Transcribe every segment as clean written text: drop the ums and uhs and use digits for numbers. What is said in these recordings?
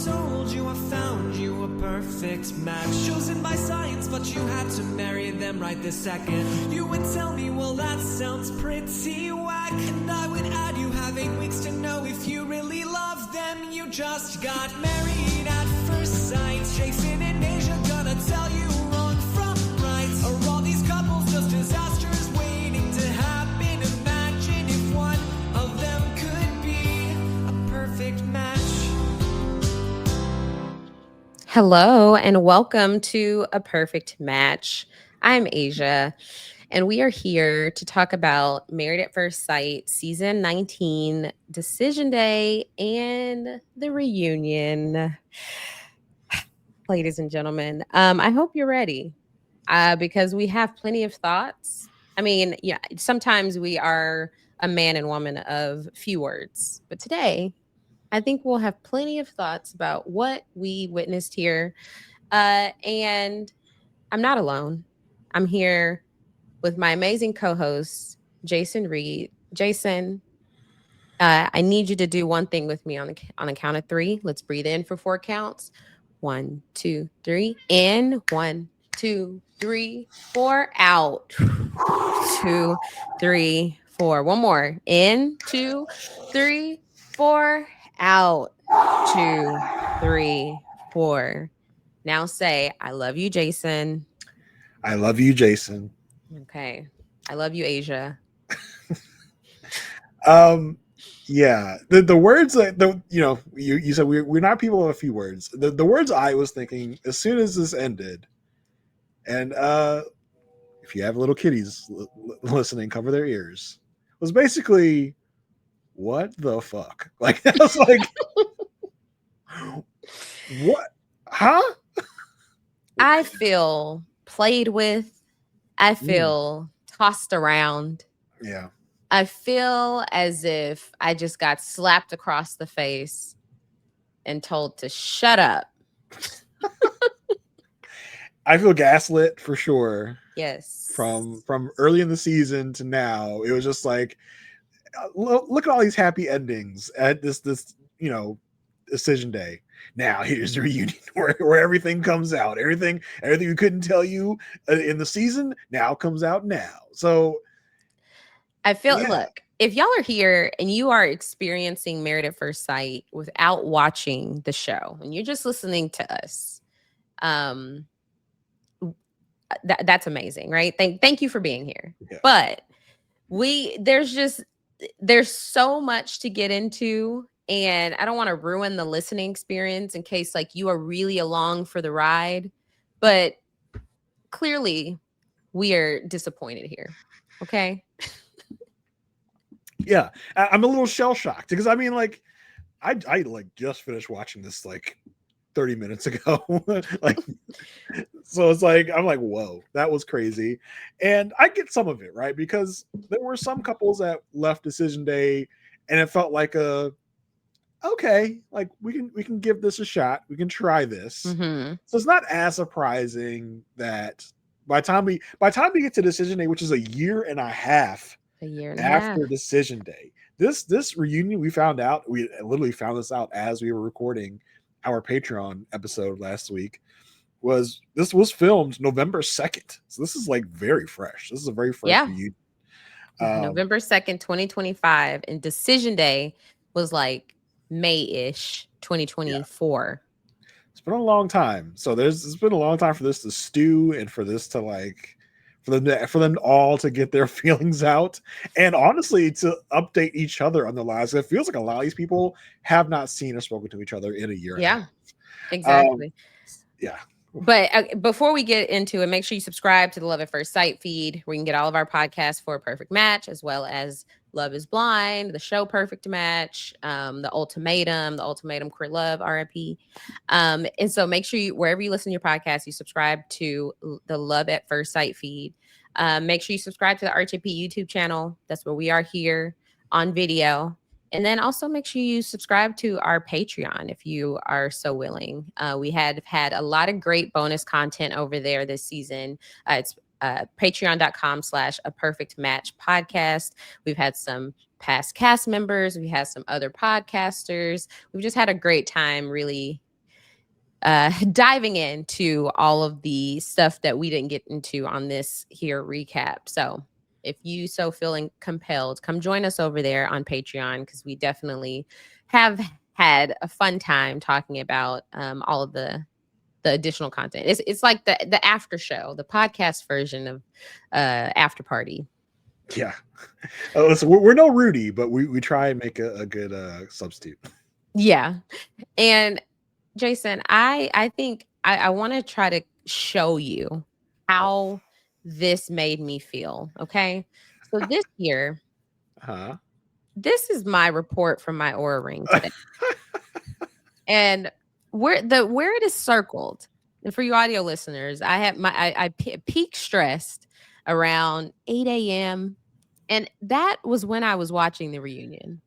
told you I found you a perfect match. Chosen by science, but you had to marry them right this second. You would tell me, well, that sounds pretty whack. And I would add, you have 8 weeks to know if you really love them. You just got married at first sight. Jason and Aysha gonna tell you wrong from right. Are all these couples just disasters waiting to happen? Imagine if one of them could be a perfect match. Hello and welcome to A Perfect Match. I'm Aysha, and we are here to talk about Married at First Sight, Season 19, Decision Day, and the reunion. Ladies and gentlemen, I hope you're ready because we have plenty of thoughts. I mean, yeah, sometimes we are a man and woman of few words, but today I think we'll have plenty of thoughts about what we witnessed here. And I'm not alone. I'm here with my amazing co-host, Jason Reed. Jason, I need you to do one thing with me on the count of 3. Let's breathe in for 4 counts. 1, 2, 3. In. 1, 2, 3, 4. Out. 2, 3, 4. One more. In. 2, 3, 4. Out. 2, 3, 4. Now say, I love you, Jason. I love you, Jason. Okay. I love you, Aysha. Yeah. The words that you said we're not people of a few words. The words I was thinking as soon as this ended, and if you have little kiddies listening, cover their ears. Was basically, what the fuck? Like I was like, what? Huh? I feel played with. I feel tossed around. Yeah. I feel as if I just got slapped across the face and told to shut up. I feel gaslit for sure. Yes. From early in the season to now, it was just like, look at all these happy endings at this decision day. Now here's the reunion where everything comes out. Everything we couldn't tell you in the season now comes out now. So I feel, look, if y'all are here and you are experiencing Married at First Sight without watching the show and you're just listening to us, that's amazing, right? Thank you for being here. Yeah. But there's so much to get into, and I don't want to ruin the listening experience in case like you are really along for the ride, but clearly we are disappointed here. Okay. Yeah, I'm a little shell shocked because I mean, like, I like just finished watching this like 30 minutes ago. Like, so it's like I'm like, whoa, that was crazy. And I get some of it, right? Because there were some couples that left decision day and it felt like okay, like we can give this a shot. We can try this. Mm-hmm. So it's not as surprising that by the time we get to decision day, which is a year and a half after decision day, this reunion, we literally found this out as we were recording our Patreon episode last week, was filmed November 2nd. So this is like very fresh. This is a very fresh reunion. November 2nd, 2025. And decision day was like May-ish 2024. Yeah. It's been a long time. So it's been a long time for this to stew and for this to like for them all to get their feelings out and honestly to update each other on the lives. It feels like a lot of these people have not seen or spoken to each other in a year. Yeah, exactly. Yeah. But before we get into it, make sure you subscribe to the Love at First Sight feed where you can get all of our podcasts for A Perfect Match, as well as Love is Blind, the show Perfect Match, the Ultimatum, Queer Love, RHAP. And so make sure wherever you listen to your podcast, you subscribe to the Love at First Sight feed. Make sure you subscribe to the RHAP YouTube channel. That's where we are here on video. And then also make sure you subscribe to our Patreon if you are so willing. We had a lot of great bonus content over there this season. It's patreon.com/A Perfect Match podcast. We've had some past cast members. We had some other podcasters. We've just had a great time really diving into all of the stuff that we didn't get into on this here recap. So if you so feeling compelled, come join us over there on Patreon, because we definitely have had a fun time talking about all of the additional content. It's like the after show, the podcast version of After Party. Yeah. Listen, we're no Rudy, but we try and make a good substitute. Yeah. And Jason, I think I want to try to show you how this made me feel. Okay. So this year, this is my report from my Aura ring today. And where it is circled, and for you audio listeners, I have I peak stressed around 8 a.m. And that was when I was watching the reunion.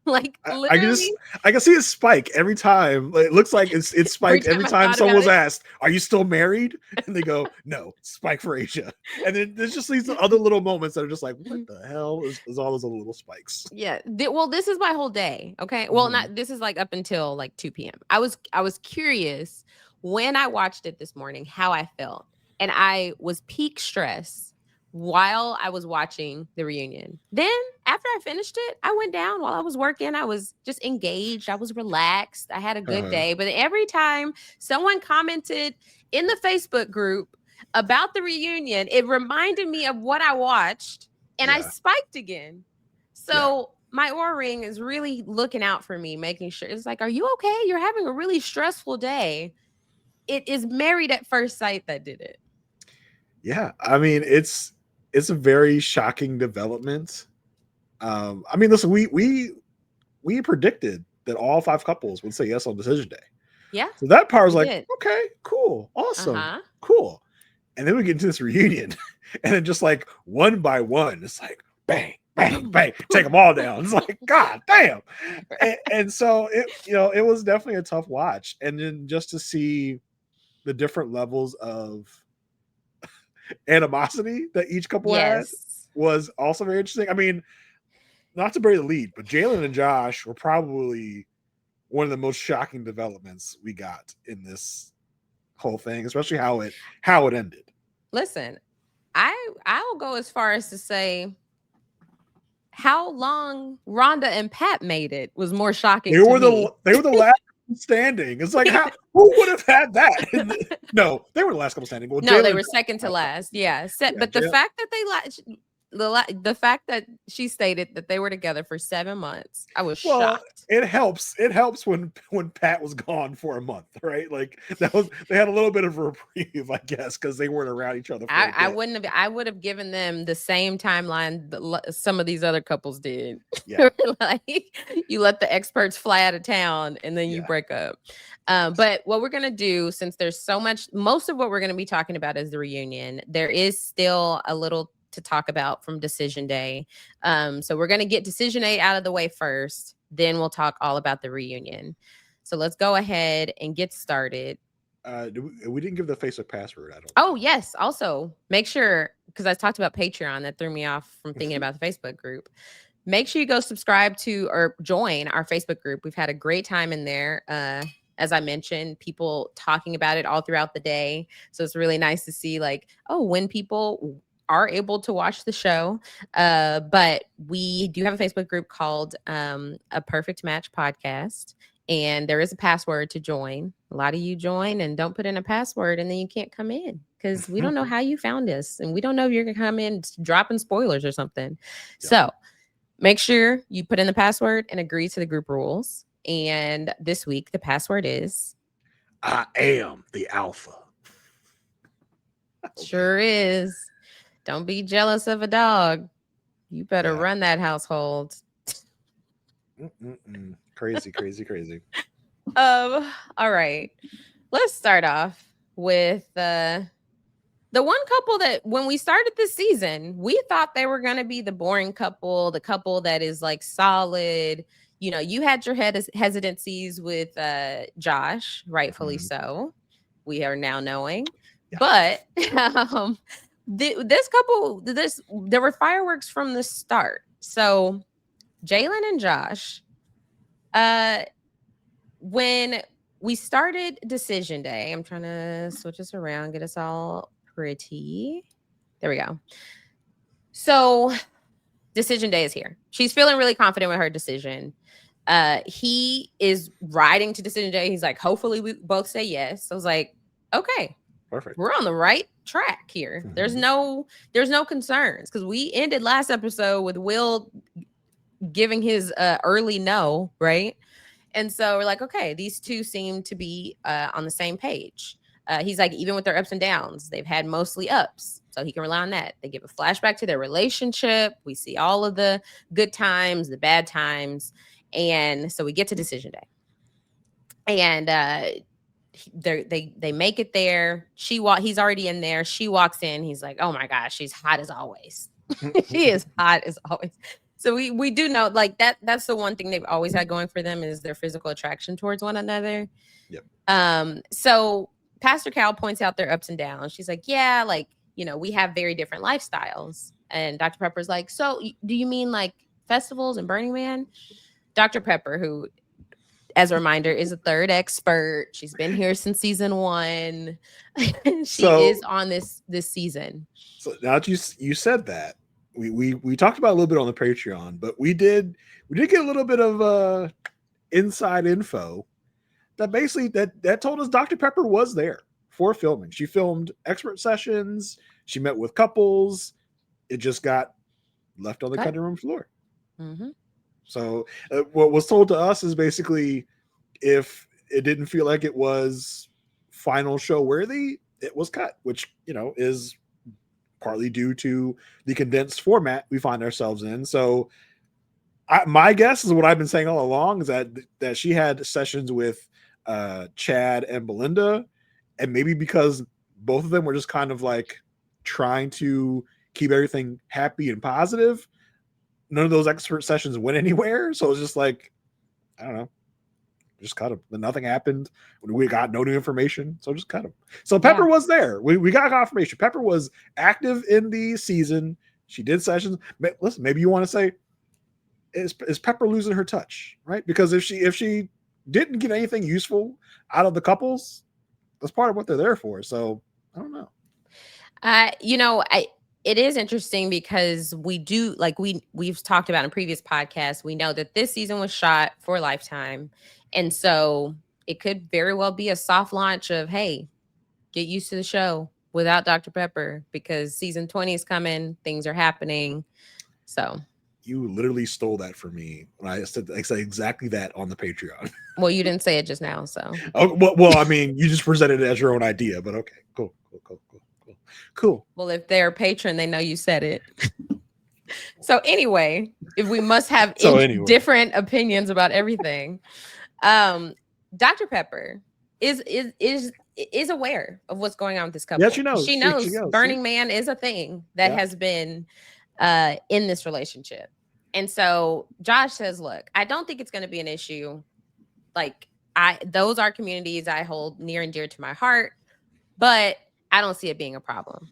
Like literally, I can see it spike every time. It looks like it's spiked every time someone's asked, "Are you still married?" And they go, "No." Spike for Aysha. And then there's just these other little moments that are just like, "What the hell is all those little spikes?" Yeah. Well, this is my whole day. Okay. Well, not this is like up until like 2 p.m. I was curious when I watched it this morning how I felt, and I was peak stress while I was watching the reunion. Then after I finished it, I went down while I was working. I was just engaged. I was relaxed. I had a good day. But every time someone commented in the Facebook group about the reunion, it reminded me of what I watched, and I spiked again. So my Aura ring is really looking out for me, making sure it's like, are you okay? You're having a really stressful day. It is Married at First Sight that did it. Yeah. I mean, it's a very shocking development. I mean, listen, we predicted that all 5 couples would say yes on decision day. Yeah. So that part was like, okay, cool, awesome, cool. And then we get into this reunion, and then just like one by one, it's like bang, bang, bang, take them all down. It's like, God damn. And so it was definitely a tough watch. And then just to see the different levels of animosity that each couple had was also very interesting. I mean, not to bury the lead, but Jalen and Josh were probably one of the most shocking developments we got in this whole thing, especially how it ended. Listen, I'll go as far as to say how long Rhonda and Pat made it was more shocking. They were the last standing. It's like, who would have had that? No, they were the last couple standing. Well, no, they were second to last. Yeah, but the fact that the fact that she stated that they were together for 7 months, I was shocked. It helps when Pat was gone for a month, right? Like they had a little bit of a reprieve, I guess, because they weren't around each other. I would have given them the same timeline that some of these other couples did. Yeah, like you let the experts fly out of town and then you break up. But what we're gonna do, since there's so much, most of what we're gonna be talking about is the reunion. There is still a little to talk about from decision day. So we're going to get decision 8 out of the way first. Then we'll talk all about the reunion. So let's go ahead and get started. We didn't give the Facebook password. I don't. Oh, yes. Also, make sure, because I talked about Patreon, that threw me off from thinking about the Facebook group. Make sure you go subscribe to or join our Facebook group. We've had a great time in there. As I mentioned, people talking about it all throughout the day. So it's really nice to see when people are able to watch the show. But we do have a Facebook group called A Perfect Match Podcast. And there is a password to join. A lot of you join and don't put in a password, and then you can't come in because we don't know how you found us. And we don't know if you're going to come in dropping spoilers or something. Yeah. So make sure you put in the password and agree to the group rules. And this week, the password is I am the alpha. Sure is. Don't be jealous of a dog. You better run that household. Crazy, crazy, crazy. All right. Let's start off with the one couple that when we started this season, we thought they were going to be the boring couple, the couple that is like solid. You know, you had your hesitancies with Josh, rightfully so. We are now knowing. Yeah. But this couple, there were fireworks from the start. So Jalen and Josh, when we started decision day. I'm trying to switch us around, get us all pretty. There we go. So decision day is here. She's feeling really confident with her decision. He is riding to decision day. He's like, hopefully we both say yes. So I was like, okay, Perfect. we're on the right track here. There's no concerns, because we ended last episode with Will giving his early no, right? And so we're like, okay, these two seem to be on the same page. He's like, even with their ups and downs, they've had mostly ups, so he can rely on that. They give a flashback to their relationship. We see all of the good times, the bad times, and so we get to decision day, and they make it there. He's already in there. She walks in. He's like, oh my gosh, she's hot as always. She is hot as always. So we do know, like, that's the one thing they've always had going for them, is their physical attraction towards one another. Yep. So Pastor Cal points out their ups and downs. She's like, yeah, like, we have very different lifestyles. And Dr. Pepper's like, so do you mean like festivals and Burning Man? Dr. Pepper, who, as a reminder, is a third expert. She's been here since season 1. She is on this season. So now that you said that, we talked about a little bit on the Patreon, but we did get a little bit of inside info that basically that told us Dr. Pepper was there for filming. She filmed expert sessions. She met with couples. It just got left on the cutting room floor. Mm-hmm. So what was told to us is basically, if it didn't feel like it was final show worthy, it was cut, which, is partly due to the condensed format we find ourselves in. So my guess is what I've been saying all along, is that she had sessions with Chad and Belinda, and maybe because both of them were just kind of like trying to keep everything happy and positive, none of those expert sessions went anywhere. So it was just like, I don't know, just cut them. Nothing happened. We got no new information, so just cut them. So Pepper was there. We got confirmation. Pepper was active in the season. She did sessions. Listen, maybe you want to say, is Pepper losing her touch, right? Because if she didn't get anything useful out of the couples, that's part of what they're there for. So I don't know. It is interesting because we do, like, we've talked about in previous podcasts, we know that this season was shot for Lifetime. And so it could very well be a soft launch of, hey, get used to the show without Dr. Pepper, because season 20 is coming. Things are happening. So you literally stole that from me when I said exactly that on the Patreon. Well, you didn't say it just now, so. Oh, well, I mean, you just presented it as your own idea, but okay, cool. Well, if they're a patron, they know you said it. So anyway, if we must have different opinions about everything, Dr. Pepper is aware of what's going on with this couple. Yeah, she knows. She knows Burning Man is a thing that has been in this relationship. And so Josh says, look, I don't think it's going to be an issue. Like, those are communities I hold near and dear to my heart, but I don't see it being a problem.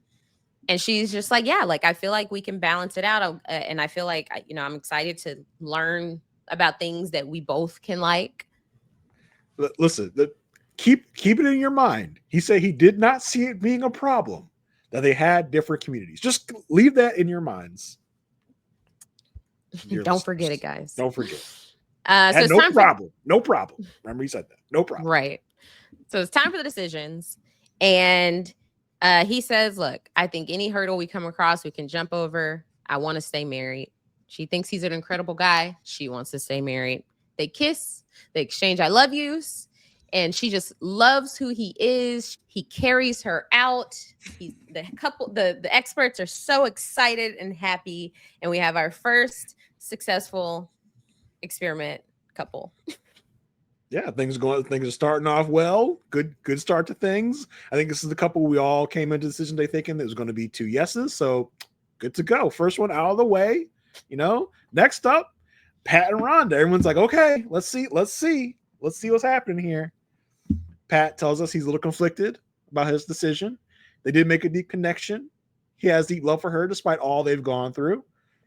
And she's just like, yeah, like, I feel like we can balance it out. And I feel like, I'm excited to learn about things that we both can like. Listen, keep it in your mind. He said he did not see it being a problem that they had different communities. Just leave that in your minds. Don't forget it, guys. Don't forget. So it's no problem. No problem. Remember, he said that. No problem. Right. So it's time for the decisions. And he says, look, I think any hurdle we come across, we can jump over. I want to stay married. She thinks he's an incredible guy. She wants to stay married. They kiss. They exchange I love yous. And she just loves who he is. He carries her out. The experts are so excited and happy. And we have our first successful experiment couple. Yeah, things are starting off well. Good start to things. I think this is the couple we all came into decision day thinking it was going to be 2 yeses. So good to go. First one out of the way. Next up, Pat and Rhonda. Everyone's like, okay, let's see what's happening here. Pat tells us he's a little conflicted about his decision. They did make a deep connection. He has deep love for her despite all they've gone through.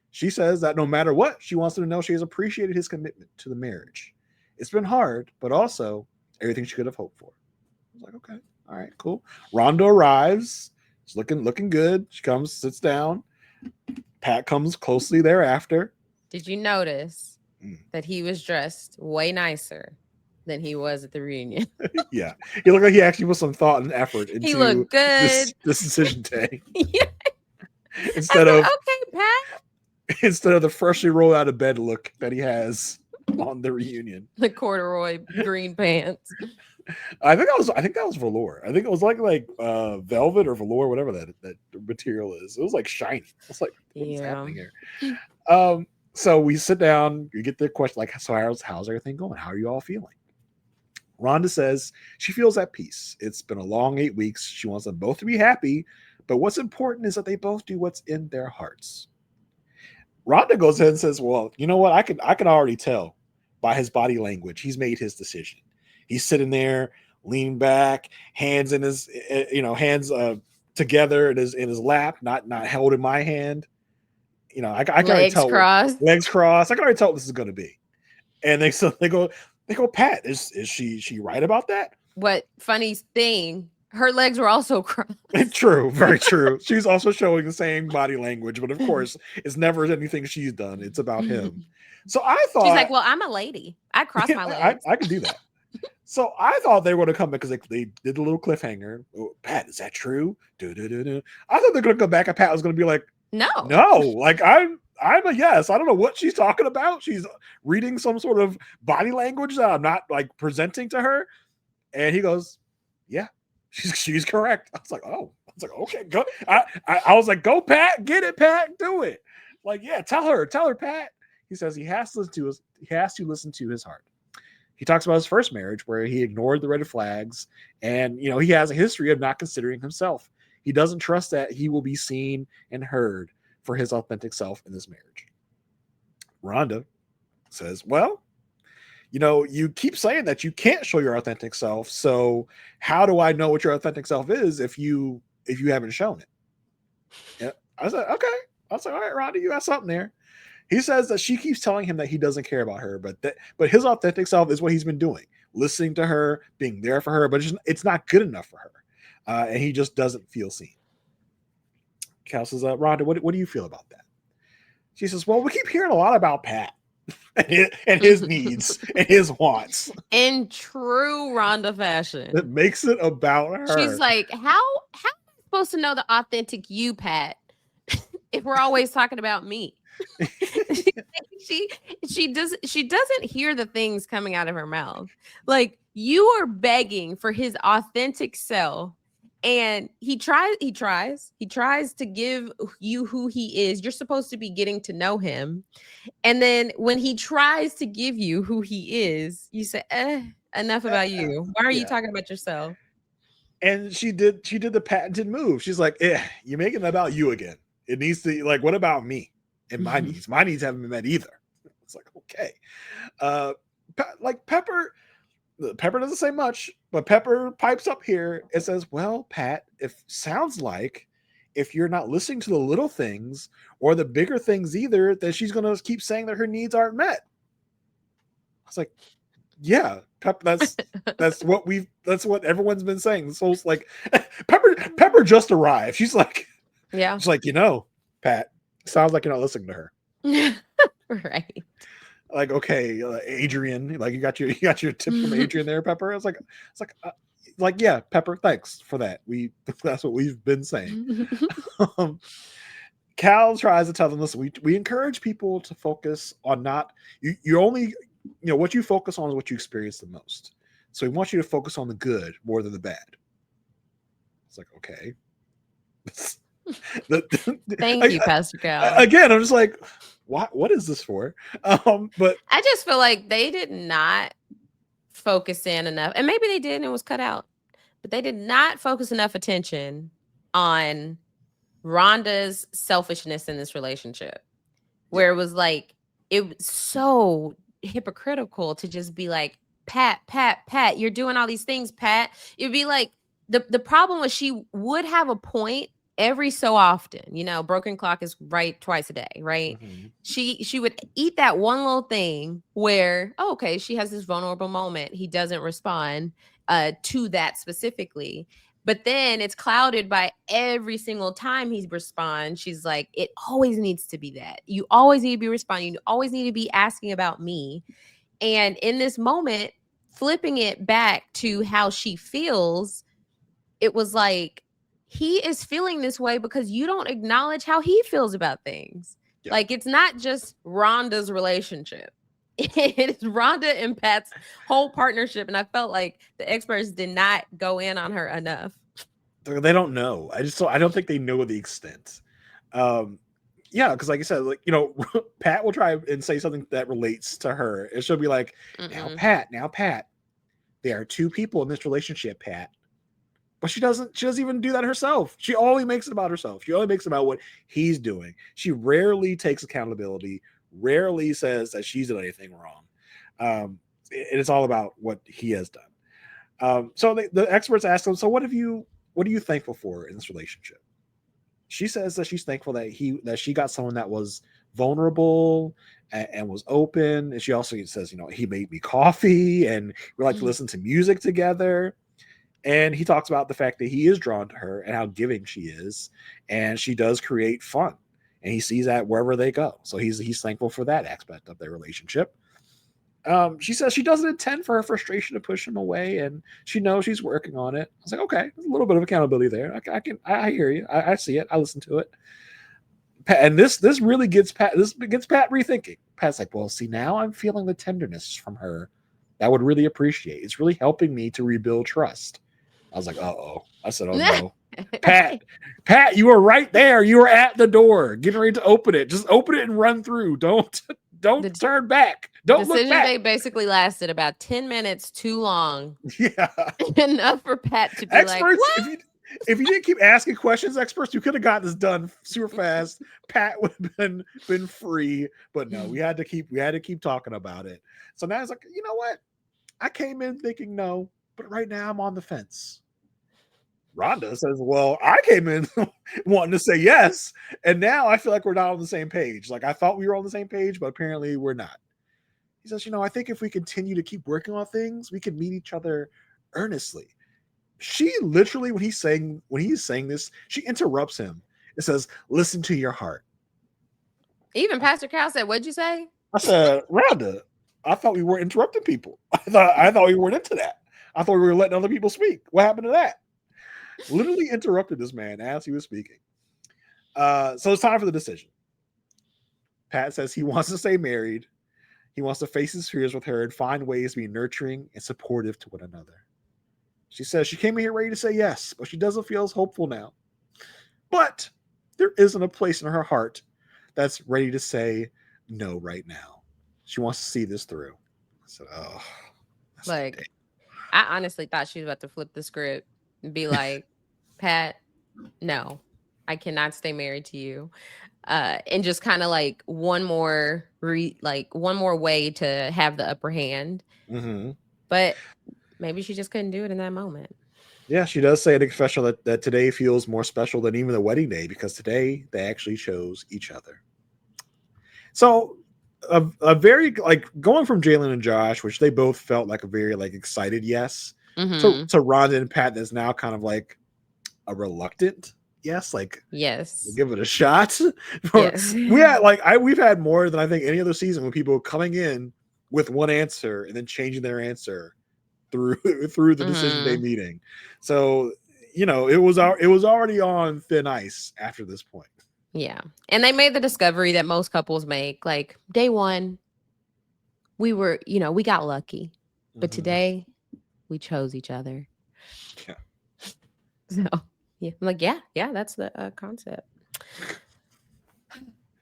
She says that no matter what, she wants him to know she has appreciated his commitment to the marriage. It's been hard, but also everything she could have hoped for. I was like, okay, all right, cool. Rhonda arrives. She's looking good. She comes, sits down. Pat comes closely thereafter. Did you notice Mm. that he was dressed way nicer than he was at the reunion? Yeah, he looked like he actually put some thought and effort He into looked this good. decision day. Yeah. Instead I of said, okay, Pat. instead of the freshly rolled out of bed look that he has on the reunion. The corduroy green pants. I think that was velour. I think it was like velvet or velour, whatever that material is. It was like shiny. It's like, what's happening here? So we sit down, you get the question like, so how's everything going? How are you all feeling? Rhonda says she feels at peace. It's been a long 8 weeks. She wants them both to be happy, but what's important is that they both do what's in their hearts. Rhonda goes ahead and says, well, you know what? I can already tell by his body language. He's made his decision. He's sitting there, leaning back, hands in his, hands together in his lap, not held in my hand. I can already tell. Legs crossed. I can already tell what this is going to be. And they go, Pat, is she right about that? What funny thing? Her legs were also crossed. True, very true. She's also showing the same body language, but of course, it's never anything she's done. It's about him. So I thought she's like, well, I'm a lady. I cross my legs. I can do that. So I thought they were going to come back because they did a little cliffhanger. Oh, Pat, is that true? I thought they're going to come back and Pat was going to be like, no, like I'm a yes. I don't know what she's talking about. She's reading some sort of body language that I'm not like presenting to her. And he goes, yeah, she's correct. I was like, okay, go. I was like, go, Pat, get it, Pat, do it. Like, yeah, tell her, Pat. He says he has to listen to his heart. He talks about his first marriage where he ignored the red flags, and he has a history of not considering himself. He doesn't trust that he will be seen and heard for his authentic self in this marriage. Rhonda says, well, you keep saying that you can't show your authentic self. So how do I know what your authentic self is if you haven't shown it? Yeah. I was like, okay. I was like, all right, Rhonda, you got something there. He says that she keeps telling him that he doesn't care about her, but his authentic self is what he's been doing, listening to her, being there for her, but it's not good enough for her. And he just doesn't feel seen. Cal says, Rhonda, what do you feel about that? She says, well, we keep hearing a lot about Pat and his needs and his wants. In true Rhonda fashion. It makes it about her. She's like, how am I supposed to know the authentic you, Pat, if we're always talking about me? she doesn't hear the things coming out of her mouth. Like, you are begging for his authentic self, and he tries to give you who he is. You're supposed to be getting to know him, and then when he tries to give you who he is, you say, enough about you. Why are you talking about yourself? And she did the patented move. She's like, you're making it about you again. It needs to, like, what about me and my needs? My needs haven't been met either. It's like, okay. Like Pepper doesn't say much, but Pepper pipes up here and says, well, Pat, sounds like if you're not listening to the little things or the bigger things either, then she's going to keep saying that her needs aren't met. I was like, yeah, that's what everyone's been saying. So it's like Pepper just arrived. She's like, yeah, she's like, Pat, sounds like you're not listening to her. Right. Like, okay, Adrian, like you got your tip from Adrian there, Pepper. It's like, yeah, Pepper, thanks for that. That's what we've been saying. Cal tries to tell them, listen, we encourage people to focus on you only, what you focus on is what you experience the most. So we want you to focus on the good more than the bad. It's like, okay. Thank you, Pastor Cal. Again, I'm just like, what is this for? But I just feel like they did not focus in enough, and maybe they did and it was cut out, but they did not focus enough attention on Rhonda's selfishness in this relationship, where it was like, it was so hypocritical to just be like, Pat, you're doing all these things, Pat. It'd be like, the problem was she would have a point every so often, you know, broken clock is right twice a day, right? Mm-hmm. She would eat that one little thing where, oh, okay, she has this vulnerable moment. He doesn't respond to that specifically. But then it's clouded by every single time he responds. She's like, it always needs to be that. You always need to be responding. You always need to be asking about me. And in this moment, flipping it back to how she feels, it was like he is feeling this way because you don't acknowledge how he feels about things. Yeah. Like it's not just Rhonda's relationship. It is Rhonda and Pat's whole partnership. And I felt like the experts did not go in on her enough. They don't know. I don't think they know the extent. Yeah, because like I said, like, you know, Pat will try and say something that relates to her, and she'll be like, Mm-mm. now Pat, there are two people in this relationship, Pat. But she doesn't even do that herself. She only makes it about herself. She only makes it about what he's doing. She rarely takes accountability, rarely says that she's done anything wrong. It's all about what he has done. So the experts ask him, so what are you thankful for in this relationship? She says that she's thankful that she got someone that was vulnerable and was open. And she also says, you know, he made me coffee and we like to listen to music together. And he talks about the fact that he is drawn to her and how giving she is, and she does create fun, and he sees that wherever they go. So he's thankful for that aspect of their relationship. She says she doesn't intend for her frustration to push him away, and she knows she's working on it. I was like, okay, there's a little bit of accountability there. I hear you. I see it. I listen to it. And this really gets Pat. This gets Pat rethinking. Pat's like, well, see, now I'm feeling the tenderness from her that I would really appreciate. It's really helping me to rebuild trust. I was like, uh-oh. I said, oh no. Pat, you were right there. You were at the door, getting ready to open it. Just open it and run through. Don't turn back. Don't look Decision back. day basically lasted about 10 minutes too long. Yeah. Enough for Pat to be experts, like, what? If you didn't keep asking questions, experts, you could have got this done super fast. Pat would have been free, but no, we had to keep talking about it. So now it's like, you know what? I came in thinking no, but right now I'm on the fence. Rhonda says, well, I came in wanting to say yes, and now I feel like we're not on the same page. Like I thought we were on the same page, but apparently we're not. He says, you know, I think if we continue to keep working on things, we can meet each other earnestly. She literally, when he's saying this, she interrupts him. It says, listen to your heart. Even Pastor Cal said, what'd you say? I said, Rhonda, I thought we weren't interrupting people. I thought we weren't into that. I thought we were letting other people speak. What happened to that? Literally interrupted this man as he was speaking. So it's time for the decision. Pat says he wants to stay married. He wants to face his fears with her and find ways to be nurturing and supportive to one another. She says she came in here ready to say yes, but she doesn't feel as hopeful now. But there isn't a place in her heart that's ready to say no right now. She wants to see this through. I said, oh. Like, I honestly thought she was about to flip the script and be like, Pat, no, I cannot stay married to you. And just kind of like one more way to have the upper hand. Mm-hmm. But maybe she just couldn't do it in that moment. Yeah, she does say in the confessional that today feels more special than even the wedding day because today they actually chose each other. So a very like going from Jalen and Josh, which they both felt like a very like excited yes, to Rhonda and Pat that's now kind of like a reluctant yes, like yes, we'll give it a shot. Yes. We've had more than I think any other season when people coming in with one answer and then changing their answer through the decision day meeting. So, you know, it was already on thin ice after this point. Yeah. And they made the discovery that most couples make, like day one, we were, you know, we got lucky, but today we chose each other. Yeah. So, yeah, I'm like, yeah, that's the concept.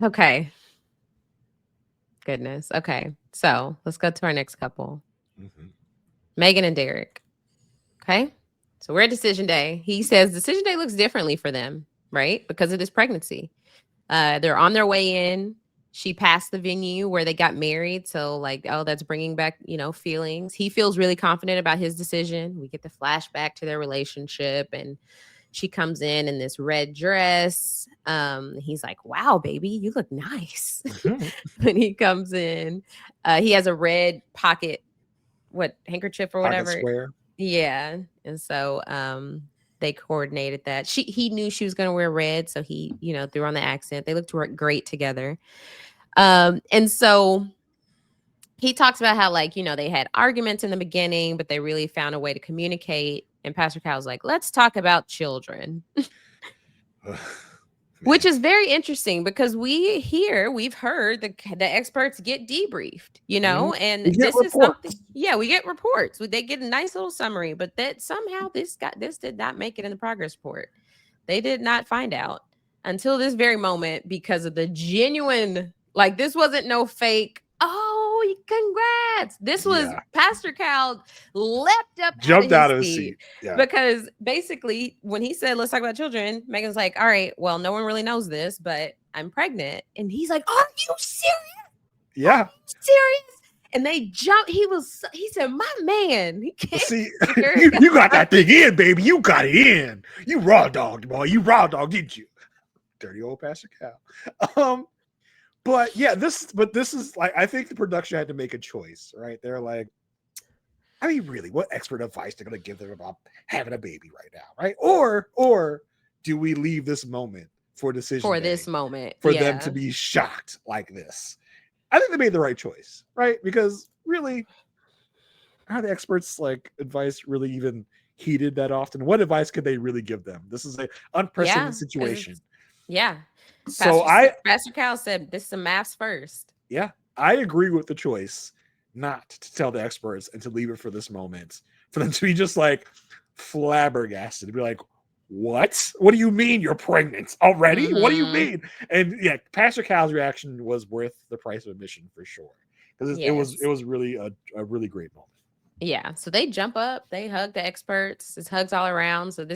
Okay. Goodness. Okay. So let's go to our next couple. Megan and Derek. Okay. So we're at decision day. He says decision day looks differently for them, right? Because of this pregnancy. They're on their way in. She passed the venue where they got married. So like, oh, that's bringing back, you know, feelings. He feels really confident about his decision. We get the flashback to their relationship and, She comes in this red dress. He's like, wow, baby, you look nice. When he comes in, he has a red pocket, handkerchief or Pocket whatever. square. Yeah. And so they coordinated that. He knew she was going to wear red, so he, threw on the accent. They looked great together. And so he talks about how, like, they had arguments in the beginning, but they really found a way to communicate. And Pastor Cal's like, let's talk about children. Which is very interesting because we've heard the experts get debriefed, and this is something. Yeah, we get reports. They get a nice little summary, but that somehow this did not make it in the progress report. They did not find out until this very moment because of the genuine, like, this wasn't no fake. Oh, congrats. This was Pastor Cal leapt up, jumped out of his seat. Yeah. Because basically when he said, let's talk about children, Megan's like, all right, well, no one really knows this, but I'm pregnant. And he's like, are you serious? Yeah. Are you serious? And they jumped. He said, my man. He can't. See, you got that thing in, baby. You got it in. You raw dogged, boy. You raw dogged, didn't you? Dirty old Pastor Cal. But yeah, this is like, I think the production had to make a choice, right? They're like, I mean, really, what expert advice they're going to give them about having a baby right now, right? Or do we leave this moment for decision for this moment for them to be shocked like this? I think they made the right choice, right? Because really, are the experts' like advice really even heeded that often? What advice could they really give them? This is an unprecedented situation. Yeah. So Pastor Cal said, this is some maths first. Yeah, I agree with the choice not to tell the experts and to leave it for this moment, for them to be just like flabbergasted, to be like, what do you mean you're pregnant already? Mm-hmm. What do you mean? And yeah, Pastor Cal's reaction was worth the price of admission for sure, because it was really a really great moment. Yeah, so they jump up, they hug the experts. It's hugs all around. So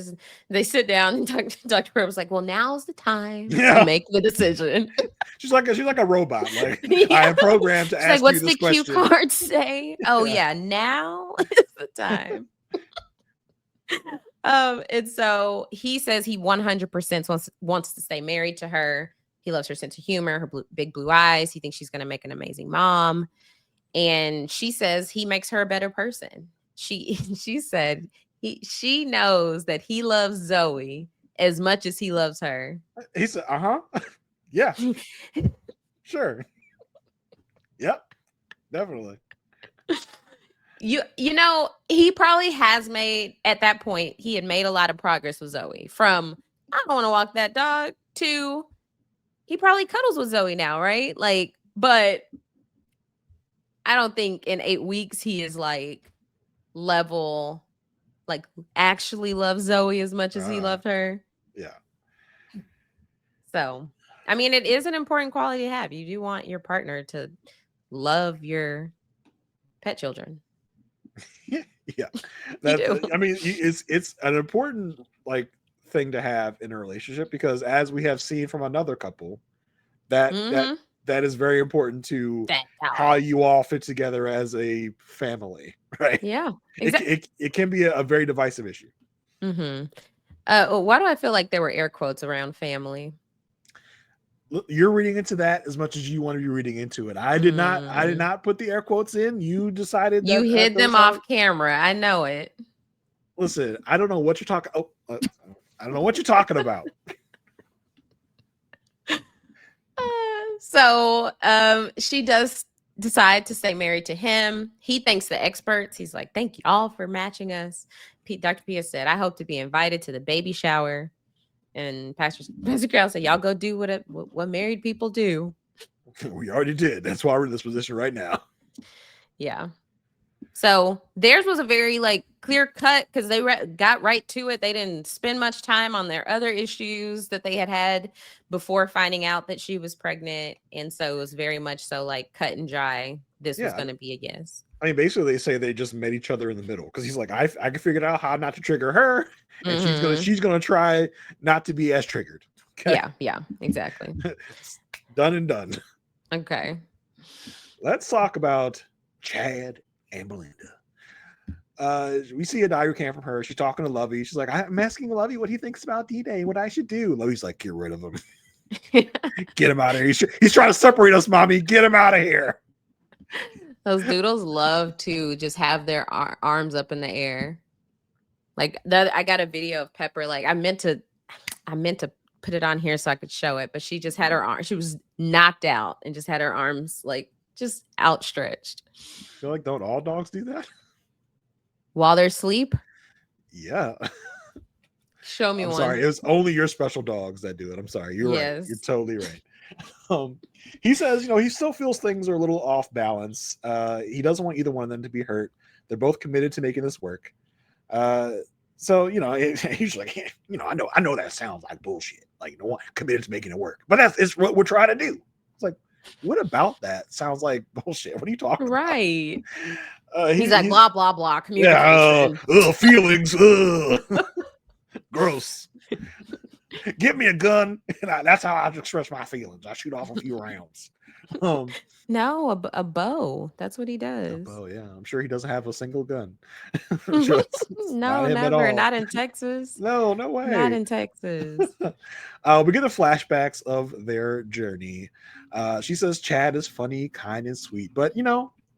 they sit down, and Dr. Crow was like, "Well, now's the time to make the decision." She's like a robot. Like, I am programmed to ask like, you this question. What's the cue card say? Oh yeah, now is the time. And so he says he 100% wants to stay married to her. He loves her sense of humor, her big blue eyes. He thinks she's going to make an amazing mom. And she says he makes her a better person. She said she knows that he loves Zoe as much as he loves her. He said, yeah, sure. Yep, definitely. You know, he probably has made, at that point, he had made a lot of progress with Zoe. From, I don't want to walk that dog, to he probably cuddles with Zoe now, right? Like, but I don't think in 8 weeks he is like level, like actually loves Zoe as much as he loved her. Yeah. So, I mean, it is an important quality to have. You do want your partner to love your pet children. Yeah. I mean, it's an important like thing to have in a relationship, because as we have seen from another couple, that is very important to how you all fit together as a family, right? Yeah, exactly. It can be a very divisive issue. Mm-hmm. Why do I feel like there were air quotes around family? You're reading into that as much as you want to be reading into it. I did not put the air quotes in. You decided you hid them off camera. I know it. Listen, I don't know what you're talking. I don't know what you're talking about. So she does decide to stay married to him. He thanks the experts. He's like, thank you all for matching us. Dr. Pia said, I hope to be invited to the baby shower. And Pastor Carol said, y'all go do what married people do. We already did. That's why we're in this position right now. Yeah. So theirs was a very like clear cut, because they got right to it. They didn't spend much time on their other issues that they had before finding out that she was pregnant. And so it was very much so like cut and dry. This was going to be a yes. I mean, basically they say they just met each other in the middle, because he's like, I can figure out how not to trigger her, and she's gonna try not to be as triggered. Okay? Yeah, exactly. Done and done. Okay. Let's talk about Chad and Belinda. We see a diary cam from her. She's talking to Lovey. She's like, I'm asking Lovey what he thinks about D-Day, what I should do. Lovey's like, get rid of him. Get him out of here. He's trying to separate us, mommy. Get him out of here. Those doodles love to just have their arms up in the air. Like that, I got a video of Pepper. Like I meant to put it on here so I could show it, but she just had her arm. She was knocked out and just had her arms like just outstretched. I feel like don't all dogs do that while they're asleep? Yeah. Show me I'm one. sorry, it was only your special dogs that do it. I'm sorry. You're right. You're totally right. He says, he still feels things are a little off balance. He doesn't want either one of them to be hurt. They're both committed to making this work. So he's like, I know that sounds like bullshit. Like, committed to making it work, but it's what we're trying to do. It's like, what about that sounds like bullshit? What are you talking about? Right. He's like, blah blah blah. Communication. Yeah, feelings. Gross. Give me a gun, and that's how I express my feelings. I shoot off a few rounds. No, a bow. That's what he does. A bow, yeah. I'm sure he doesn't have a single gun. No, never. Not in Texas. No way. Not in Texas. We get the flashbacks of their journey. She says Chad is funny, kind, and sweet, but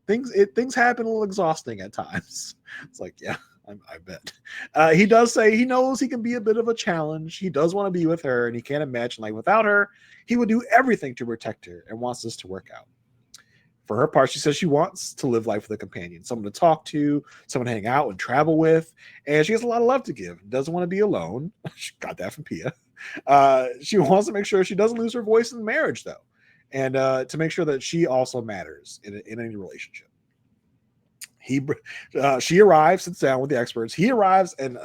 things happen a little exhausting at times. It's like, yeah. I bet. He does say he knows he can be a bit of a challenge. He does want to be with her, and he can't imagine, like, without her, he would do everything to protect her and wants this to work out. For her part, she says she wants to live life with a companion, someone to talk to, someone to hang out and travel with, and she has a lot of love to give. Doesn't want to be alone. She got that from Pia. She wants to make sure she doesn't lose her voice in marriage, though, and to make sure that she also matters in any relationship. She arrives, sits down with the experts. He arrives, and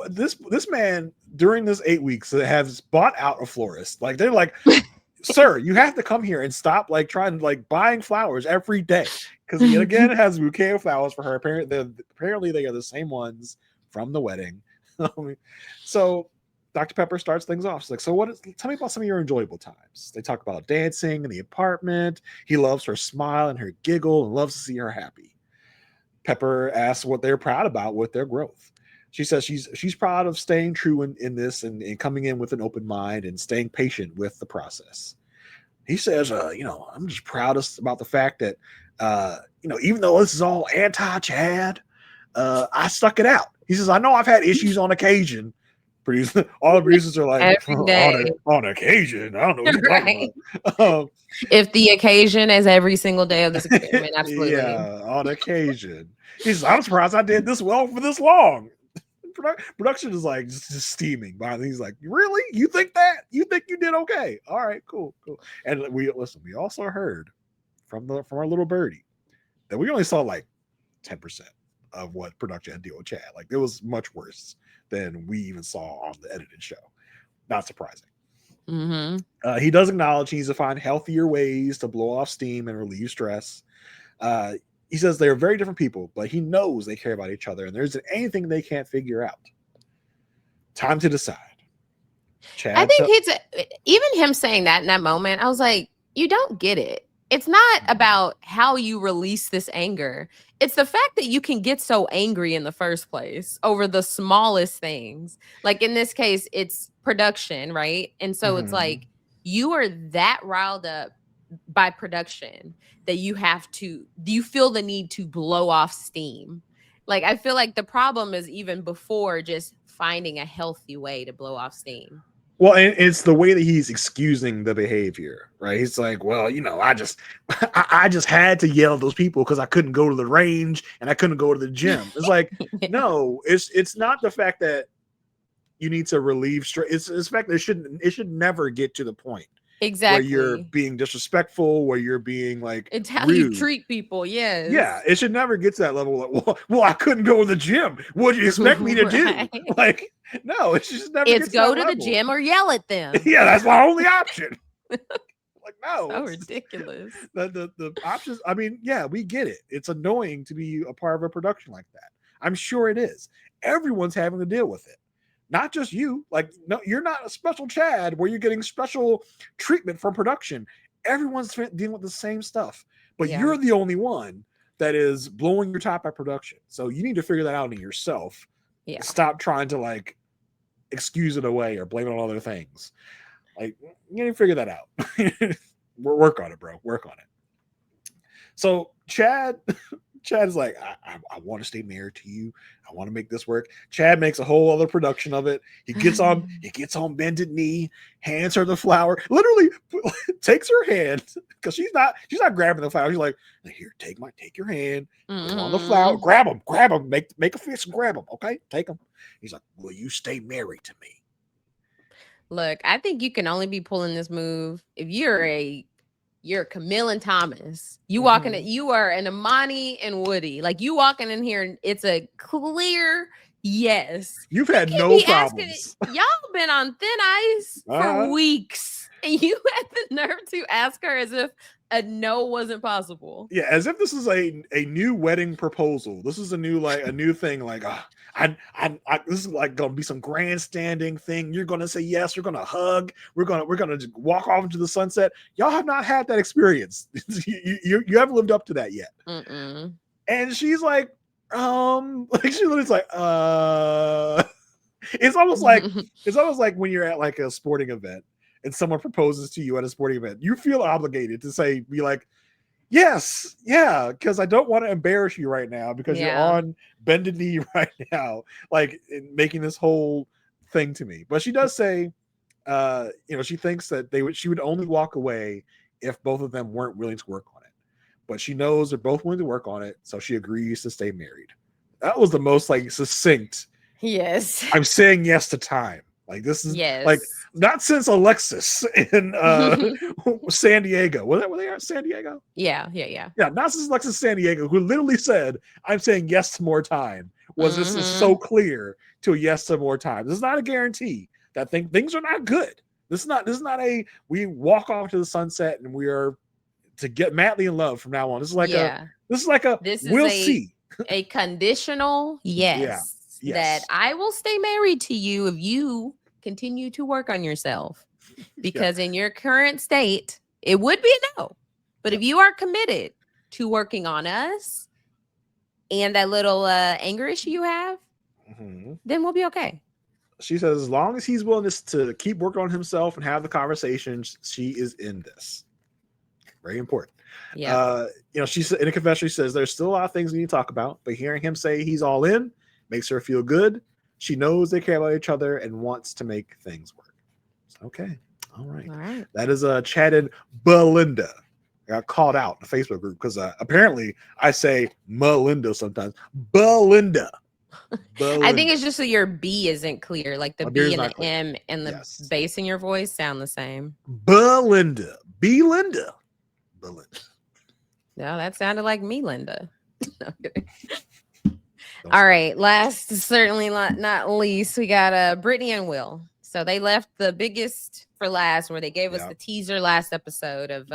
this man during this 8 weeks has bought out a florist. Like, they're like, sir, you have to come here and stop trying buying flowers every day, because he again has a bouquet of flowers for her. Apparently they are the same ones from the wedding. So Dr. Pepper starts things off. She's like, so tell me about some of your enjoyable times. They talk about dancing in the apartment. He loves her smile and her giggle and loves to see her happy. Pepper asks what they're proud about with their growth. She says she's proud of staying true in this and coming in with an open mind and staying patient with the process. He says, I'm just proudest about the fact that, even though this is all anti-Chad, I stuck it out. He says, I know I've had issues on occasion. All the producers are like, on occasion. I don't know what you're talking about. If the occasion is every single day of this experiment, absolutely. Yeah, on occasion. He says, I'm surprised I did this well for this long. Production is like just steaming behind. He's like, really? You think that? You think you did okay? All right, cool. And we also heard from our little birdie that we only saw like 10% of what production had to deal with Chad. Like, it was much worse than we even saw on the edited show. Not surprising. Mm-hmm. He does acknowledge he needs to find healthier ways to blow off steam and relieve stress. He says they're very different people, but he knows they care about each other, and there isn't anything they can't figure out. Time to decide. Chad, I think even him saying that in that moment, I was like, you don't get it. It's not about how you release this anger. It's the fact that you can get so angry in the first place over the smallest things. Like in this case, it's production, right? And so it's like you are that riled up by production that you feel the need to blow off steam. Like, I feel like the problem is even before just finding a healthy way to blow off steam. Well, and it's the way that he's excusing the behavior, right? He's like, well, I just had to yell at those people because I couldn't go to the range and I couldn't go to the gym. It's like, no, it's not the fact that you need to relieve stress. It's the fact that it should never get to the point exactly where you're being disrespectful, where you're being like, it's how rude. You treat people. Yes. Yeah, it should never get to that level. Like, well, I couldn't go to the gym. What do you expect me to do? Like, no, it's just never. It's go to the gym or yell at them. Yeah, that's my only option. Like, no, so ridiculous. The options. I mean, yeah, we get it. It's annoying to be a part of a production like that. I'm sure it is. Everyone's having to deal with it. Not just you. Like, no, you're not a special Chad where you're getting special treatment from production. Everyone's dealing with the same stuff, but you're the only one that is blowing your top at production. So you need to figure that out in yourself. Yeah. Stop trying to like excuse it away or blame it on other things. Like, you need to figure that out. Work on it, bro. Work on it. So Chad is like, I want to stay married to you. I want to make this work. Chad makes a whole other production of it. He gets on bended knee, hands her the flower, literally takes her hand, because she's not grabbing the flower. She's like, here, take your hand, put on the flower, grab him, make a fist and grab him. Okay, take him. He's like, will you stay married to me? Look, I think you can only be pulling this move if you're Camille and Thomas. You walking it, you are an Amani and Woody. Like, you walking in here and it's a clear yes. You've had no problems. Y'all been on thin ice for weeks, and you had the nerve to ask her as if a no wasn't possible. Yeah, as if this is a new wedding proposal. This is a new thing. Like, this is like gonna be some grandstanding thing. You're gonna say yes. You're gonna hug. We're gonna just walk off into the sunset. Y'all have not had that experience. you haven't lived up to that yet. And she's like she literally's like, It's almost like when you're at like a sporting event and someone proposes to you at a sporting event. You feel obligated to be like, yes, yeah, because I don't want to embarrass you right now because you're on bended knee right now, like making this whole thing to me. But she does say, she thinks that she would only walk away if both of them weren't willing to work on it. But she knows they're both willing to work on it, so she agrees to stay married. That was the most like succinct. Yes, I'm saying yes to time. Like, this is like not since Alexis in San Diego. Were they at San Diego? Yeah. Not since Alexis San Diego, who literally said, "I'm saying yes to more time." This is so clear to a yes to more time. This is not a guarantee that things are not good. This is not a we walk off to the sunset and we are to get madly in love from now on. This is like a we'll see. A conditional yes. That I will stay married to you if you continue to work on yourself. Because in your current state, it would be a no. But if you are committed to working on us and that little anger issue you have, then we'll be okay. She says, as long as he's willing to keep working on himself and have the conversations, she is in this. Very important. Yeah. She said in a confession, she says there's still a lot of things we need to talk about, but hearing him say he's all in makes her feel good. She knows they care about each other and wants to make things work. Okay. All right. That is Chad and Belinda. I got called out in the Facebook group because apparently I say Melinda sometimes. Belinda. I think it's just so your B isn't clear. Like the B and the clear. M and the bass in your voice sound the same. Belinda. Belinda. Belinda. No, that sounded like me, Linda. All right. Last, certainly not least, we got Brittany and Will. So they left the biggest for last, where they gave us the teaser last episode of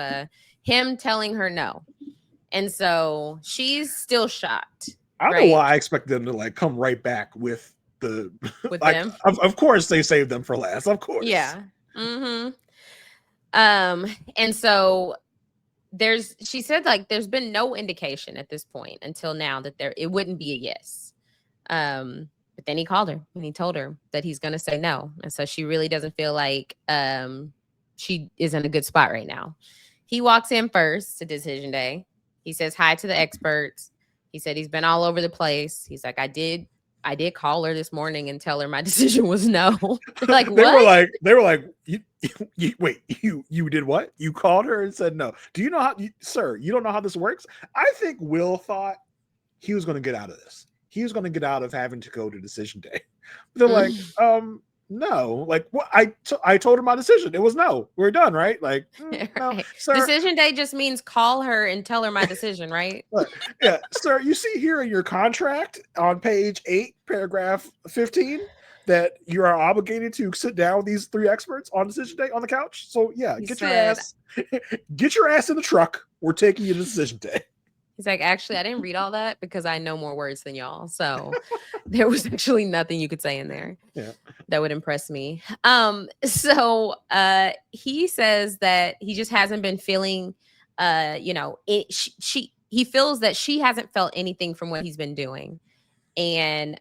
him telling her no. And so she's still shocked. I don't know why I expect them to like come right back with them. Of course they saved them for last. Of course. Yeah. And so she said like there's been no indication at this point until now that it wouldn't be a yes. But then he called her and he told her that he's going to say no. And so she really doesn't feel like she is in a good spot right now. He walks in first to decision day. He says hi to the experts. He said he's been all over the place. He's like, I did call her this morning and tell her my decision was no. Like, what? They were like, wait, you did what? You called her and said no. Do you know how, sir, you don't know how this works? I think Will thought he was going to get out of this. He was going to get out of having to go to decision day. They're like, no, like what? I told her my decision. It was no. We're done, right? Like, no, sir. Decision day just means call her and tell her my decision, right? Yeah, sir. You see here in your contract on page 8, paragraph 15, that you are obligated to sit down with these 3 experts on decision day on the couch. So yeah, get your ass in the truck. We're taking you to decision day. He's like, actually, I didn't read all that because I know more words than y'all. So there was actually nothing you could say in there that would impress me. So he says that he just hasn't been feeling, he feels that she hasn't felt anything from what he's been doing. And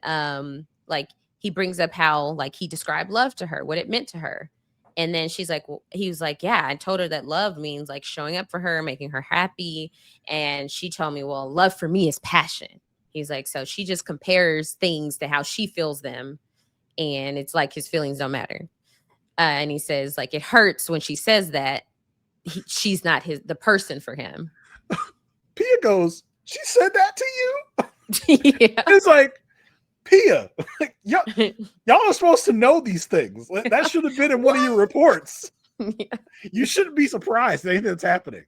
like he brings up how like he described love to her, what it meant to her. And then she's like, well, he was like, yeah, I told her that love means like showing up for her, making her happy. And she told me, well, love for me is passion. He's like, so she just compares things to how she feels them. And it's like his feelings don't matter. And he says like, it hurts when she says that she's not the person for him. Pia goes, she said that to you? Yeah. It's like, Pia, y'all are supposed to know these things. That should have been in one of your reports. Yeah. You shouldn't be surprised at anything that's happening.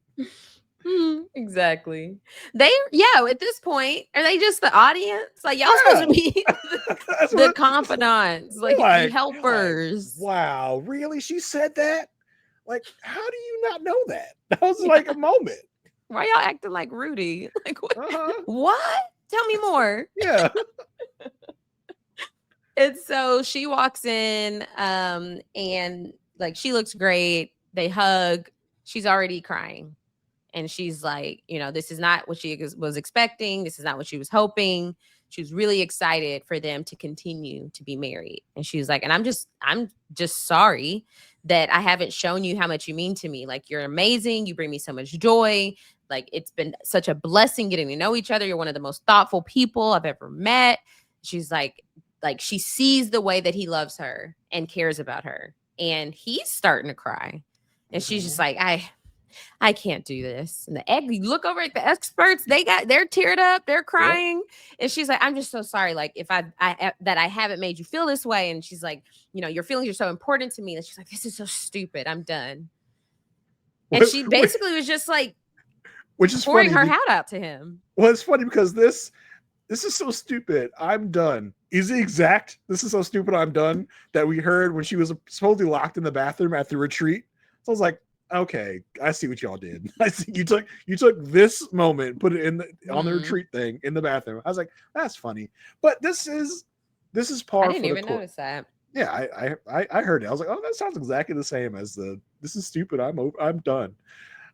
Exactly. At this point, are they just the audience? Like y'all supposed to be the confidants, like the helpers. Like, wow, really? She said that? Like, how do you not know that? That was like a moment. Why y'all acting like Rudy? Like what? What? Tell me more. Yeah. And so she walks in, and like she looks great. They hug. She's already crying. And she's like, this is not what she was expecting. This is not what she was hoping. She was really excited for them to continue to be married. And she was like, and I'm just sorry that I haven't shown you how much you mean to me. Like, you're amazing. You bring me so much joy. Like, it's been such a blessing getting to know each other. You're one of the most thoughtful people I've ever met. She's like she sees the way that he loves her and cares about her. And he's starting to cry. And she's just like, I can't do this. And you look over at the experts, they're teared up, they're crying. Yep. And she's like, I'm just so sorry. Like if I haven't made you feel this way. And she's like, your feelings are so important to me. And she's like, this is so stupid. I'm done. And she basically was just like, which is pouring her heart out to him. Well, it's funny because this is so stupid. I'm done. Is the exact, this is so stupid, I'm done, that we heard when she was supposedly locked in the bathroom at the retreat. So I was like, okay, I see what y'all did. I see you took this moment, put it on the retreat thing in the bathroom. I was like, that's funny. But this is par. I didn't even notice that. Yeah, I heard it. I was like, oh, that sounds exactly the same as this is stupid. I'm done.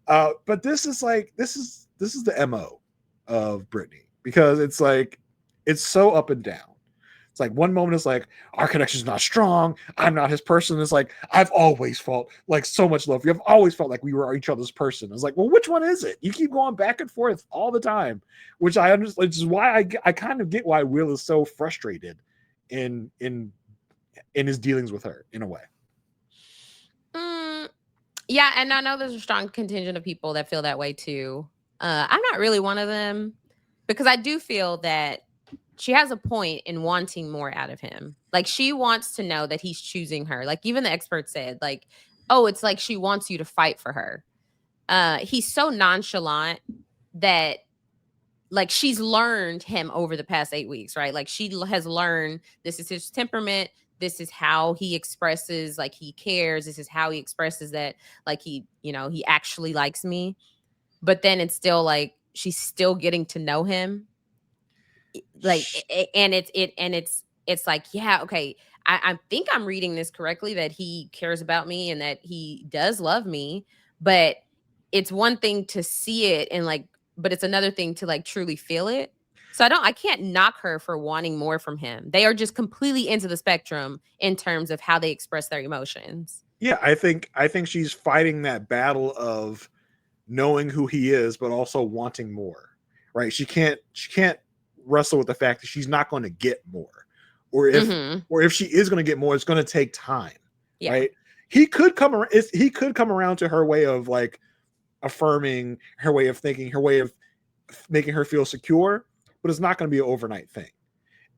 But this is the MO of Brittany, because it's like it's so up and down. It's like one moment it's like our connection's not strong. I'm not his person. It's like I've always felt like so much love. You've always felt like we were each other's person. It's like, well, which one is it? You keep going back and forth all the time, which I understand. Which is why I kind of get why Will is so frustrated in his dealings with her in a way. Yeah, and I know there's a strong contingent of people that feel that way too. I'm not really one of them, because I do feel that she has a point in wanting more out of him. Like, she wants to know that he's choosing her. Like, even the expert said, like, oh, it's like she wants you to fight for her. He's so nonchalant that, like, she's learned him over the past 8 weeks, right? Like, she has learned this is his temperament. This is how he expresses, like, he cares. This is how he expresses that, like, he actually likes me. But then it's still like, she's still getting to know him. Like, and it's like, yeah, okay, I think I'm reading this correctly, that he cares about me and that he does love me, but it's one thing to see it and like, but it's another thing to like truly feel it. So I can't knock her for wanting more from him. They are just completely into the spectrum in terms of how they express their emotions. Yeah, I think she's fighting that battle of knowing who he is, but also wanting more, right? She can't wrestle with the fact that she's not going to get more, or if she is going to get more, it's going to take time. Yeah. Right? He could come around to her way of like affirming, her way of thinking, her way of making her feel secure, but it's not going to be an overnight thing.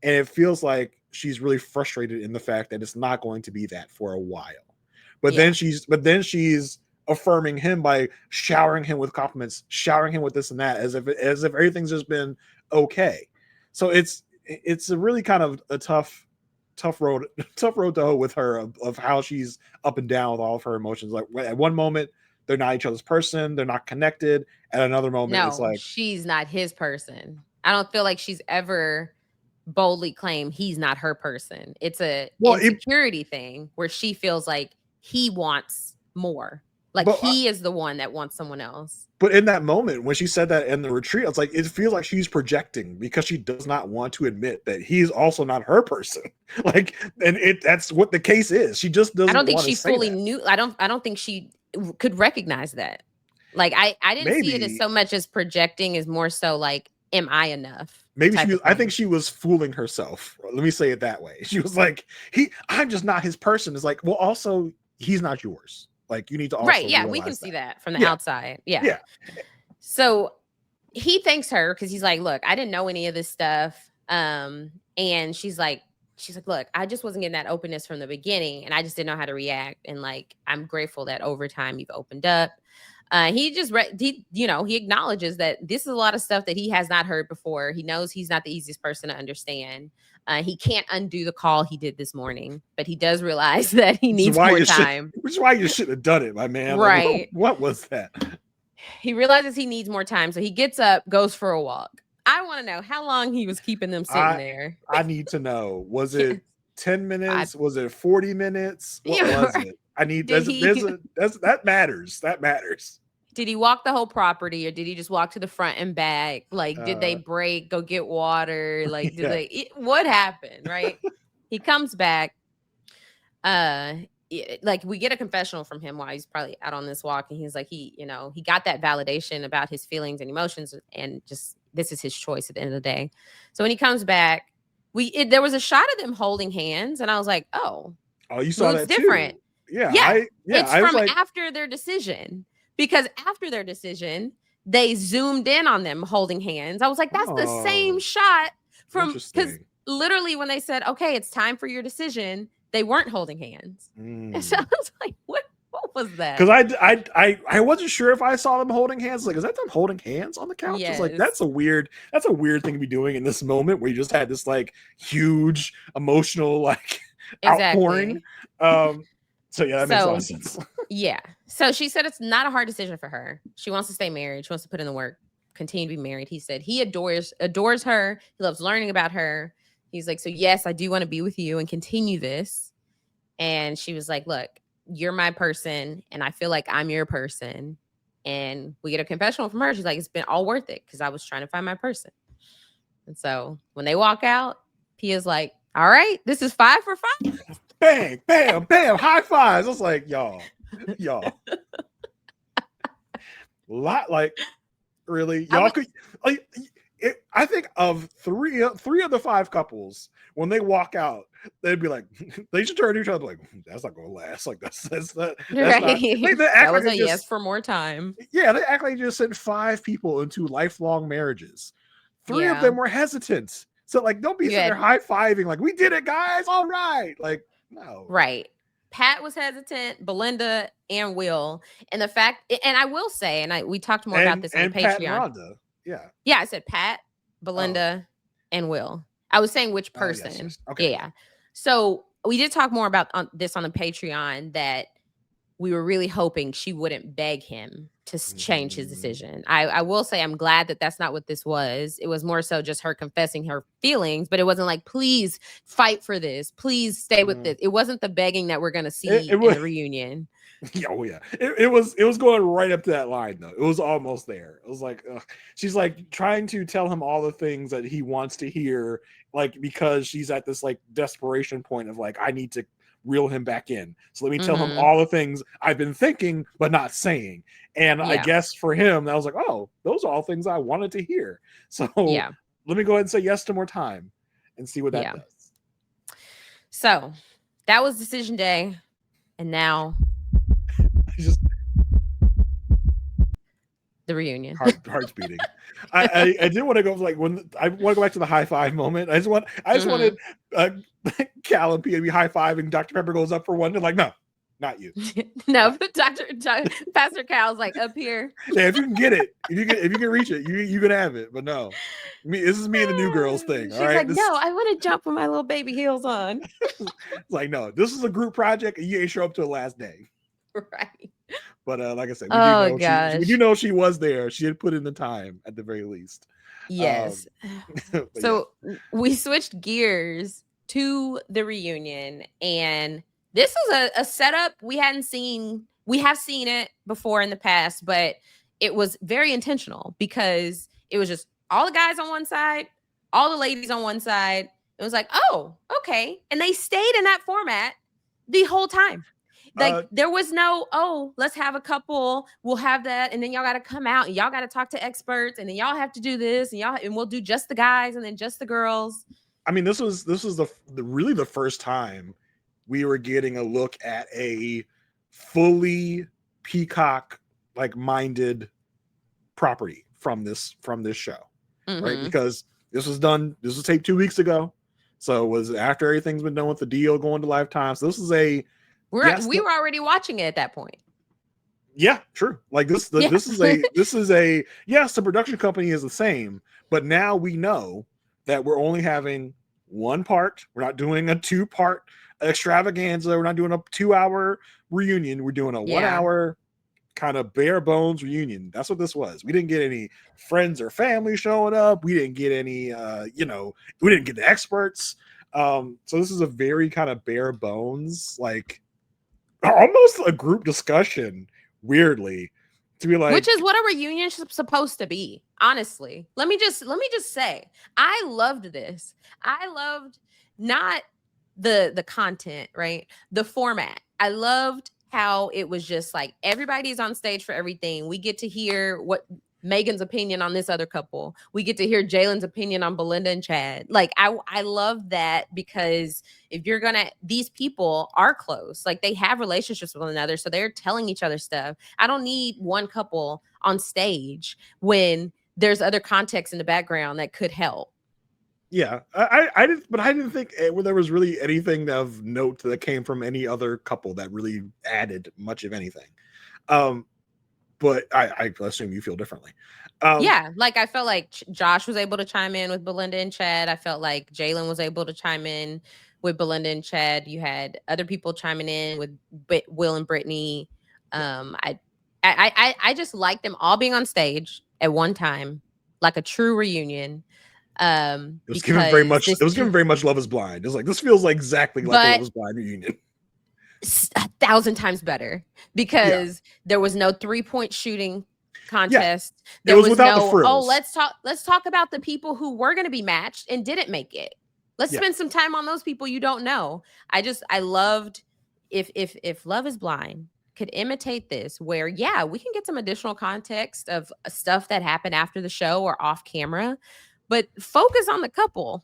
And it feels like she's really frustrated in the fact that it's not going to be that for a while. But then she's affirming him by showering him with compliments, showering him with this and that, as if everything's just been okay. So it's a really kind of a tough road to hoe with her of how she's up and down with all of her emotions. Like, at one moment they're not each other's person, they're not connected. At another moment, it's like she's not his person. I don't feel like she's ever boldly claimed he's not her person. It's a insecurity thing where she feels like he wants more. Like But he is the one that wants someone else. But in that moment, when she said that in the retreat, it's like it feels like she's projecting because she does not want to admit that he's also not her person. Like, and that's what the case is. She just doesn't. I don't think want she to say fully that. knew. I don't think she could recognize that. Like I didn't see it as Maybe so much as projecting, as more so like, am I enough? maybe type she was. of I thing. think she was fooling herself. Let me say it that way. She was like, I'm just not his person. It's like, well, also he's not yours. Like, you need to also Right. Yeah, we can realize see that. that from the Yeah. outside. Yeah. Yeah. So he thanks her because he's like, look, I didn't know any of this stuff. And she's like, look, I just wasn't getting that openness from the beginning, and I just didn't know how to react. And like, I'm grateful that over time you've opened up. He just he acknowledges that this is a lot of stuff that he has not heard before. He knows he's not the easiest person to understand. He can't undo the call he did this morning, but he does realize that he needs more time. Which is why you should have done it, my man. Right. Like, what was that? He realizes he needs more time, so he gets up, goes for a walk. I want to know how long he was keeping them sitting there. I need to know. Was it 10 minutes? Was it 40 minutes? What Yeah, was right. it? I need Did that matters. That matters. Did he walk the whole property, or did he just walk to the front and back? Like, did they break, go get water? Like, what happened? Right. He comes back. Like, we get a confessional from him while he's probably out on this walk, and he's like, he got that validation about his feelings and emotions, and just this is his choice at the end of the day. So when he comes back, there was a shot of them holding hands, and I was like, oh, you saw that different. Too. Yeah, it's from after their decision, because after their decision, they zoomed in on them holding hands. I was like, that's the same shot from, because literally when they said, okay, it's time for your decision, they weren't holding hands. And so I was like, what was that? Because I wasn't sure if I saw them holding hands. Like, is that them holding hands on the couch? Yes. It's like, that's a weird thing to be doing in this moment where you just had this like huge emotional like outpouring. So yeah, that makes a lot of sense. Yeah. So she said it's not a hard decision for her. She wants to stay married. She wants to put in the work, continue to be married. He said he adores her. He loves learning about her. He's like, so yes, I do want to be with you and continue this. And she was like, look, you're my person, and I feel like I'm your person. And we get a confessional from her. She's like, it's been all worth it because I was trying to find my person. And so when they walk out, Pia's like, all right, this is 5 for 5. Bang, bam, bam, high fives. I was like, y'all. Like, really? Y'all could like I think of three of the 5 couples, when they walk out, they'd be like, they should turn to each other like, that's not gonna last. Like that's right. Not, that was a yes for more time. Yeah, they act like they just sent 5 people into lifelong marriages. 3 of them were hesitant. So like, don't be sitting there high-fiving like, we did it, guys. All right. Like, no. Right. Pat was hesitant, Belinda and Will. And the fact, and I will say, and we talked more about this on Patreon. Pat and Rhonda. Yeah. Yeah, I said Pat, Belinda, and Will. I was saying which person. Yes. Okay. Yeah. So we did talk more about this on the Patreon, that we were really hoping she wouldn't beg him to change his decision. I will say I'm glad that that's not what this was. It was more so just her confessing her feelings, but it wasn't like, please fight for this. Please stay with this. It wasn't the begging that we're going to see in the reunion. Oh yeah, it was going right up to that line though. It was almost there. It was like, ugh. She's like trying to tell him all the things that he wants to hear, like, because she's at this like desperation point of like, I need to reel him back in. So let me tell him all the things I've been thinking but not saying. And I guess for him, I was like, oh, those are all things I wanted to hear. So let me go ahead and say yes to more time and see what that does. So that was decision day, and now the reunion. Heart's beating. I did want to go like when I want to go back to the high five moment. I just wanted Cal and Pia to be high fiving. Dr. Pepper goes up for one. They're like, no, not you. No, but Pastor Cal's like up here. Yeah, if you can get it, if you can reach it, you can have it. But no, this is me and the new girls thing. She's all right, like, no, I want to jump with my little baby heels on. It's like, no, this is a group project, and you ain't show up to the last day. Right. But like I said, we do know she was there. She had put in the time at the very least. Yes. So we switched gears to the reunion, and this was a setup we hadn't seen we have seen it before in the past, but it was very intentional because it was just all the guys on one side, all the ladies on one side. It was like, oh, okay. And they stayed in that format the whole time. Like there was no, oh, let's have a couple, we'll have that, and then y'all got to come out and y'all got to talk to experts, and then y'all have to do this, and we'll do just the guys and then just the girls. I mean, this was the really the first time we were getting a look at a fully Peacock like minded property from this show, right? Because this was taped 2 weeks ago, so it was after everything's been done with the deal going to Lifetime. So this is we were already watching it at that point. Yeah, true. Like this is a yes, the production company is the same, but now we know that we're only having one part. We're not doing a 2-part extravaganza. We're not doing a 2-hour reunion. We're doing a 1 hour kind of bare bones reunion. That's what this was. We didn't get any friends or family showing up. We didn't get any, we didn't get the experts. So this is a very kind of bare bones, like almost a group discussion, weirdly, to be like, which is what a reunion is supposed to be. Honestly, let me just say, I loved this. I loved not the content, right? The format. I loved how it was just like everybody's on stage for everything. We get to hear what Megan's opinion on this other couple. We get to hear Jalen's opinion on Belinda and Chad. Like I love that, because if you're these people are close, like they have relationships with one another, so they're telling each other stuff. I don't need one couple on stage when there's other context in the background that could help. Yeah, I didn't think there was really anything of note that came from any other couple that really added much of anything. But I assume you feel differently. Yeah, like I felt like Josh was able to chime in with Belinda and Chad. I felt like Jalen was able to chime in with Belinda and Chad. You had other people chiming in with Will and Brittany. I just like them all being on stage at one time, like a true reunion. It was given very much. It was given very much Love Is Blind. It was like, this feels like exactly like a Love Is Blind reunion. 1,000 times better, because there was no 3-point shooting contest. There was no, oh, let's talk about the people who were going to be matched and didn't make it. Let's spend some time on those people you don't know. I loved if Love Is Blind could imitate this, where we can get some additional context of stuff that happened after the show or off camera, but focus on the couple.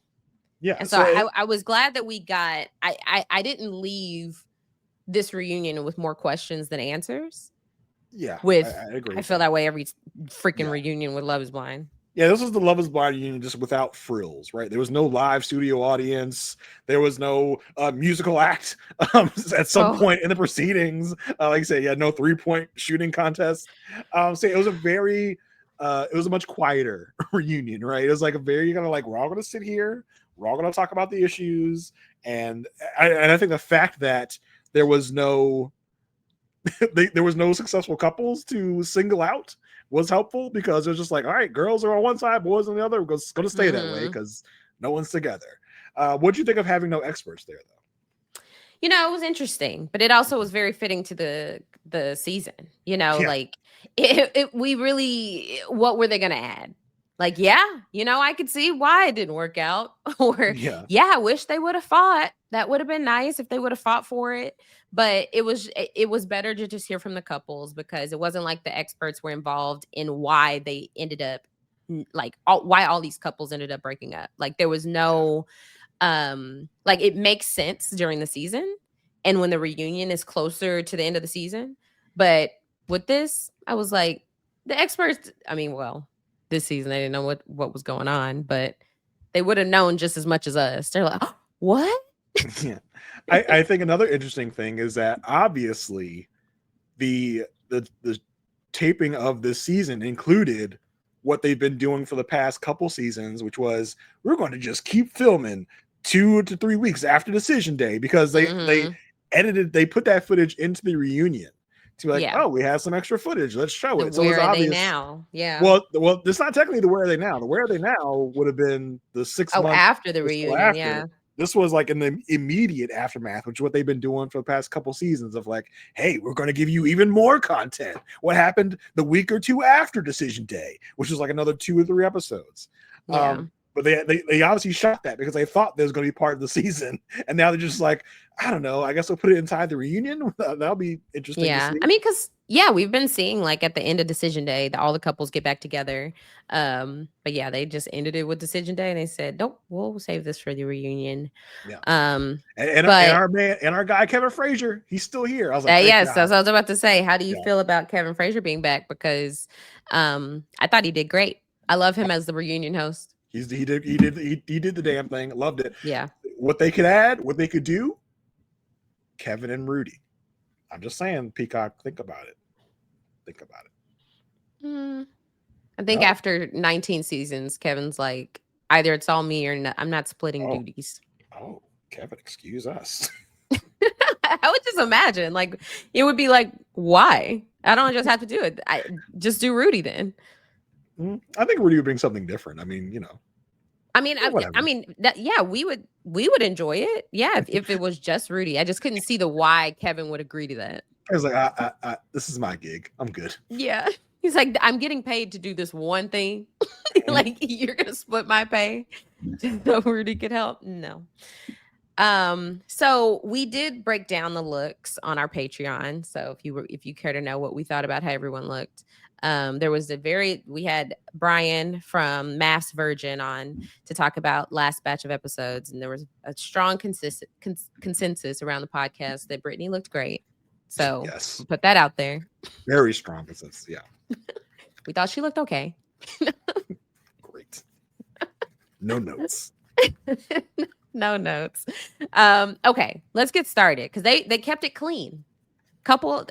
Yeah. And so I was glad that we got. I didn't leave this reunion with more questions than answers. Yeah, I agree. I feel that way every freaking reunion with Love Is Blind. Yeah, this was the Love Is Blind reunion just without frills, right? There was no live studio audience. There was no musical act at some point in the proceedings. Like I said, no 3-point shooting contest. So it was it was a much quieter reunion, right? It was like a very kind of like, we're all going to sit here, we're all going to talk about the issues, and I think the fact that there was no successful couples to single out was helpful, because it was just like, all right, girls are on one side, boys on the other. It's going to stay that way because no one's together. What do you think of having no experts there, though? It was interesting, but it also was very fitting to the season. Like we really, what were they going to add? Like, I could see why it didn't work out. Or, I wish they would have fought. That would have been nice if they would have fought for it. But it was better to just hear from the couples, because it wasn't like the experts were involved in why they ended up, like, why all these couples ended up breaking up. Like, there was no, like, it makes sense during the season and when the reunion is closer to the end of the season. But with this, I was like, the experts, this season they didn't know what was going on, but they would have known just as much as us. They're like, oh, what? Yeah, I think another interesting thing is that obviously the taping of this season included what they've been doing for the past couple seasons, which was, we're going to just keep filming 2 to 3 weeks after decision day, because they put that footage into the reunion to be like, oh, we have some extra footage, let's show it. So where are they now? Yeah. Well, it's not technically the where are they now. The where are they now would have been the 6 months after the reunion. This was like in the immediate aftermath, which is what they've been doing for the past couple seasons of like, hey, we're going to give you even more content. What happened the week or two after Decision Day, which was like another 2 or 3 episodes. Yeah. But they obviously shot that because they thought there was going to be part of the season, and now they're just like, I don't know. I guess we'll put it inside the reunion. That'll be interesting to see. I mean, because we've been seeing like at the end of Decision Day that all the couples get back together. But yeah, they just ended it with Decision Day, and they said, nope, we'll save this for the reunion. Yeah. And our man and our guy Kevin Frazier, he's still here. I was like, yes, that's what I was about to say. How do you feel about Kevin Frazier being back? Because I thought he did great. I love him as the reunion host. He did the damn thing. Loved it. Yeah. What they could add, what they could do, Kevin and Rudy. I'm just saying, Peacock, think about it. I think after 19 seasons, Kevin's like, either it's all me or not, I'm not splitting duties. Oh, Kevin, excuse us. I would just imagine, like, it would be like, why? I don't just have to do it. I just do Rudy then. I think Rudy would bring something different. I mean, we would enjoy it. Yeah, if it was just Rudy. I just couldn't see the why Kevin would agree to that. I was like, this is my gig. I'm good. Yeah. He's like, I'm getting paid to do this one thing. Like, you're gonna split my pay so Rudy could help? No. So we did break down the looks on our Patreon. So if you care to know what we thought about how everyone looked, there was we had Brian from Mass Virgin on to talk about last batch of episodes, and there was a strong consensus around the podcast that Brittany looked great. So yes, we'll put that out there. Very strong consensus. Yeah. We thought she looked okay. Great. No notes. No notes. Okay, let's get started because they kept it clean. Couple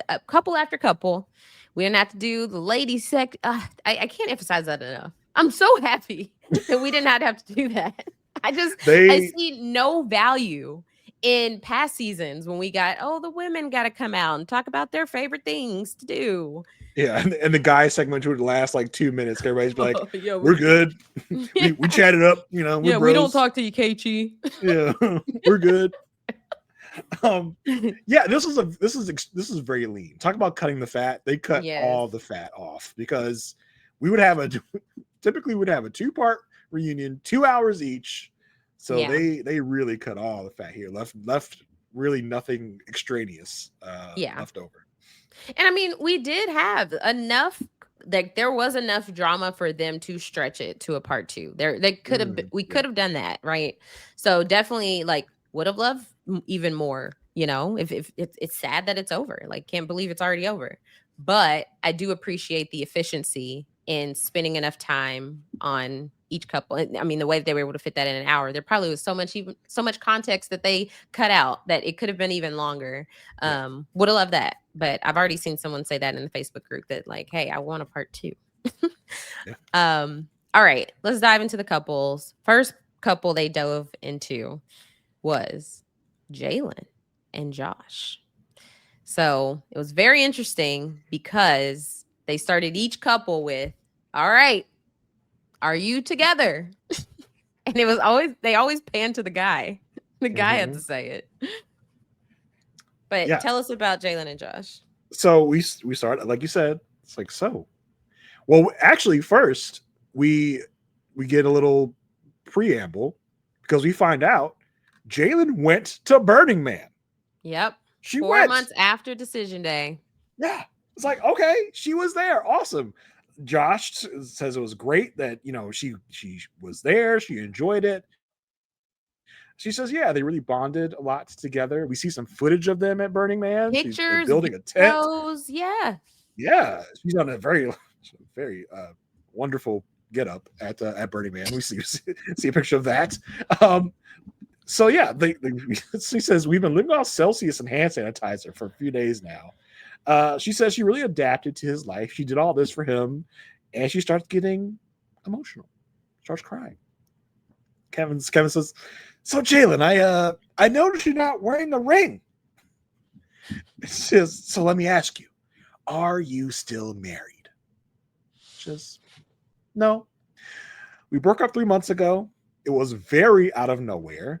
after couple. We didn't have to do the lady sec. I can't emphasize that enough. I'm so happy that we did not have to do that. I see no value in past seasons when we got, the women got to come out and talk about their favorite things to do. Yeah, and the guy segment would last like 2 minutes. Everybody's like, we're good. we chatted up, we're bros. We don't talk to you, Keiichi. Yeah, we're good. This is very lean. Talk about cutting the fat. They cut all the fat off because we would have typically would have a 2-part reunion, 2 hours each. So they really cut all the fat here. Left really nothing extraneous left over. And I mean, we did have enough, like there was enough drama for them to stretch it to a part 2. We could have done that, right? So definitely like would have loved even more, if it's sad that it's over. Like, can't believe it's already over. But I do appreciate the efficiency in spending enough time on each couple. I mean, the way that they were able to fit that in an hour, there probably was so much context that they cut out that it could have been even longer. Would have loved that. But I've already seen someone say that in the Facebook group that like, hey, I want a part 2. All right, let's dive into the couples. First couple they dove into was Jalen and Josh. So it was very interesting because they started each couple with, all right, are you together? And they always pan to the guy. The guy had to say it. But tell us about Jalen and Josh. So we started, like you said, it's like, so. Well, actually, first, we get a little preamble because we find out Jalen went to Burning Man. Yep. She 4 months after Decision Day. Yeah. It's like, okay, she was there. Awesome. Josh says it was great that, she was there. She enjoyed it. She says, yeah, they really bonded a lot together. We see some footage of them at Burning Man. Pictures, building a tent. Yeah. Yeah. She's on a very, very wonderful get up at Burning Man. We see a picture of that. So yeah, she says we've been living off Celsius and hand sanitizer for a few days now. She says she really adapted to his life. She did all this for him, and she starts getting emotional, starts crying. Kevin says, "So Jalen, I noticed you're not wearing a ring." She says, "So let me ask you, are you still married?" She says, "No. We broke up 3 months ago. It was very out of nowhere."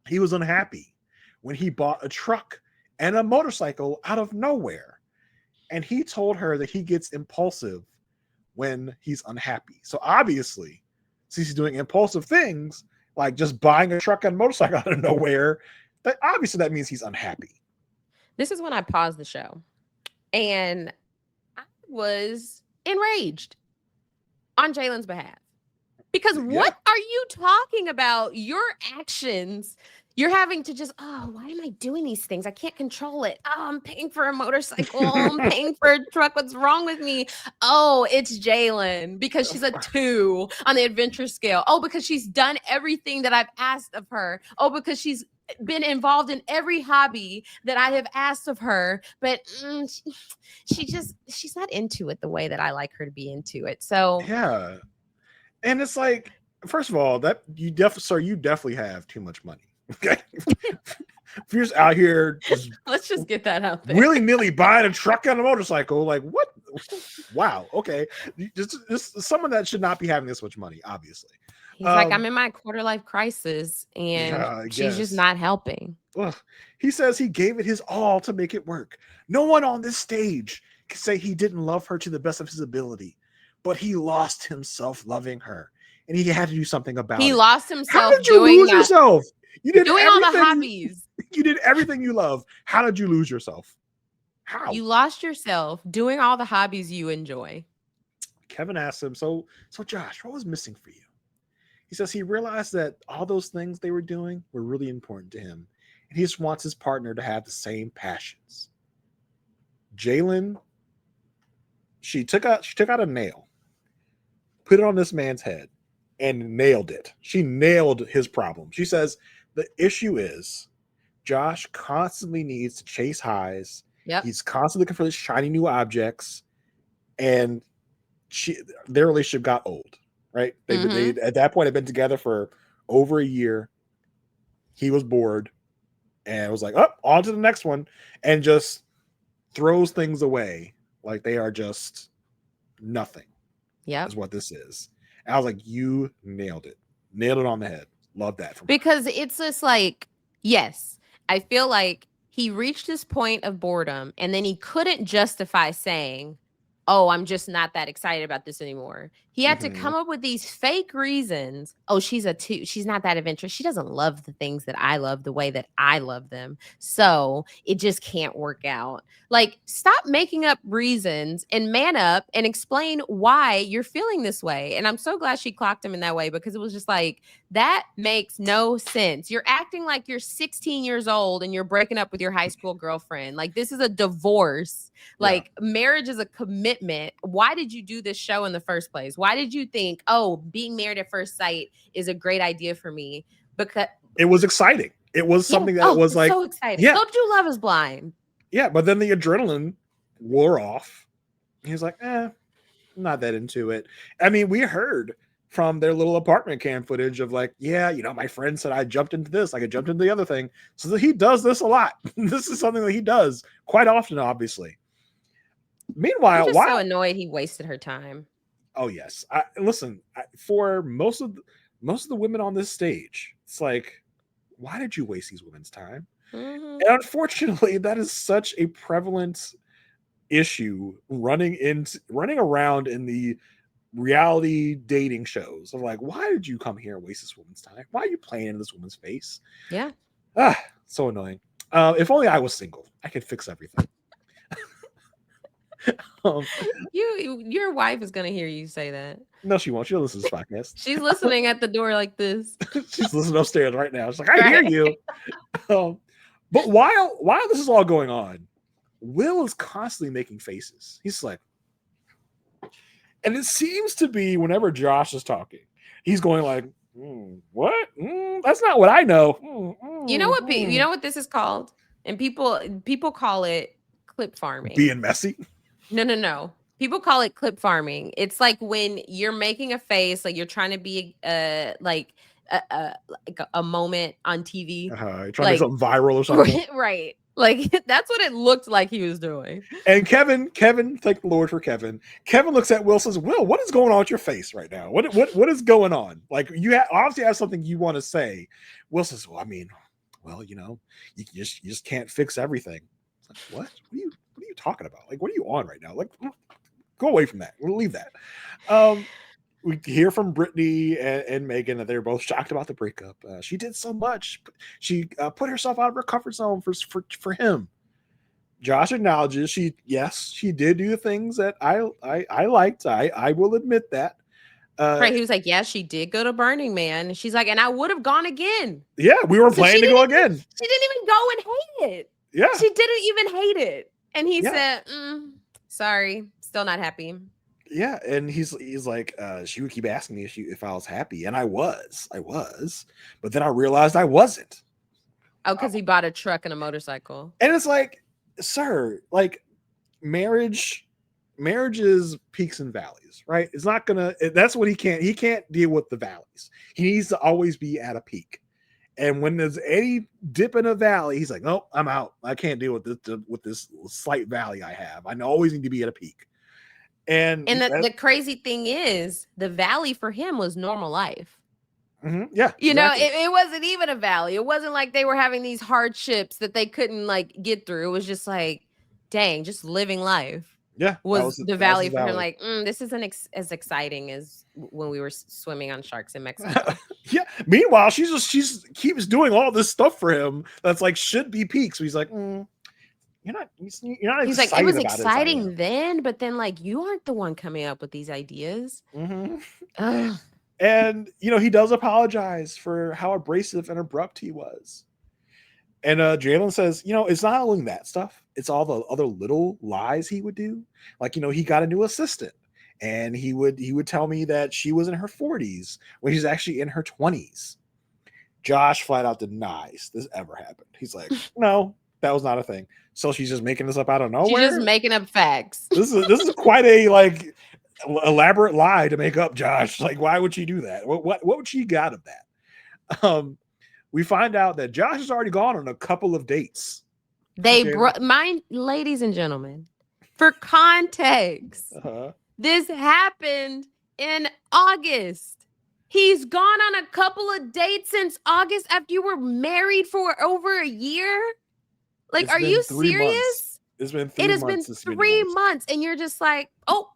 He was unhappy when he bought a truck and a motorcycle out of nowhere. And he told her that he gets impulsive when he's unhappy. So obviously, since he's doing impulsive things, like just buying a truck and motorcycle out of nowhere, that obviously that means he's unhappy. This is when I paused the show. And I was enraged on Jalen's behalf. Because what are you talking about? Your actions, you're having to just, why am I doing these things? I can't control it. Oh, I'm paying for a motorcycle. I'm paying for a truck. What's wrong with me? Oh, it's Jalen because she's a 2 on the adventure scale. Oh, because she's done everything that I've asked of her. Oh, because she's been involved in every hobby that I have asked of her, but she's not into it the way that I like her to be into it. So yeah. And it's like, first of all, that you definitely have too much money. Okay. If you're just out here, let's just get that out there. Willy-nilly buying a truck and a motorcycle, like what? Wow. Okay. Just someone that should not be having this much money, obviously. He's like, I'm in my quarter life crisis, and she's just not helping. He says he gave it his all to make it work. No one on this stage can say he didn't love her to the best of his ability. But he lost himself loving her, and he had to do something about it. He lost himself. How did you lose yourself? You did doing all the hobbies. You did everything you love. How did you lose yourself? How? You lost yourself doing all the hobbies you enjoy. Kevin asked him, so Josh, what was missing for you? He says he realized that all those things they were doing were really important to him, and he just wants his partner to have the same passions. Jalen, she took out a nail, put it on this man's head, and nailed it. She nailed his problem. She says the issue is Josh constantly needs to chase highs. Yep. He's constantly looking for the shiny new objects, and their relationship got old, right? They at that point had been together for over a year. He was bored and was like, on to the next one, and just throws things away like they are just nothing. Yeah, is what this is. And I was like, you nailed it on the head. Love that. Because it's just like, yes, I feel like he reached this point of boredom, and then he couldn't justify saying, oh, I'm just not that excited about this anymore. He had to come up with these fake reasons. Oh, she's a 2. She's not that adventurous. She doesn't love the things that I love the way that I love them. So it just can't work out. Like, stop making up reasons and man up and explain why you're feeling this way. And I'm so glad she clocked him in that way, because it was just like, that makes no sense. You're acting like you're 16 years old and you're breaking up with your high school girlfriend. Like, this is a divorce. Like, marriage is a commitment. Why did you do this show in the first place? Why did you think, oh, being married at first sight is a great idea for me? Because it was exciting. It was something that was like so exciting. Yeah. Don't do Love Is Blind. Yeah, but then the adrenaline wore off. He's like, not that into it. I mean, we heard from their little apartment cam footage of like, my friend said I jumped into this, like I jumped into the other thing. So he does this a lot. This is something that he does quite often, obviously. Meanwhile, I'm just so annoyed he wasted her time. Oh yes, for most of the women on this stage, it's like, why did you waste these women's time? And unfortunately, that is such a prevalent issue running around in the reality dating shows of like, why did you come here and waste this woman's time? Why are you playing in this woman's face? Yeah. So annoying. If only I was single, I could fix everything. Your wife is gonna hear you say that. No, she won't. She'll listen to this podcast. She's listening at the door like this. She's listening upstairs right now. She's like, I hear you. But while this is all going on, Will is constantly making faces. He's like, and it seems to be whenever Josh is talking, he's going like, what? That's not what I know. You know what? You know what this is called? And people call it clip farming. Being messy. No. People call it clip farming. It's like when you're making a face, like you're trying to be like a moment on TV. You're trying to make something viral or something. Right. Like that's what it looked like he was doing. And Kevin, thank the Lord for Kevin. Kevin looks at Will and says, Will, what is going on with your face right now? What is going on? Like you obviously have something you want to say. Will says, well, I mean, well, you just can't fix everything. It's like, what are you talking about? Like, what are you on right now? Like, go away from that. We'll leave that. We hear from Brittany and Megan that they're both shocked about the breakup. She did so much. She put herself out of her comfort zone for him. Josh acknowledges she did do the things that I liked. I will admit that. Right, he was like, yeah, she did go to Burning Man. And she's like, and I would have gone again. Yeah, we were planning to go again. She didn't even go and hate it. Yeah. She didn't even hate it. And he said, sorry, still not happy. Yeah, and he's like, she would keep asking me if I was happy, and I was, but then I realized I wasn't. Oh, because he bought a truck and a motorcycle. And it's like, sir, like marriage is peaks and valleys, right? It's not gonna. That's what he can't deal with the valleys. He needs to always be at a peak. And when there's any dip in a valley, he's like, nope, I'm out. I can't deal with this slight valley I have. I always need to be at a peak. And the crazy thing is, the valley for him was normal life. Mm-hmm, yeah, you know, it wasn't even a valley. It wasn't like they were having these hardships that they couldn't like get through. It was just like, dang, just living life. Yeah, was the valley for him. Like, this isn't as exciting as when we were swimming on sharks in Mexico. Yeah. Meanwhile, she keeps doing all this stuff for him that's like should be peaks. So he's like, you're not. He's like, it was exciting then, but then like you aren't the one coming up with these ideas. Mm-hmm. And he does apologize for how abrasive and abrupt he was. And Jalen says, it's not only that stuff; it's all the other little lies he would do. Like, he got a new assistant, and he would tell me that she was in her 40s when she's actually in her 20s. Josh flat out denies this ever happened. He's like, no, that was not a thing. So she's just making this up out of nowhere. She's just making up facts. This is quite a like elaborate lie to make up, Josh. Like, why would she do that? What would she got of that? We find out that Josh has already gone on a couple of dates. Ladies and gentlemen, for context, this happened in August. He's gone on a couple of dates since August after you were married for over a year. Like, are you serious? It's been 3 months. It has been 3 months, and you're just like, oh,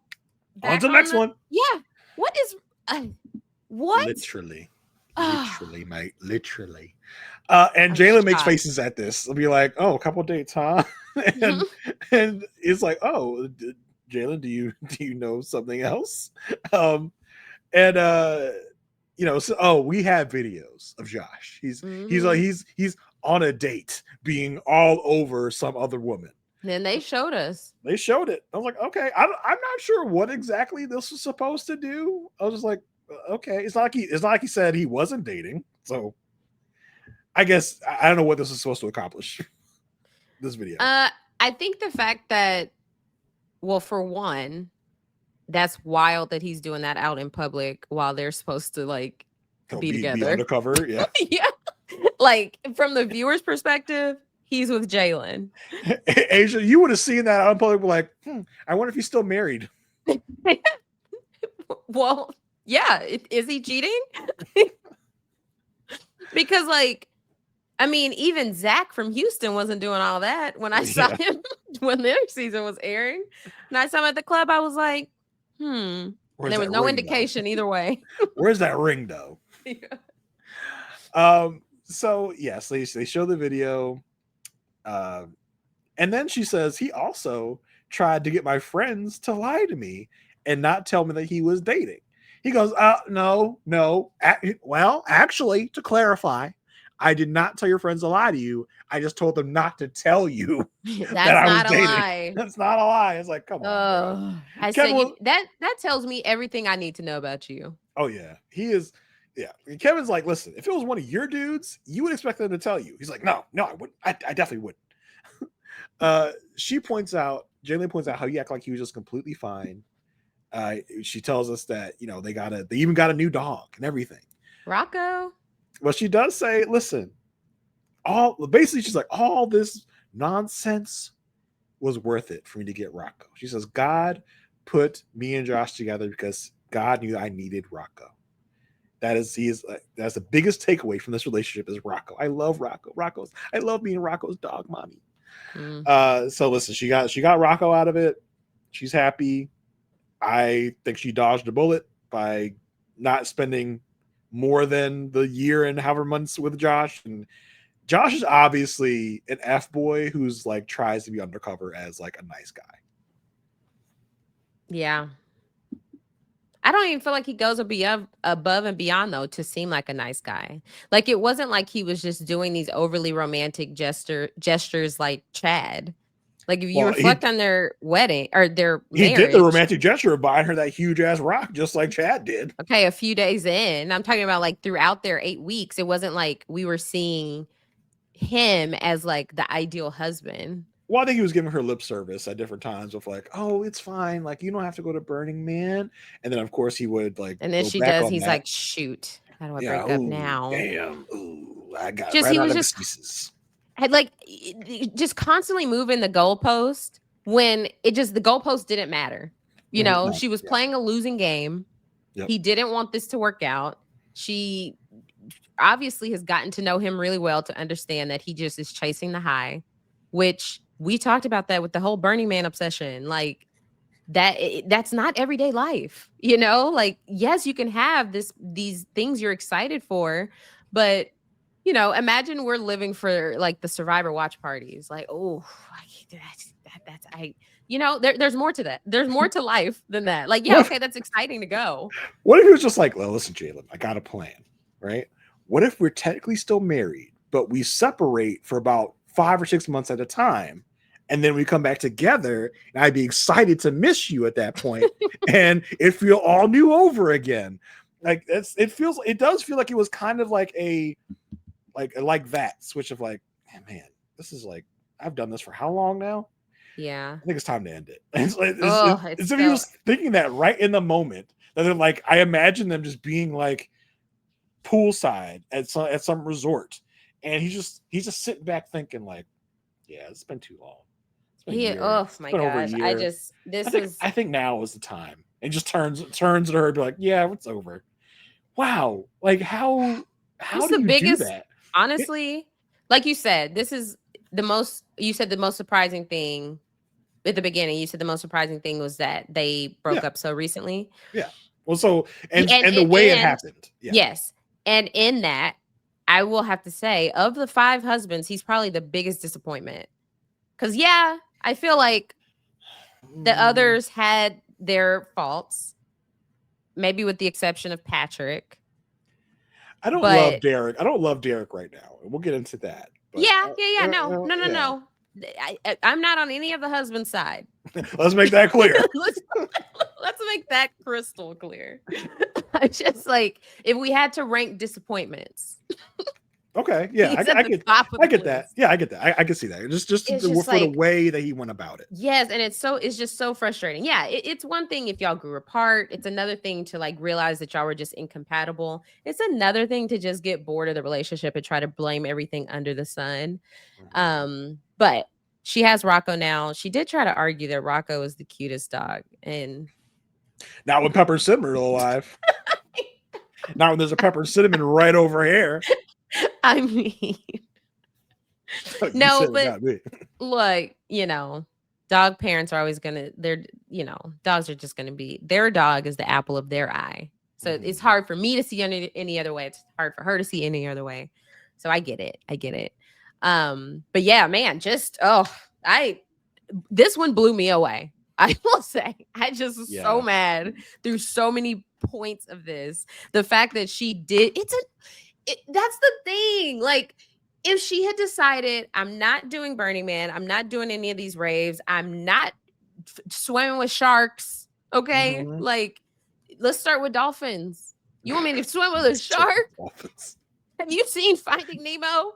on to the next one. Yeah. What is what? Literally, mate. Literally. And Jalen makes faces at this. I'll be like, oh, a couple of dates, huh? and it's like, oh, Jalen, do you know something else? So we have videos of Josh. He's on a date being all over some other woman. Then they showed us. They showed it. I was like, okay, I'm not sure what exactly this was supposed to do. I was just like, okay, it's not like he said he wasn't dating. So I guess I don't know what this is supposed to accomplish. This video. I think the fact that, well, for one, that's wild that he's doing that out in public while they're supposed to like be together. Be undercover, yeah. Yeah. Like from the viewer's perspective, he's with Jalen. Aysha, you would have seen that out in public, like, I wonder if he's still married. Well, yeah. Is he cheating? Because like, I mean, even Zach from Houston wasn't doing all that when I saw him when their season was airing. And I saw him at the club, I was like, and there was no indication either way. Where's that ring though? Yeah. So yes, they show the video. And then she says he also tried to get my friends to lie to me and not tell me that he was dating. He goes, no. Well, actually, to clarify, I did not tell your friends to lie to you. I just told them not to tell you that I was dating. Lie. That's not a lie. It's like, come on. I said that tells me everything I need to know about you. Oh yeah, he is. Yeah, Kevin's like, listen, if it was one of your dudes, you would expect them to tell you. He's like, no, I wouldn't. I definitely wouldn't. Jalen points out how he acted like he was just completely fine. She tells us that they even got a new dog and everything. Rocco. Well, she does say, listen, she's like, all this nonsense was worth it for me to get Rocco. She says, God put me and Josh together because God knew I needed Rocco. That's the biggest takeaway from this relationship is Rocco. I love Rocco. I love being Rocco's dog mommy. So listen, she got Rocco out of it. She's happy. I think she dodged a bullet by not spending more than the year and however months with Josh. And Josh is obviously an F boy who's like tries to be undercover as like a nice guy. Yeah. I don't even feel like he goes above and beyond though to seem like a nice guy. Like it wasn't like he was just doing these overly romantic gestures like Chad. Like if you reflect on their wedding or their marriage, he did the romantic gesture of buying her that huge ass rock, just like Chad did. Okay, a few days in, I'm talking about like throughout their 8 weeks. It wasn't like we were seeing him as like the ideal husband. Well, I think he was giving her lip service at different times of like, oh, it's fine. Like, you don't have to go to Burning Man. And then, of course, he would like. And then she does. He's like, shoot, how do I break up now? Damn. Ooh, I got just, right he out was of just excuses. Had like just constantly moving the goalpost when the goalpost didn't matter. You know, she was playing a losing game. Yep. He didn't want this to work out. She obviously has gotten to know him really well to understand that he just is chasing the high, which we talked about that with the whole Burning Man obsession. Like that's not everyday life, you know? Like, yes, you can have these things you're excited for, but you know, imagine we're living for like the Survivor watch parties. Like, oh, you know, there's more to that. There's more to life than that. Like, yeah, okay, that's exciting to go. What if he was just like, well, listen, Jalen, I got a plan, right? What if we're technically still married, but we separate for about 5 or 6 months at a time, and then we come back together, and I'd be excited to miss you at that point, and it feel all new over again. Like it does feel like it was kind of like a like that switch of like, man, this is like, I've done this for how long now? Yeah, I think it's time to end it. It's if he was thinking that right in the moment, that they're like, I imagine them just being like poolside at some resort, and he's just sitting back thinking like, yeah, it's been too long. Oh my gosh, I think now is the time, and just turns to her and be like, yeah, it's over. Wow, like how do you do that? Honestly, like you said, this is you said the most surprising thing at the beginning. You said the most surprising thing was that they broke up so recently. Yeah. Well, so and the way it happened. Yeah. Yes. And in that, I will have to say, of the 5 husbands, he's probably the biggest disappointment. Because yeah, I feel like the others had their faults, maybe with the exception of Patrick. I don't love Derek. I don't love Derek right now. We'll get into that. But, No. I'm not on any of the husband's side. Let's make that clear. Let's make that crystal clear. I just like, if we had to rank disappointments. Okay, yeah, I get that. Yeah, I get that. I can see that. Just for the way that he went about it. Yes, and it's just so frustrating. Yeah, it's one thing if y'all grew apart. It's another thing to like realize that y'all were just incompatible. It's another thing to just get bored of the relationship and try to blame everything under the sun. But she has Rocco now. She did try to argue that Rocco is the cutest dog, and not when Pepper and Cinnamon are alive. Not when there's a Pepper and Cinnamon right over here. I mean, no, but look, you know, dog parents are always dogs are just gonna be, their dog is the apple of their eye. So it's hard for me to see any other way. It's hard for her to see any other way. So I get it. But yeah, man, this one blew me away. I will say, I just was so mad through so many points of this. The fact that she did, that's the thing. Like, if she had decided, I'm not doing Burning Man, I'm not doing any of these raves, I'm not swimming with sharks, okay? Like, let's start with dolphins. You want me to swim with a shark? Have you seen Finding Nemo?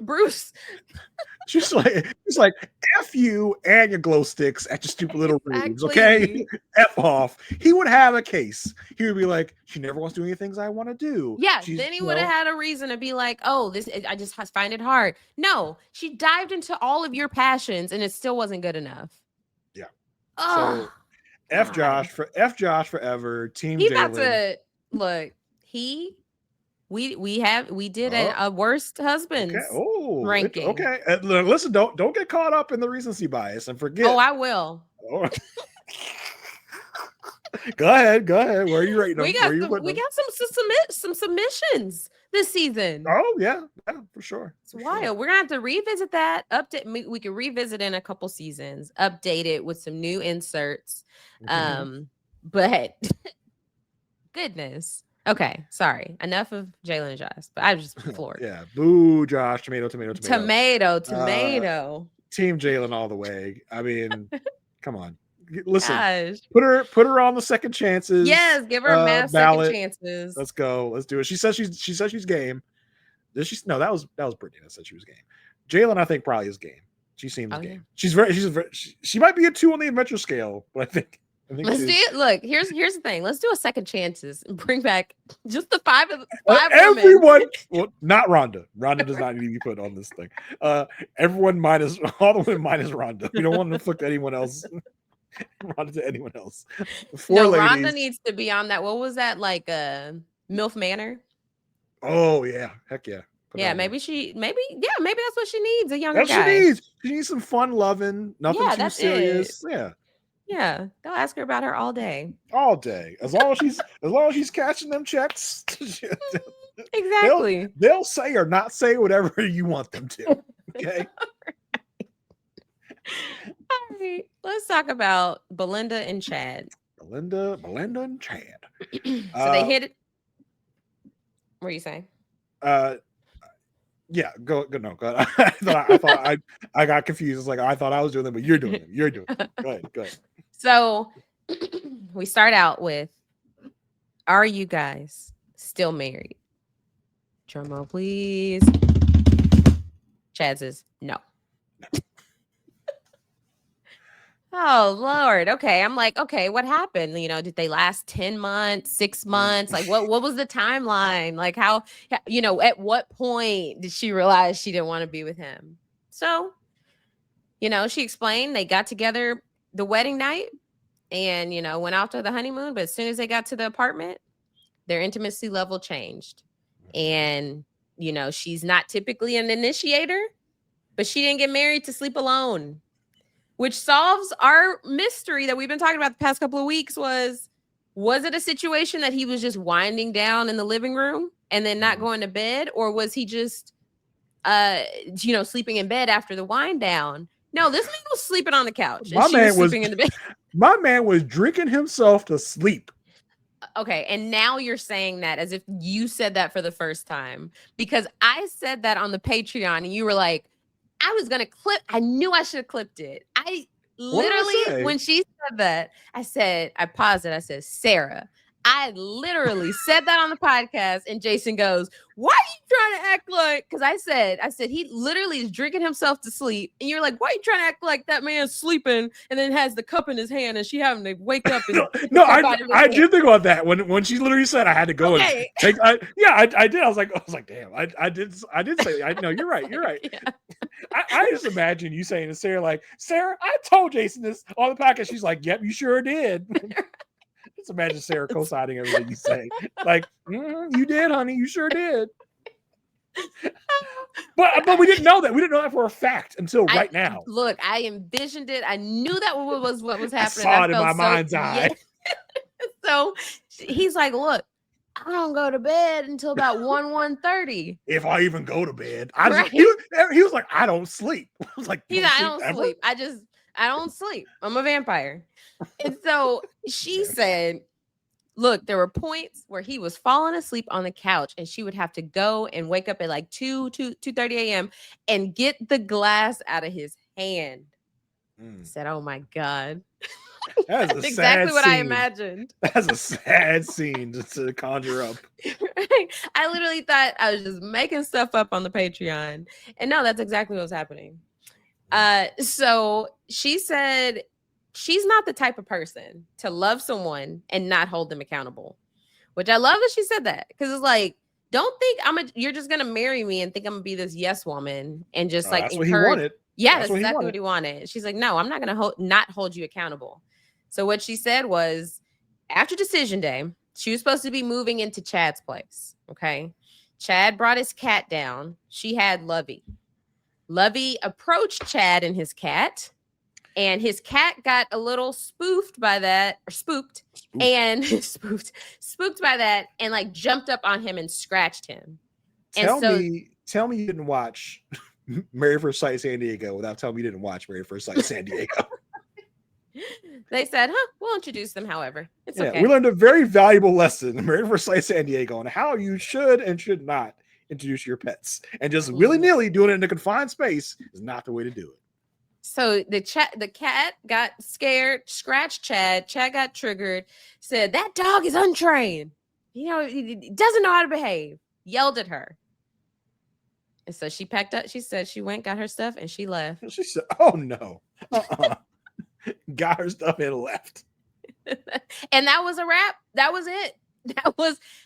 Bruce. She's like, F you and your glow sticks at your stupid little raves, okay? F off. He would have a case. He would be like, she never wants to do any things I want to do. Yeah, then he would have had a reason to be like, oh, I just find it hard. No, she dived into all of your passions and it still wasn't good enough. Yeah. So F Josh forever. Team Jalen. Look, We did a worst husbands Okay. Oh, ranking. okay. Listen, don't get caught up in the recency bias and forget. Oh, I will. Oh. Go ahead. Where are you rating them? We got some submissions this season. Oh yeah, for sure. It's wild. We're gonna have to revisit that. Update. We can revisit in a couple seasons. Update it with some new inserts. But goodness. Okay, sorry. Enough of Jalen and Josh. But I was just floored. Yeah. Boo, Josh. Tomato. Tomato. Team Jalen all the way. I mean, come on. Listen. Gosh. Put her on the second chances. Yes, give her mass second chances. Let's go. Let's do it. She says she's game. No, that was Brittany that said she was game. Jalen, I think, probably is game. She seems game. Yeah. She might be a 2 on the adventure scale, but I think let's do it. Look, here's the thing. Let's do a second chances and bring back just the five everyone. Well, not Rhonda. Rhonda does not need to be put on this thing. Everyone minus all the women minus Rhonda. We don't want to inflict anyone else. Rhonda to anyone else. Rhonda needs to be on that. What was that like? MILF Manor. Oh yeah, heck yeah. Maybe that's what she needs. A younger guy. She needs some fun loving, nothing too serious. It. Yeah, they'll ask her about her all day. As long as she's cashing them checks. Exactly. They'll say or not say whatever you want them to. Okay. All right. Let's talk about Belinda and Chad. Belinda and Chad. So they hit it. What are you saying? Yeah, go. No, go ahead. I thought I got confused. It's like I thought I was doing them, but you're doing them. You're doing them. Go ahead. So we start out with, are you guys still married? Drum roll, please. Chad says no. Oh Lord. Okay. I'm like, okay, what happened? Did they last 10 months, 6 months? Like what was the timeline? Like how, at what point did she realize she didn't want to be with him? So, she explained they got together the wedding night and, went out to the honeymoon. But as soon as they got to the apartment, their intimacy level changed. And, she's not typically an initiator, but she didn't get married to sleep alone. Which solves our mystery that we've been talking about the past couple of weeks was it a situation that he was just winding down in the living room and then not going to bed? Or was he just, sleeping in bed after the wind down? No, this man was sleeping on the couch. And she was sleeping in the bed. My man was drinking himself to sleep. Okay, and now you're saying that as if you said that for the first time. Because I said that on the Patreon and you were like, I knew I should have clipped it. I literally, when she said that, I paused it. I said, Sarah, I literally said that on the podcast. And Jason goes, why are you trying to act like, because I said, he literally is drinking himself to sleep. And you're like, why are you trying to act like that man's sleeping and then has the cup in his hand and she having to wake up? And I did think about that when she literally said I had to go and take. I did. I was like, damn, I did say, no, you're right. Yeah. I just imagine you saying to Sarah, like, Sarah, I told Jason this on the podcast. She's like, yep, you sure did. Just imagine Sarah co-signing everything you say. Like, you did, honey. You sure did. But we didn't know that. We didn't know that for a fact until right now. Look, I envisioned it. I knew that was what was happening. I saw it in my mind's eye. So he's like, look, I don't go to bed until about 1:30. If I even go to bed. He was like, I don't sleep. I was like, I don't sleep. I don't sleep. I'm a vampire. And so she said, look, there were points where he was falling asleep on the couch and she would have to go and wake up at like 2:30 a.m. and get the glass out of his hand. I said, oh my God. That's exactly what I imagined. That's a sad scene to conjure up. Right? I literally thought I was just making stuff up on the Patreon. And no, that's exactly what was happening. So she said she's not the type of person to love someone and not hold them accountable, which I love that she said that, because it's like, don't think you're just gonna marry me and think I'm gonna be this yes woman and just like that's what he wanted. Yeah, that's exactly what he wanted. She's like, no, I'm not gonna not hold you accountable. So what she said was, after decision day, She was supposed to be moving into Chad's place. Okay. Chad brought his cat down. She had Lovey. Lovey approached Chad and his cat, and his cat got a little spooked by that, or spooked, and spooked by that, and like jumped up on him and scratched him. Tell me you didn't watch Married First Sight San Diego without telling me you didn't watch Married First Sight San Diego. They said, we'll introduce them, however. It's okay. We learned a very valuable lesson in Married First Sight San Diego on how you should and should not introduce your pets. And just willy-nilly doing it in a confined space is not the way to do it. So the cat got scared, scratched Chad. Chad got triggered, said, that dog is untrained. He doesn't know how to behave. Yelled at her. And so she packed up. She said she went, got her stuff, and she left. She said, oh, no. Got her stuff and left. And that was a wrap. That was it.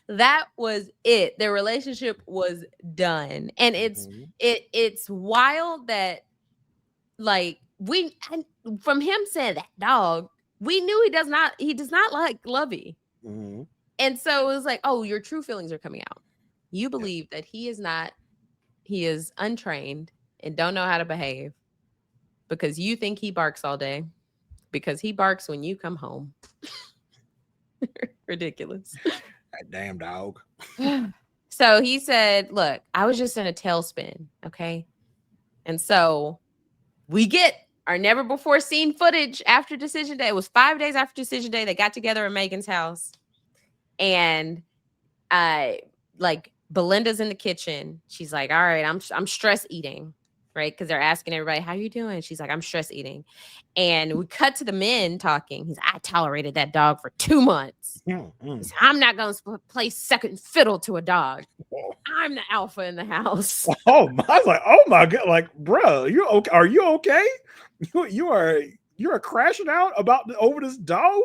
That was it. Their relationship was done. And it's wild that, like, from him saying that dog, we knew he does not like Lovey. Mm-hmm. And so it was like, oh, your true feelings are coming out. You believe that he is untrained and don't know how to behave because you think he barks all day, because he barks when you come home. Ridiculous. That damn dog. So he said, look, I was just in a tailspin. Okay. And so we get our never before seen footage after decision day. It was 5 days after decision day. They got together at Megan's house, and like Belinda's in the kitchen. She's like, all right, I'm stress eating. Right. Because they're asking everybody, how you doing? She's like, I'm stress eating. And we cut to the men talking. He's like, I tolerated that dog for 2 months. Said, I'm not going to play second fiddle to a dog. I'm the alpha in the house. Oh, I was like, oh my God. Like, bro, you okay? Are you okay? You're crashing out over this dog?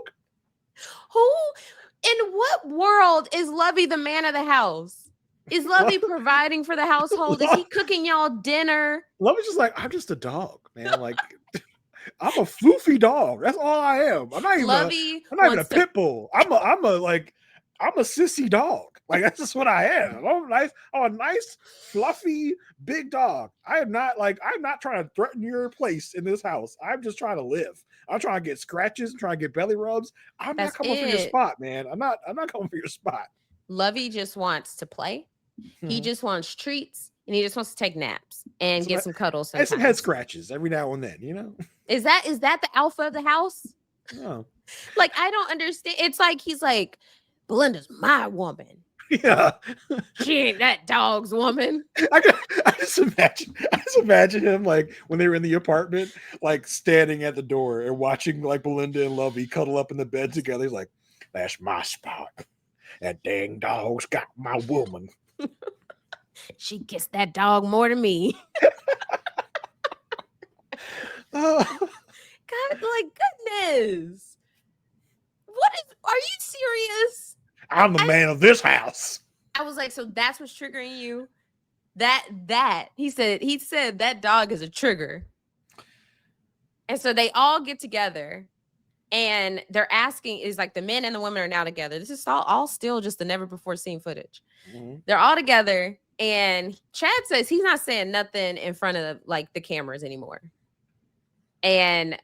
Who in what world is Lovey the man of the house? Is Lovey providing for the household? Is he cooking y'all dinner? Lovey's just like, I'm just a dog, man. Like, I'm a floofy dog. That's all I am. I'm not even a pit bull. I'm a sissy dog. Like, that's just what I am. I'm a nice, fluffy, big dog. I'm not trying to threaten your place in this house. I'm just trying to live. I'm trying to get scratches. I'm trying to get belly rubs. I'm not coming for your spot, man. I'm not coming for your spot. Lovey just wants to play. He just wants treats, and he just wants to take naps and get some cuddles. And some head scratches every now and then, you know? Is that the alpha of the house? No. Like, I don't understand. It's like he's like, Belinda's my woman. Yeah. She ain't that dog's woman. I just imagine him, like, when they were in the apartment, like, standing at the door and watching, like, Belinda and Lovey cuddle up in the bed together. He's like, that's my spot. That dang dog's got my woman. She kissed that dog more than me. God, like, goodness. Are you serious? I'm the man of this house. I was like, so that's what's triggering you? That he said that dog is a trigger. And so they all get together. And they're asking, is like the men and the women are now together. This is all still just the never before seen footage. Mm-hmm. They're all together. And Chad says he's not saying nothing in front of like the cameras anymore. And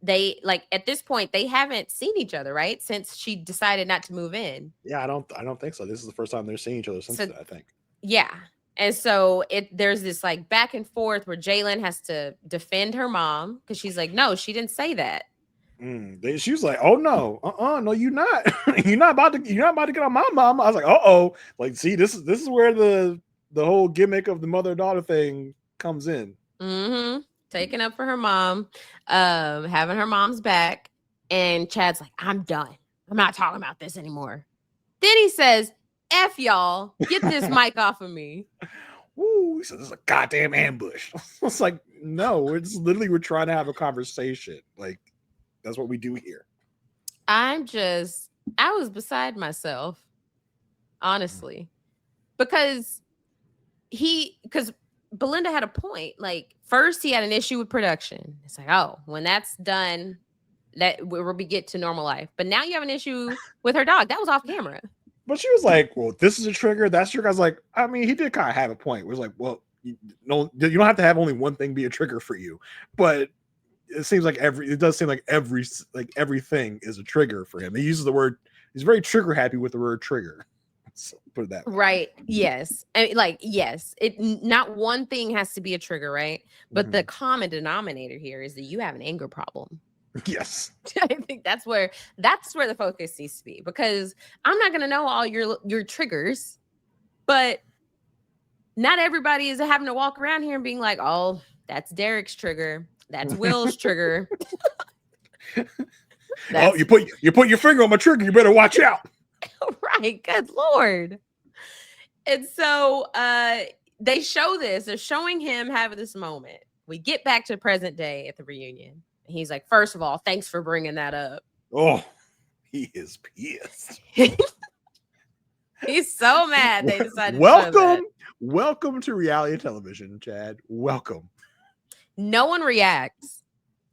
they, like, at this point, they haven't seen each other, right? Since she decided not to move in. Yeah, I don't think so. This is the first time they're seeing each other since that, I think. Yeah. And so there's this like back and forth where Jalen has to defend her mom because she's like, no, she didn't say that. She was like, "Oh no, no, you're not. you're not about to get on my mom." I was like, "Uh-oh." Like, see, this is where the whole gimmick of the mother-daughter thing comes in. Mm-hmm. Taking up for her mom, having her mom's back, and Chad's like, "I'm done. I'm not talking about this anymore." Then he says, "F y'all, get this mic off of me." Woo! He says, "This is a goddamn ambush." It's like, no, we're trying to have a conversation. Like, that's what we do here. I was beside myself, honestly, because Belinda had a point. Like, first he had an issue with production. It's like, oh, when that's done, That we get to normal life. But now you have an issue with her dog. That was off camera. But she was like, well, this is a trigger. That's a trigger. I was like, I mean, he did kind of have a point. It was like, well, you don't have to have only one thing be a trigger for you. But it seems like everything is a trigger for him. He uses the word, he's very trigger happy with the word trigger. So put it that way. Right. Yes. And yes, not one thing has to be a trigger, right? But the common denominator here is that you have an anger problem. Yes. I think that's where the focus needs to be, because I'm not going to know all your triggers, but not everybody is having to walk around here and being like, oh, that's Derek's trigger. That's Will's trigger. Oh, you put your finger on my trigger. You better watch out. Right. Good Lord. And so they show this. They're showing him having this moment. We get back to present day at the reunion. He's like, first of all, thanks for bringing that up. Oh, he is pissed. He's so mad they decided Welcome to reality television, Chad. Welcome. No one reacts.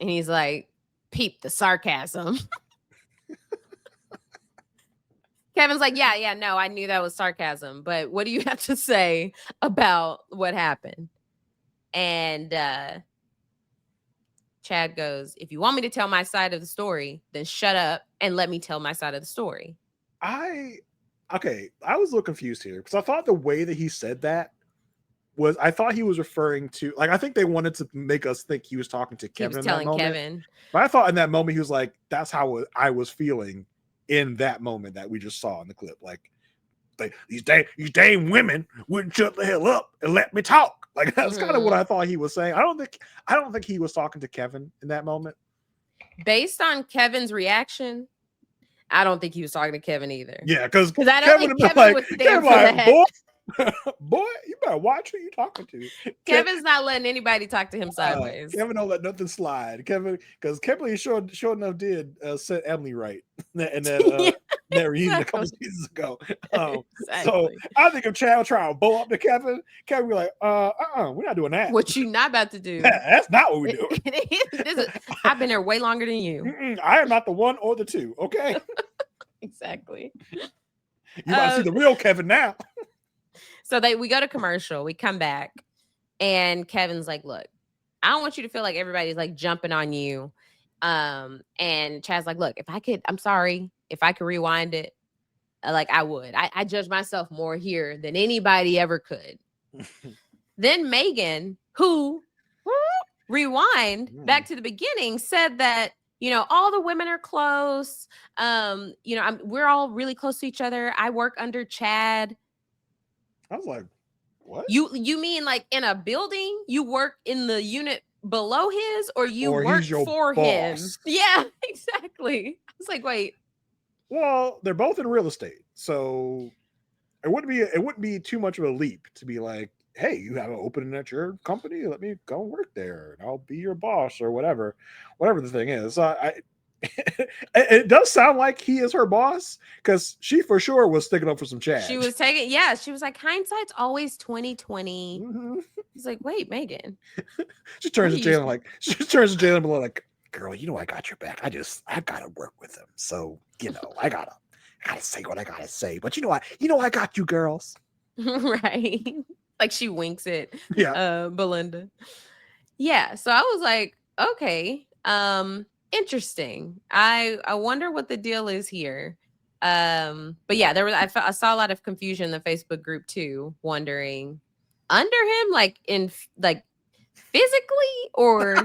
And he's like, peep the sarcasm. Kevin's like, yeah, no, I knew that was sarcasm. But what do you have to say about what happened? And Chad goes, if you want me to tell my side of the story, then shut up and let me tell my side of the story. I was a little confused here because I thought the way that he said that was, I thought he was referring to, like, I think they wanted to make us think he was talking to Kevin. He was telling Kevin. But I thought in that moment he was like, that's how I was feeling in that moment that we just saw in the clip. Like these dang women wouldn't shut the hell up and let me talk. Like that's kind of what I thought he was saying. I don't think he was talking to Kevin in that moment. Based on Kevin's reaction, I don't think he was talking to Kevin either. Yeah, because I don't think Kevin would stand for that. Boy, you better watch who you talking to. Kevin's not letting anybody talk to him sideways. Kevin don't let nothing slide. Because Kevin sure enough did set Emily right, and then that reunion a couple seasons ago. Exactly. So I think if Chad trying to bow up to Kevin be like, we're not doing that. What you not about to do? That's not what we do. I've been there way longer than you. I am not the one or the two. Okay. Exactly. You might see the real Kevin now. So we go to commercial, we come back, and Kevin's like, look, I don't want you to feel like everybody's like jumping on you. And Chad's like, look, I'm sorry, if I could rewind it, like I would. I judge myself more here than anybody ever could. Then Megan, who rewind back to the beginning, said that, all the women are close. We're all really close to each other. I work under Chad. I was like, what? You mean like in a building? You work in the unit below his, or work for him? Yeah, exactly. I was like, wait. Well, they're both in real estate, so it wouldn't be too much of a leap to be like, hey, you have an opening at your company, let me go work there and I'll be your boss or whatever the thing is. It does sound like he is her boss, because she for sure was sticking up for some Chad. She was she was like, hindsight's always 2020. He's like, wait, Megan. She turns to Jalen below like, girl, I got your back. I gotta work with him. So, I gotta say what I gotta say. But I got you, girls. Right. Like she winks at Belinda. Yeah. So I was like, okay. Interesting. I wonder what the deal is here. But yeah, I saw a lot of confusion in the Facebook group too, wondering under him, like physically, or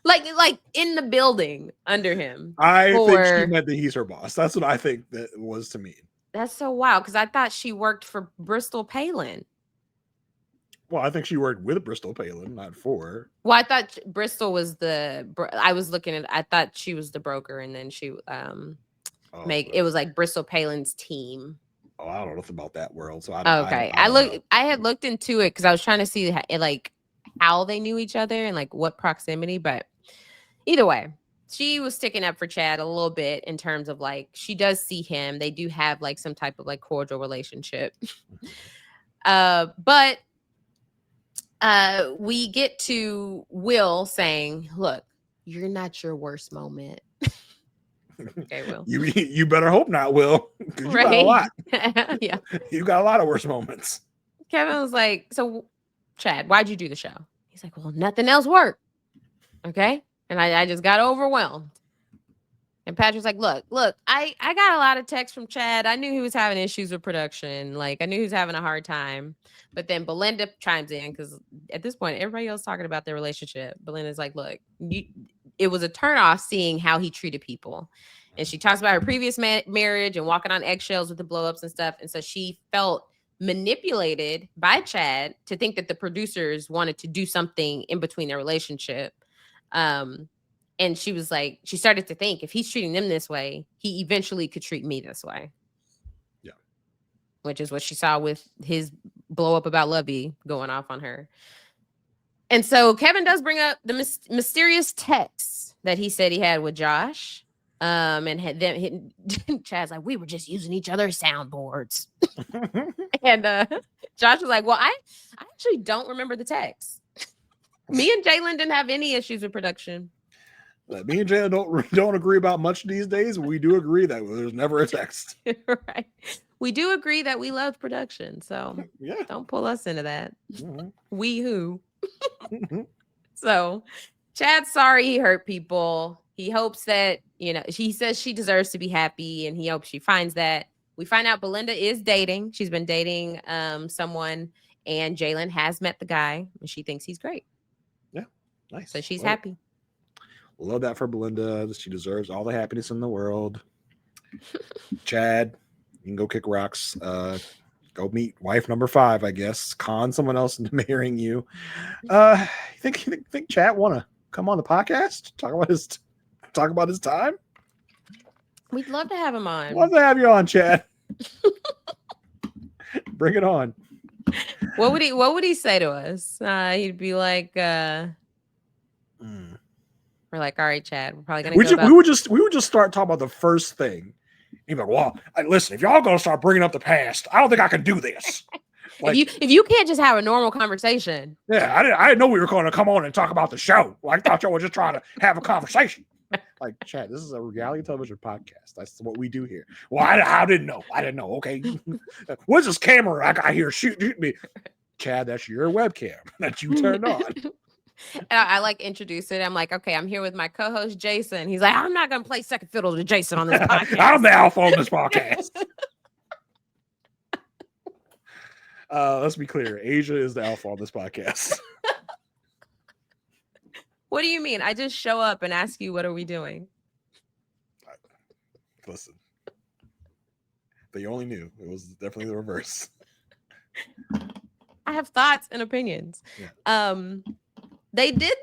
like in the building under him. I think she meant that he's her boss. That's what I think that was to mean. That's so wild, because I thought she worked for Bristol Palin. Well, I think she worked with Bristol Palin, not for. Well, I thought Bristol was I thought she was the broker, and then she it was like Bristol Palin's team. Oh, I don't know nothing about that world, so I had looked into it because I was trying to see how they knew each other and like what proximity, but either way, she was sticking up for Chad a little bit in terms of like she does see him. They do have like some type of like cordial relationship, but. We get to Will saying, look, you're not your worst moment. Okay, Will. You better hope not, Will. 'Cause you got a Right? lot. Yeah. You got a lot of worse moments. Kevin was like, so Chad, why'd you do the show? He's like, well, nothing else worked. Okay. And I just got overwhelmed. And Patrick's like, look, I got a lot of texts from Chad. I knew he was having issues with production. Like, I knew he was having a hard time. But then Belinda chimes in because at this point, everybody else talking about their relationship. Belinda's like, look, it was a turnoff seeing how he treated people. And she talks about her previous marriage and walking on eggshells with the blowups and stuff. And so she felt manipulated by Chad to think that the producers wanted to do something in between their relationship. And she was like, she started to think if he's treating them this way, he eventually could treat me this way. Yeah. Which is what she saw with his blow up about Lovey going off on her. And so Kevin does bring up the mysterious text that he said he had with Josh. And had them Chad's like, we were just using each other's soundboards. And Josh was like, well, I actually don't remember the text. Me and Jalen didn't have any issues with production. Me and Jalen don't agree about much these days. We do agree that there's never a text. Right. We do agree that we love production. So yeah, don't pull us into that. Mm-hmm. We who. So Chad's sorry he hurt people. He hopes that, he says she deserves to be happy and he hopes she finds that. We find out Belinda is dating. She's been dating someone and Jalen has met the guy and she thinks he's great. Yeah. Nice. So she's happy. Love that for Belinda. She deserves all the happiness in the world. Chad, you can go kick rocks. Go meet wife number 5, I guess. Con someone else into marrying you. Think Chad want to come on the podcast? Talk about his time? We'd love to have him on. Love to have you on, Chad. Bring it on. What would he say to us? He'd be like, we're like, all right, Chad, we're probably gonna we would just start talking about the first thing. He'd be like, well, listen, if y'all gonna start bringing up the past, I don't think I can do this. Like, if you can't just have a normal conversation. Yeah, I didn't know we were going to come on and talk about the show. I thought y'all were just trying to have a conversation. Like, Chad, this is a reality television podcast. That's what we do here. Well, I didn't know. Okay. What's this camera I got here shooting me? Chad, that's your webcam that you turned on. And I like introduce it. I'm like, okay, I'm here with my co-host Jason. He's like, I'm not gonna play second fiddle to Jason on this podcast. I'm the alpha on this podcast. Let's be clear. Asia is the alpha on this podcast. What do you mean? I just show up and ask you, what are we doing? Listen, they only knew. It was definitely the reverse. I have thoughts and opinions. Yeah. They did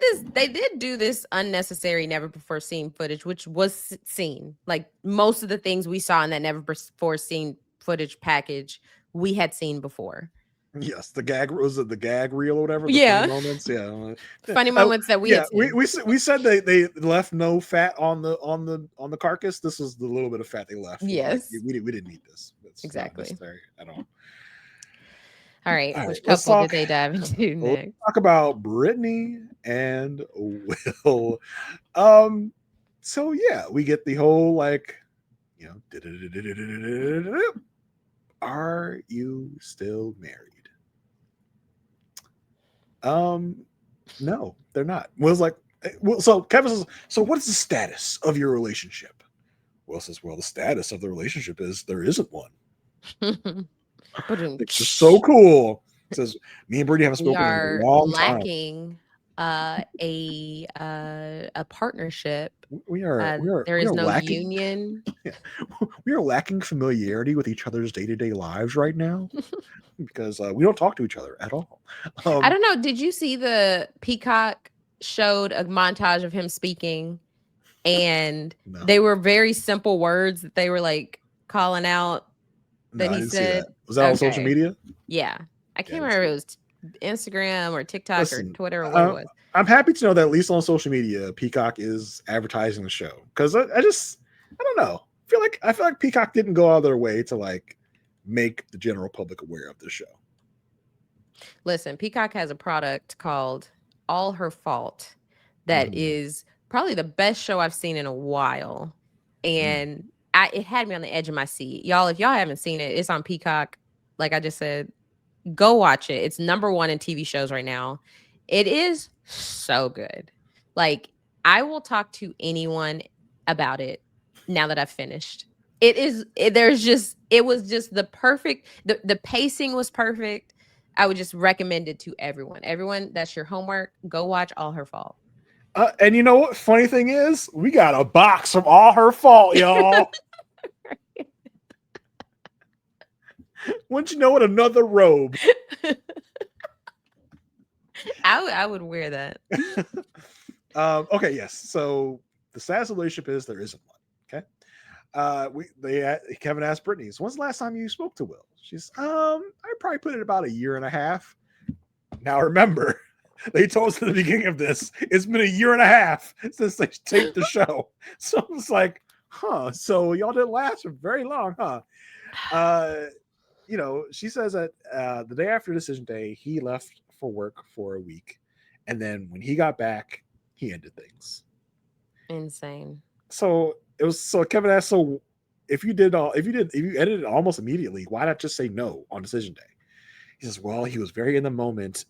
do this unnecessary, never before seen footage, which was seen. Like most of the things we saw in that never before seen footage package, we had seen before. Yes, the gag reel or whatever. Yeah, funny moments. Yeah, funny moments that we. Yeah, we said they left no fat on the carcass. This was the little bit of fat they left. Yes, like, we didn't need this. It's exactly. not necessary at all. All right, which couple did they dive into next? Let's talk about Brittany and Will. So yeah, we get the whole like, are you still married? No, they're not. Will's like, so Kevin says, so what is the status of your relationship? Will says, well, the status of the relationship is there isn't one. It's just so cool. It says, me and Brittany haven't spoken in a long time. Lacking a partnership. There is no lacking, union. Yeah. We are lacking familiarity with each other's day-to-day lives right now because we don't talk to each other at all. I don't know. Did you see the Peacock showed a montage of him speaking, and they were very simple words that they were like calling out that he said. Was that on social media? Yeah, I can't remember if it was Instagram or TikTok or Twitter or what it was. I'm happy to know that at least on social media, Peacock is advertising the show because I don't know. I feel like Peacock didn't go out of their way to like make the general public aware of this show. Listen, Peacock has a product called All Her Fault that is probably the best show I've seen in a while. And it had me on the edge of my seat. Y'all, if y'all haven't seen it, it's on Peacock. Like I just said, go watch it. It's #1 in TV shows right now. It is so good. Like, I will talk to anyone about it now that I've finished. It was just the perfect, the pacing was perfect. I would just recommend it to everyone. Everyone, that's your homework. Go watch All Her Fault. And you know what? Funny thing is, we got a box from All Her Fault, y'all. Wouldn't you know it? Another robe. I would wear that. Okay, yes. So the status of the relationship is there isn't one. Okay. Kevin asked Brittany, so when's the last time you spoke to Will? She's I probably put it about 1.5 years. Now remember, they told us at the beginning of this, it's been 1.5 years since they taped the show. So it's like, so y'all didn't last for very long, you know, she says that the day after decision day, he left for work for a week. And then when he got back, he ended things. Insane. So Kevin asked, so if you edited it almost immediately, why not just say no on decision day? He says, well, he was very in the moment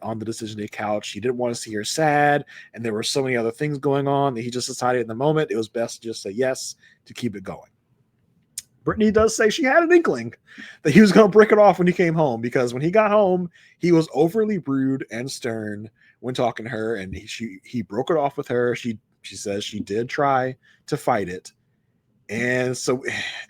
on the decision day couch. He didn't want to see her sad. And there were so many other things going on that he just decided in the moment it was best to just say yes to keep it going. Brittany does say she had an inkling that he was going to break it off when he came home, because when he got home, he was overly rude and stern when talking to her, and he broke it off with her. She says she did try to fight it. And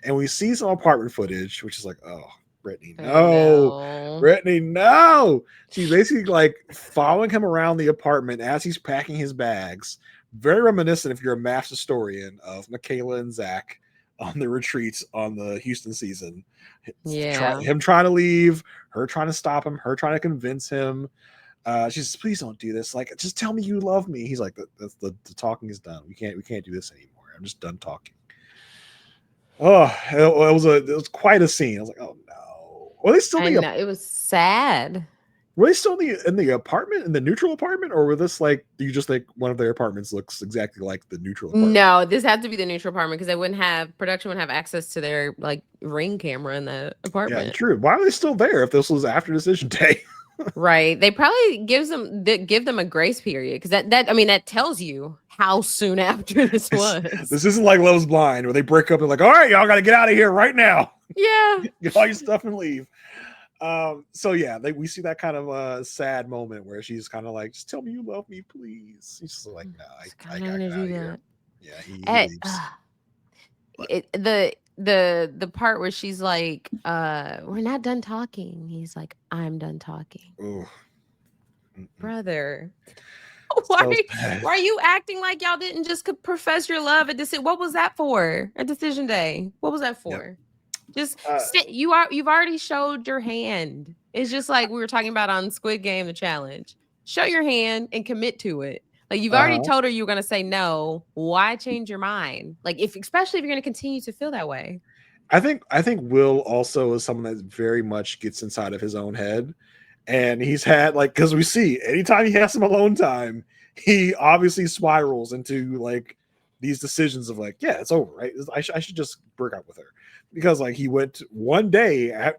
we see some apartment footage, which is like, oh, Brittany, no. Brittany, no. She's basically like following him around the apartment as he's packing his bags. Very reminiscent, if you're a math historian, of Michaela and Zach on the retreats on the Houston season. Yeah. Him trying to leave, her trying to stop him, her trying to convince him. She says, please don't do this. Like, just tell me you love me. He's like, the talking is done. We can't do this anymore. I'm just done talking. Oh, it was quite a scene. I was like, oh no. Were they still it was sad. Were they still in the apartment, in the neutral apartment, or were this like, do you just think one of their apartments looks exactly like the neutral apartment? No, this had to be the neutral apartment because production wouldn't have access to their like Ring camera in the apartment. Yeah, true. Why are they still there if this was after decision day? Right. They probably give them a grace period, because that tells you how soon after this was. This isn't like Love Is Blind where they break up and like, all right, y'all got to get out of here right now. Yeah. Get all your stuff and leave. So yeah, we see that kind of sad moment where she's kind of like, just tell me you love me, please. She's just like, no, I gotta do that. Here. Yeah, he leaves. The part where she's like, we're not done talking. He's like, I'm done talking. Ooh. Brother. Why are you acting like y'all didn't just profess your love at decision? What was that for? At decision day? What was that for? Yep. Just you've already showed your hand. It's just like we were talking about on Squid Game, the challenge. Show your hand and commit to it. Like, you've already told her you were going to say no. Why change your mind? Like, especially if you're going to continue to feel that way. I think Will also is someone that very much gets inside of his own head. And he's had, like, because we see anytime he has some alone time, he obviously spirals into like these decisions of like, yeah, it's over, right? I should just break up with her, because like he went one day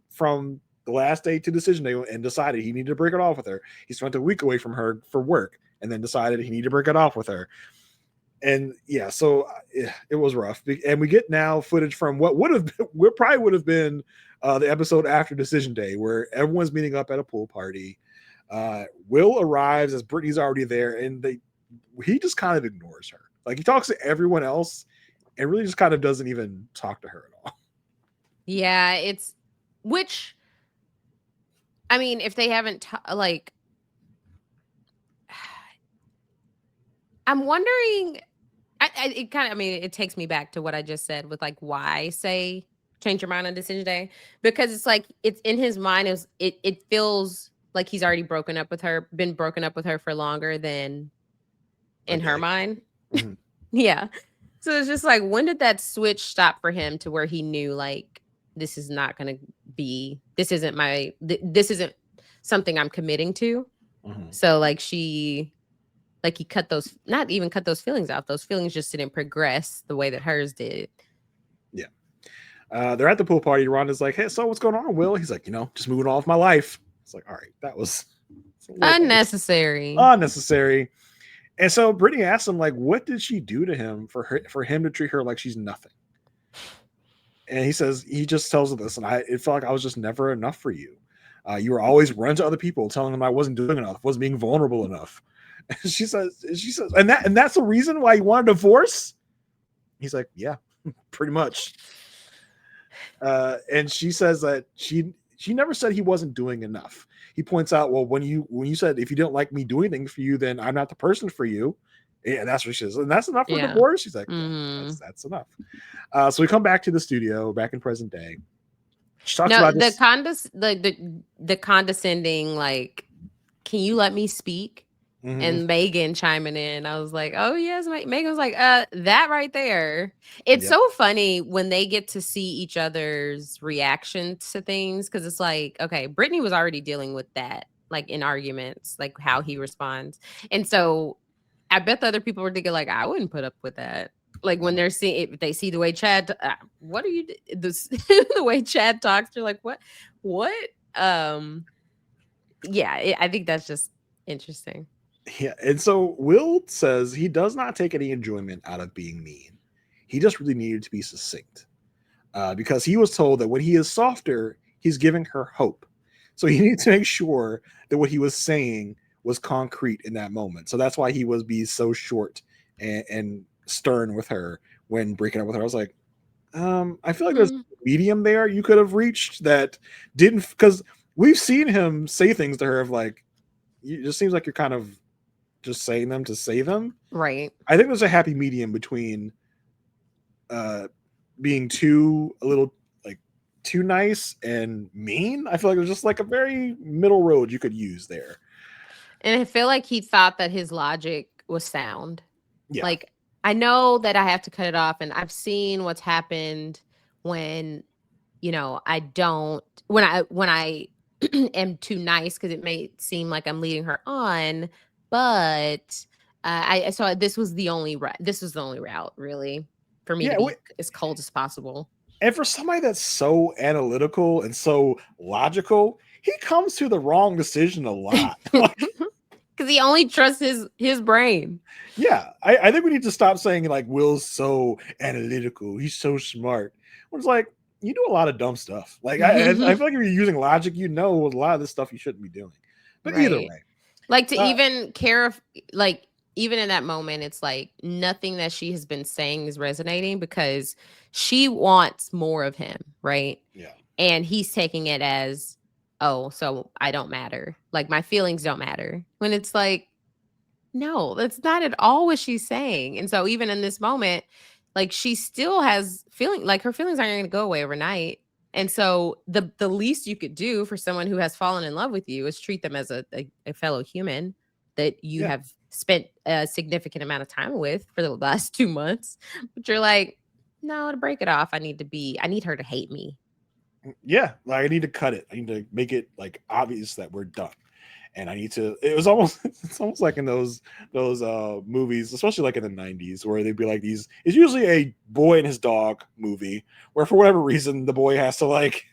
from the last day to decision day and decided he needed to break it off with her. He spent a week away from her for work and then decided he needed to break it off with her. And yeah, so it was rough. And we get now footage from what probably would have been the episode after decision day, where everyone's meeting up at a pool party. Will arrives as Brittany's already there, and he just kind of ignores her. Like, he talks to everyone else and really just kind of doesn't even talk to her at all. Yeah, which, I mean, if they haven't like, I'm wondering, it takes me back to what I just said with like, why say change your mind on decision day? Because it's like, it's in his mind, it feels like he's already been broken up with her for longer than in her mind. Mm-hmm. Yeah. So it's just like, when did that switch stop for him to where he knew like, this isn't something I'm committing to. Mm-hmm. So like, she Like he cut those, not even cut those feelings off. Those feelings just didn't progress the way that hers did. Yeah. They're at the pool party. Rhonda's like, hey, so what's going on, Will? He's like, just moving on with my life. It's like, all right, that was Unnecessary. unnecessary. And so Brittany asks him, like, what did she do to him for him to treat her like she's nothing? And he says, he just tells her this, and it felt like I was just never enough for you. You were always running to other people, telling them I wasn't doing enough, wasn't being vulnerable enough. And she says, and that's the reason why you want a divorce? He's like, yeah, pretty much. And she says that she never said he wasn't doing enough. He points out, well, when you said if you didn't like me doing things for you, then I'm not the person for you. And that's what she says. And that's enough for divorce. She's like, that's enough. So we come back to the studio, back in present day. She talks about this. The condescending, like, can you let me speak? Mm-hmm. And Megan chiming in. I was like, oh yes, Megan was like, that right there. It's so funny when they get to see each other's reactions to things, because it's like, okay, Brittany was already dealing with that, like in arguments, like how he responds. And so I bet the other people were thinking, like, I wouldn't put up with that. Like when they're seeing, if they see the way Chad, what are you, the way Chad talks, you're like, what? Yeah, I think that's just interesting. Yeah, and so Will says he does not take any enjoyment out of being mean. He just really needed to be succinct, because he was told that when he is softer, he's giving her hope. So he needed to make sure that what he was saying was concrete in that moment. So that's why he was being so short and stern with her when breaking up with her. I was like, I feel like there's a medium there you could have reached that didn't, because we've seen him say things to her of like, it just seems like you're kind of just saying them to say them. Right. I think there's a happy medium between being too nice and mean. I feel like there's just like a very middle road you could use there. And I feel like he thought that his logic was sound. Yeah. Like, I know that I have to cut it off, and I've seen what's happened when, I don't, when I am too nice, because it may seem like I'm leading her on, but I saw this was the only route really for me to be as cold as possible. And for somebody that's so analytical and so logical, he comes to the wrong decision a lot. Because he only trusts his brain. Yeah, I think we need to stop saying like Will's so analytical, he's so smart. It's like, you do a lot of dumb stuff. Like I feel like if you're using logic, a lot of this stuff you shouldn't be doing. But either way, like to even care if, like, even in that moment, it's like nothing that she has been saying is resonating, because she wants more of him, right? Yeah. And he's taking it as, oh, so I don't matter. Like my feelings don't matter. When it's like, no, that's not at all what she's saying. And so even in this moment, like she still has feeling, like her feelings aren't going to go away overnight. And so the least you could do for someone who has fallen in love with you is treat them as a fellow human that you have spent a significant amount of time with for the last 2 months. But you're like, no, to break it off, I need her to hate me. Yeah, like I need to cut it. I need to make it like obvious that we're done. And I need to, it's almost like in those movies, especially like in the 90s, where they'd be like it's usually a boy and his dog movie where for whatever reason the boy has to like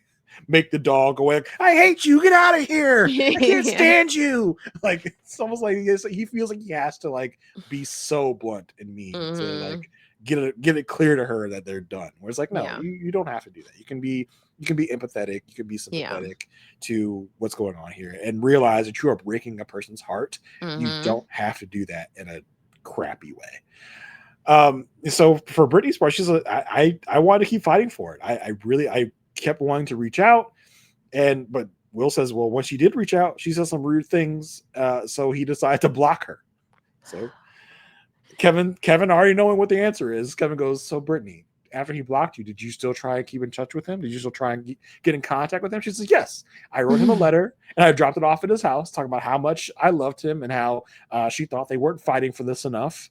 make the dog go like, I hate you, get out of here, I can't stand you. Like it's almost like he feels like he has to like be so blunt and mean to like get it clear to her that they're done. Where it's like, no, you don't have to do that. You can be empathetic, you can be sympathetic to what's going on here and realize that you are breaking a person's heart. You don't have to do that in a crappy way. So for Brittany's part, she's like, I wanted to keep fighting for it. I kept wanting to reach out, but Will says, well, when she did reach out, she said some rude things, so he decided to block her. So Kevin already knowing what the answer is, Kevin goes, so Brittany, after he blocked you, did you still try and keep in touch with him? Did you still try and get in contact with him? She says, yes. I wrote him a letter and I dropped it off at his house, talking about how much I loved him and how she thought they weren't fighting for this enough.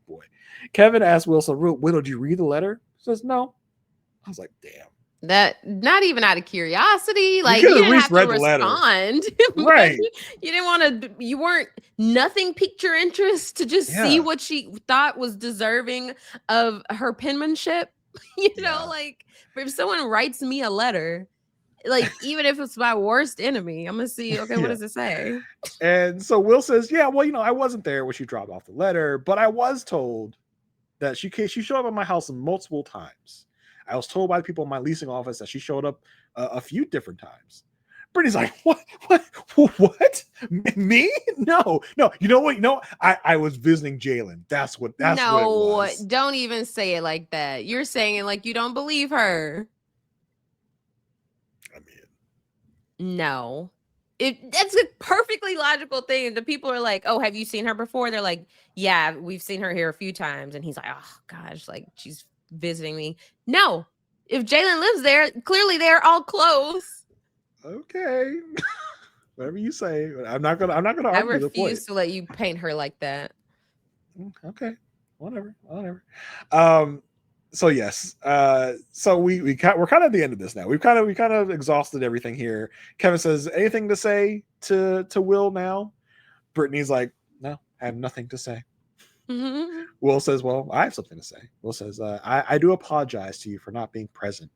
Boy. Kevin asked Will, so Will, did you read the letter? He says, no. I was like, damn. That not even out of curiosity, like could you have at didn't least have to read the letter. respond, but Right. you didn't want to. You weren't nothing piqued your interest to just see Yeah. what she thought was deserving of her penmanship. You know, Yeah. like if someone writes me a letter, like even if it's my worst enemy, I'm gonna see. Okay, what Yeah. does it say? And so Will says, yeah, well, I wasn't there when she dropped off the letter, but I was told that she showed up at my house multiple times. I was told by the people in my leasing office that she showed up a few different times. Brittany's like, what? Me? No. You know what? I was visiting Jalen. That's what it No, was. don't even say it like that. You're saying it like you don't believe her. I mean, No. That's a perfectly logical thing. The people are like, "Oh, have you seen her before?" They're like, "Yeah, we've seen her here a few times." And he's like, "Oh gosh, like she's visiting me." No. If Jalen lives there, clearly they're all close. okay. Whatever you say. I'm not gonna I argue the point. refuse to let you paint her like that. Okay. Whatever. So yes. So we're kind of at the end of this now. We kind of exhausted everything here. Kevin says, anything to say to Will now? Brittany's like, no, I have nothing to say. Will says, well, I have something to say. Will says, I do apologize to you for not being present,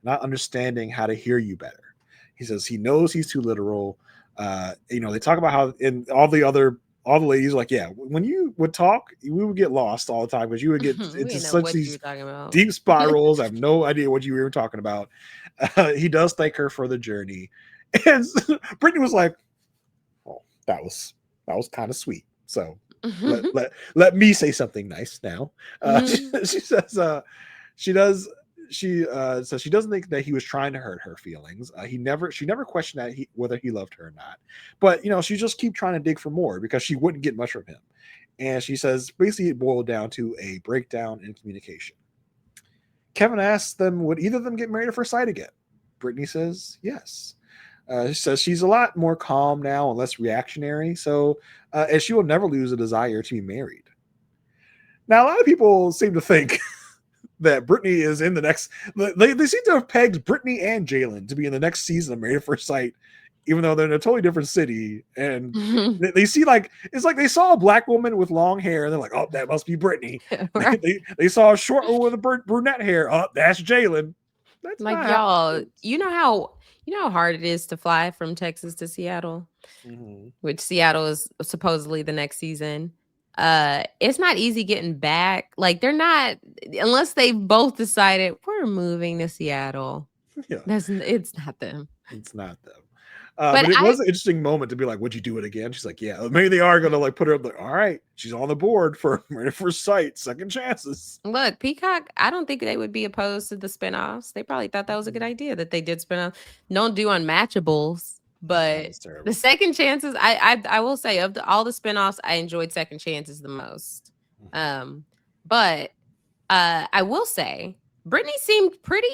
not understanding how to hear you better. He says he knows he's too literal. They talk about how in all the ladies are like, yeah, when you would talk, we would get lost all the time because you would get We into didn't know such what you were these talking about. deep spirals. I have no idea what you were talking about. He does thank her for the journey. And Brittany was like, oh, that was kind of sweet. So let me say something nice now. She says she says she doesn't think that he was trying to hurt her feelings. She never questioned that whether he loved her or not. But she just keep trying to dig for more because she wouldn't get much from him. And she says basically it boiled down to a breakdown in communication. Kevin asks them, would either of them get married at first sight again? Brittany says yes. She says she's a lot more calm now and less reactionary, and she will never lose a desire to be married. Now, a lot of people seem to think that Brittany is in the next. They seem to have pegged Brittany and Jalen to be in the next season of Married at First Sight, even though they're in a totally different city. And they see it's like they saw a black woman with long hair, and they're like, "Oh, that must be Brittany." Right. They saw a short one with a brunette hair. Oh, that's Jalen. That's Like not y'all, you know how hard it is to fly from Texas to Seattle, which Seattle is supposedly the next season. It's not easy getting back. Like they're not unless they've both decided we're moving to Seattle. Yeah, It's not them. it's not them. But But it I was an interesting moment to be like, would you do it again? She's like, yeah, maybe they are going to like put her up like, all right, she's on the board for Married at First Sight, second chances. look, Peacock, I don't think they would be opposed to the spinoffs. They probably thought that was a good idea that they did spinoff. Don't do unmatchables, but That's terrible. the second chances, I will say of all the spinoffs, I enjoyed second chances the most. But I will say Brittany seemed pretty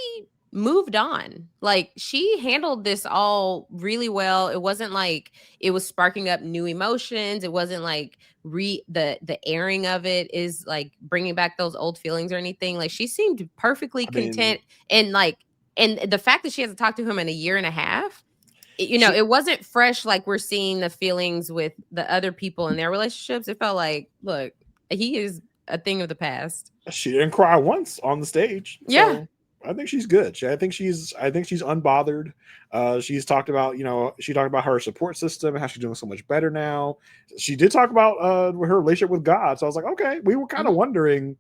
moved on. Like she handled this all really well. It wasn't like it was sparking up new emotions. It wasn't like the airing of it is like bringing back those old feelings or anything. Like she seemed perfectly content and the fact that she hasn't talked to him in a year and a half, it wasn't fresh like we're seeing the feelings with the other people in their relationships. It felt like, look, he is a thing of the past. She didn't cry once on the stage. Yeah. So I think she's good. I think she's unbothered. She's talked about, she talked about her support system and how she's doing so much better now. She did talk about her relationship with God. So I was like, okay, we were kind of wondering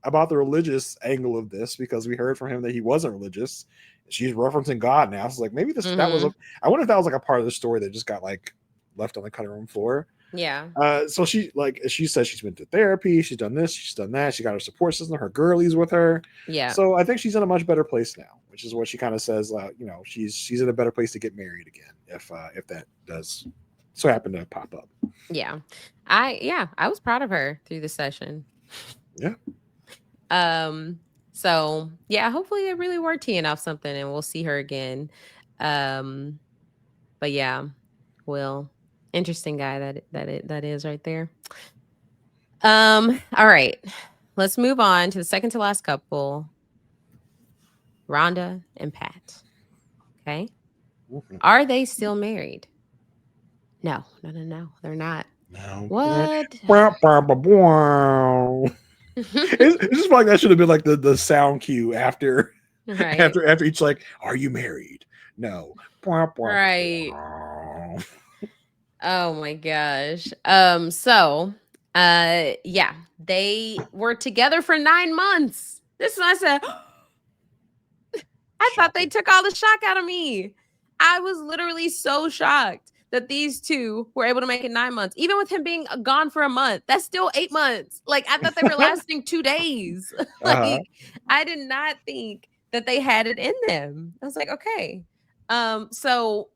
about the religious angle of this because we heard from him that he wasn't religious. She's referencing God now. So I was like, maybe that was I wonder if that was like a part of the story that just got like left on the cutting room floor. Yeah. So she says she's been to therapy, she's done this, she's done that, she got her support system, her girlies with her. Yeah. So I think she's in a much better place now, which is what she kind of says. She's in a better place to get married again if that does so happen to pop up. Yeah. I was proud of her through the session. Yeah. So yeah, hopefully they really were teeing off something and we'll see her again. But yeah, Will, interesting guy that is right there. All right, let's move on to the second to last couple. Rhonda and Pat. Okay. Mhm. Are they still married? No. They're not. No. What? It's just like that should have been like the sound cue after Right. after each like, are you married? No. Right. Oh my gosh. Yeah, they were together for 9 months. This is what I said. I thought they Shocking. took all the shock out of me. I was literally so shocked that these two were able to make it 9 months. Even with him being gone for a month, that's still 8 months. Like, I thought they were lasting 2 days. Uh-huh. Like, I did not think that they had it in them. I was like, okay. So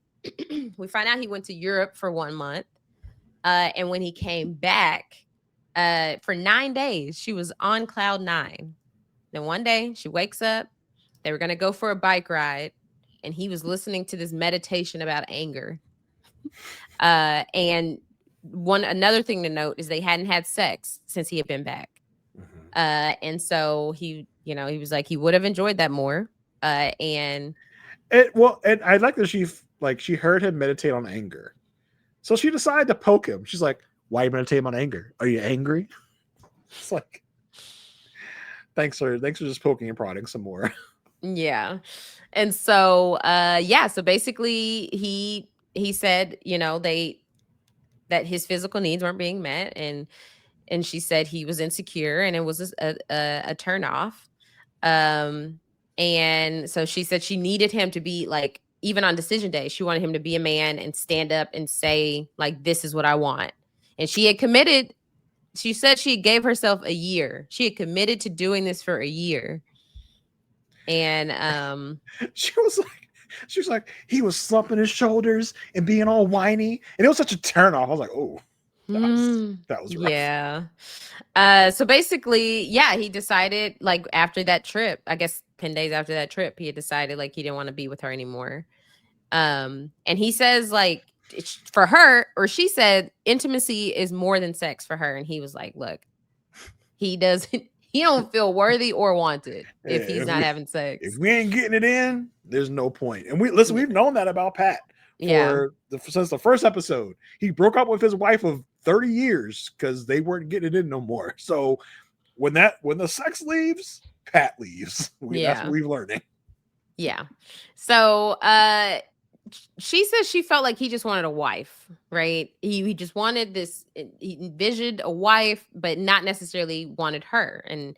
we find out he went to Europe for 1 month. And when he came back, for 9 days, she was on cloud 9. Then one day she wakes up, they were going to go for a bike ride, and he was listening to this meditation about anger. And another thing to note is they hadn't had sex since he had been back. And so he was like, he would have enjoyed that more. And I like that she heard him meditate on anger. So she decided to poke him. She's like, why are you meditating on anger? Are you angry? It's like, thanks for just poking and prodding some more. yeah. And so so basically he said, that his physical needs weren't being met, and she said he was insecure and it was a turn off. And so she said she needed him to be like, even on decision day, she wanted him to be a man and stand up and say, like, this is what I want. And she had committed. She said she gave herself a year. She had committed to doing this for a year. And she was like, he was slumping his shoulders and being all whiny, and it was such a turn off. I was like, oh, that was rough. Yeah. So basically, yeah, he decided, like, after that trip, I guess 10 days after that trip, he had decided like he didn't want to be with her anymore. And he says, like, for her, or she said, intimacy is more than sex for her. And he was like, look, he don't feel worthy or wanted if he's not having sex. If we ain't getting it in, there's no point. And we've known that about Pat since the first episode. He broke up with his wife of 30 years because they weren't getting it in no more. So when the sex leaves, Pat leaves. That's what we've learned. Yeah. So she says she felt like he just wanted a wife, right? He just wanted this. He envisioned a wife, but not necessarily wanted her. And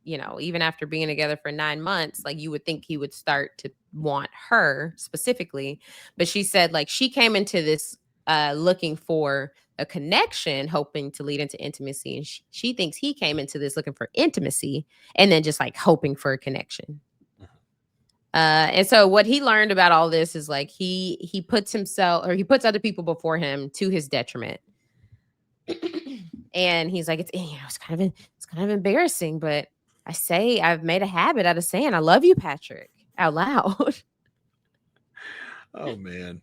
even after being together for 9 months, like, you would think he would start to want her specifically. But she said, like, she came into this looking for a connection, hoping to lead into intimacy, and she thinks he came into this looking for intimacy and then just like hoping for a connection. And so what he learned about all this is, like, he puts other people before him to his detriment. And he's like, it's kind of embarrassing, but I've made a habit out of saying I love you, Patrick, out loud. Oh man.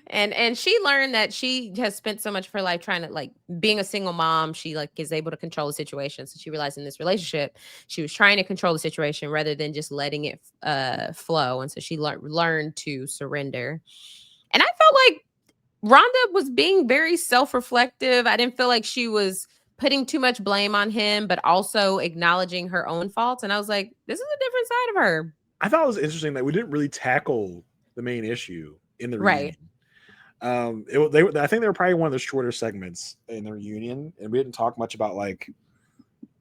And she learned that she has spent so much of her life trying to, like, being a single mom, she, like, is able to control the situation. So she realized in this relationship, she was trying to control the situation rather than just letting it flow. And so she learned to surrender. And I felt like Rhonda was being very self-reflective. I didn't feel like she was putting too much blame on him, but also acknowledging her own faults. And I was like, this is a different side of her. I thought it was interesting that we didn't really tackle the main issue in the reunion. I think they were probably one of the shorter segments in the reunion, and we didn't talk much about, like,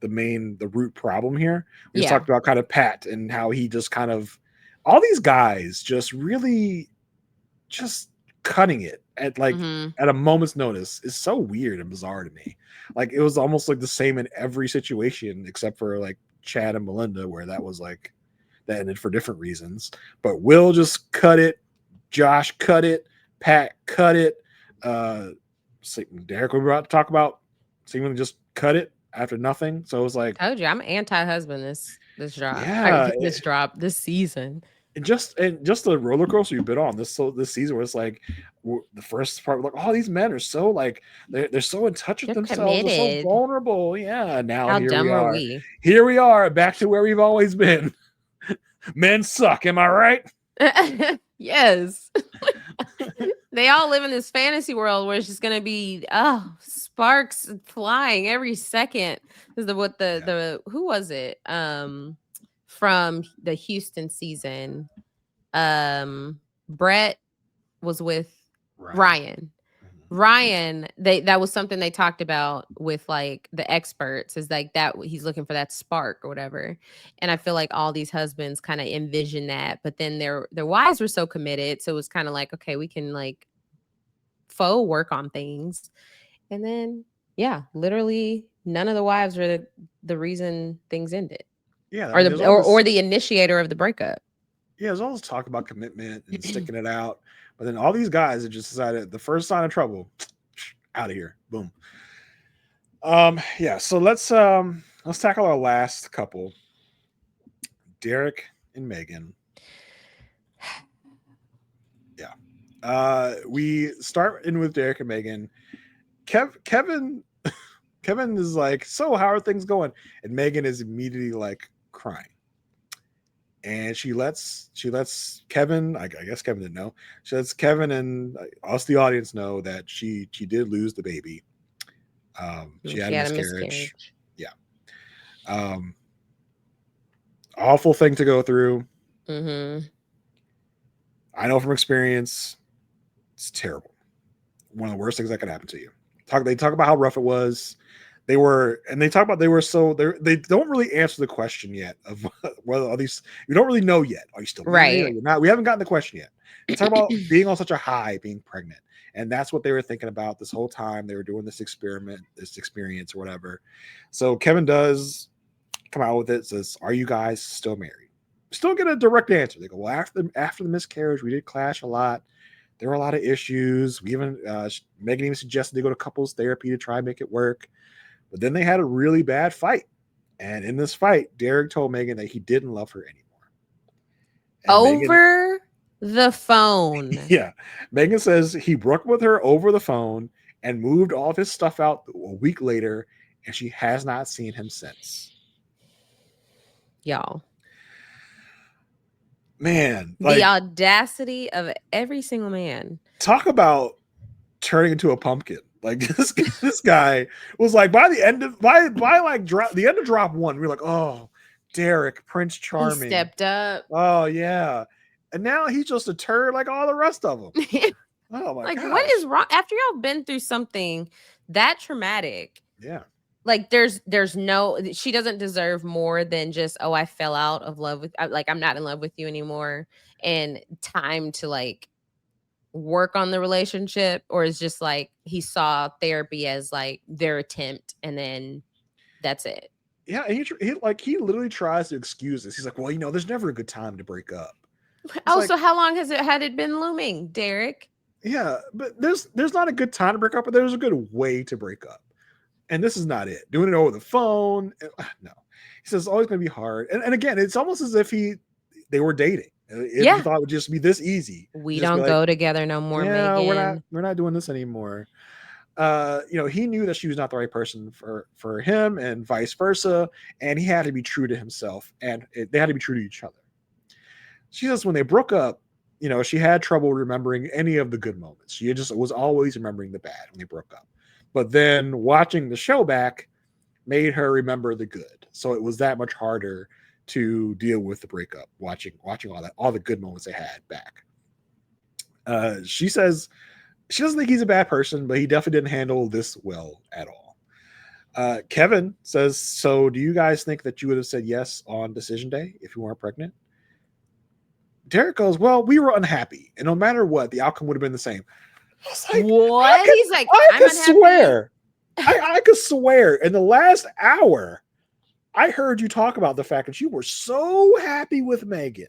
the root problem here. We just talked about kind of Pat and how he just kind of, all these guys just really just cutting it at, like, at a moment's notice is so weird and bizarre to me. Like, it was almost like the same in every situation except for, like, Chad and Melinda, where that was like, that ended for different reasons. But Will just cut it, Josh cut it, Pat cut it, Derek, we were about to talk about, seemingly just cut it after nothing. So it was like, I told you, I'm anti-husband this season. And just the roller coaster you've been on this season, where it's like, the first part, like, oh, these men are so, like, they're so in touch with themselves, committed. They're so vulnerable. Yeah. Now how dumb are we? Here we are, back to where we've always been. Men suck, am I right? Yes. They all live in this fantasy world where it's just gonna be sparks flying every second. Is the what the who was it? From the Houston season. Brett was with Ryan. Ryan, that was something they talked about with like the experts, is like that he's looking for that spark or whatever. And I feel like all these husbands kind of envision that, but then their wives were so committed, so it was kind of like, okay, we can like faux work on things. And then literally none of the wives were the reason things ended. Yeah, Or or the initiator of the breakup. Yeah, there's all this talk about commitment and sticking it out, but then all these guys have just decided the first sign of trouble, out of here, boom. Yeah, so let's tackle our last couple, Derek and Megan. Yeah, we start in with Derek and Megan. Kevin is like, so how are things going? And Megan is immediately like crying. And she lets Kevin, I guess Kevin didn't know, she lets Kevin and us, the audience, know that she did lose the baby. She had a miscarriage. Yeah. Awful thing to go through. Mm-hmm. I know from experience, it's terrible. One of the worst things that could happen to you. They talk about how rough it was. They don't really answer the question yet of whether are these, you don't really know yet. Are you still married? Or you're not? We haven't gotten the question yet. They talk about being on such a high, being pregnant. And that's what they were thinking about this whole time. They were doing this experience or whatever. So Kevin does come out with it, says, are you guys still married? Still get a direct answer. They go, well, after the miscarriage, we did clash a lot. There were a lot of issues. We even, Megan even suggested they go to couples therapy to try and make it work. But then they had a really bad fight. And in this fight, Derek told Megan that he didn't love her anymore. And over the phone. Yeah. Megan says he broke with her over the phone and moved all of his stuff out a week later, and she has not seen him since. Y'all. Man. The audacity of every single man. Talk about turning into a pumpkin. Like this guy was like, by the end of the end of drop 1, we were like, oh, Derek, Prince Charming, he stepped up. Oh yeah, and now he's just a turd like all the rest of them. Oh my god! What is wrong? After y'all been through something that traumatic, yeah, like there's no, she doesn't deserve more than just, oh, I fell out of love with, like, I'm not in love with you anymore, and time to like work on the relationship. Or it's just like he saw therapy as like their attempt and then that's it. Yeah, and he literally tries to excuse this. He's like, well, there's never a good time to break up. So how long had it been looming, Derek? Yeah, but there's not a good time to break up, but there's a good way to break up, and this is not it. Doing it over the phone, no. He says it's always going to be hard, and again, it's almost as if they were dating. He thought it would just be this easy. We don't go together no more, Megan. We're not doing this anymore. He knew that she was not the right person for him, and vice versa, and he had to be true to himself, and they had to be true to each other. She says when they broke up, she had trouble remembering any of the good moments. She just was always remembering the bad when they broke up. But then watching the show back made her remember the good. So it was that much harder to deal with the breakup, watching all the good moments they had back. She says she doesn't think he's a bad person, but he definitely didn't handle this well at all. Kevin says, so do you guys think that you would have said yes on decision day if you weren't pregnant? Derek goes, well, we were unhappy, and no matter what, the outcome would have been the same. I was like, what? He's like, I could swear. I could swear in the last hour, I heard you talk about the fact that you were so happy with Megan,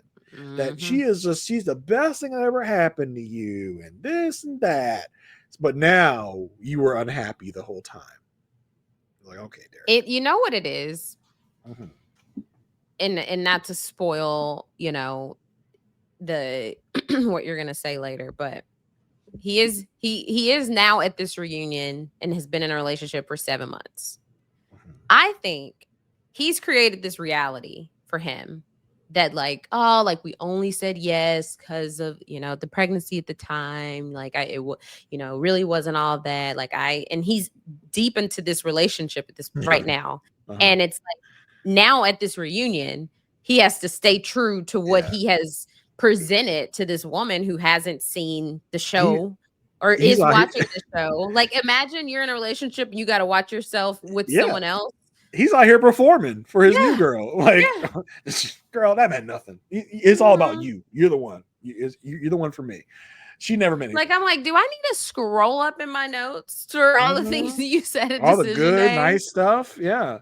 that she's the best thing that ever happened to you, and this and that. But now you were unhappy the whole time. Like, okay, Derek. You know what it is? And not to spoil, the what you're gonna say later, but he is now at this reunion and has been in a relationship for 7 months. I think he's created this reality for him that like, oh, like we only said yes because of, the pregnancy at the time. Like really wasn't all that. Like and he's deep into this relationship at this right now. And it's like now at this reunion, he has to stay true to what he has presented to this woman who hasn't seen the show or is watching the show. Like, imagine you're in a relationship and you got to watch yourself with someone else. He's out here performing for his new girl. Like, girl, that meant nothing. It's all about you. You're the one. You're the one for me. She never meant anything. Like, I'm like, do I need to scroll up in my notes for all the things that you said at all Decision the good, Day? nice stuff? Yeah.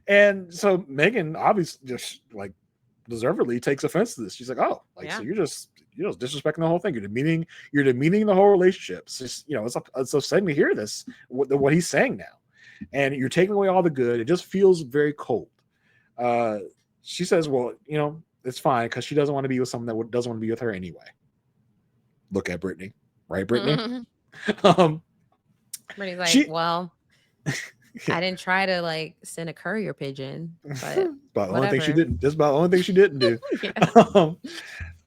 And so Megan obviously just like deservedly takes offense to this. She's like, oh, like so you're just disrespecting the whole thing. You're demeaning the whole relationship. It's just, it's upsetting to hear this, what he's saying now. And you're taking away all the good. It just feels very cold. She says, well, it's fine because she doesn't want to be with someone that doesn't want to be with her anyway. Look at Brittany. Right, Brittany? Brittany's like, well, I didn't try to like send a courier pigeon, but about the only thing she didn't. That's about the only thing she didn't do.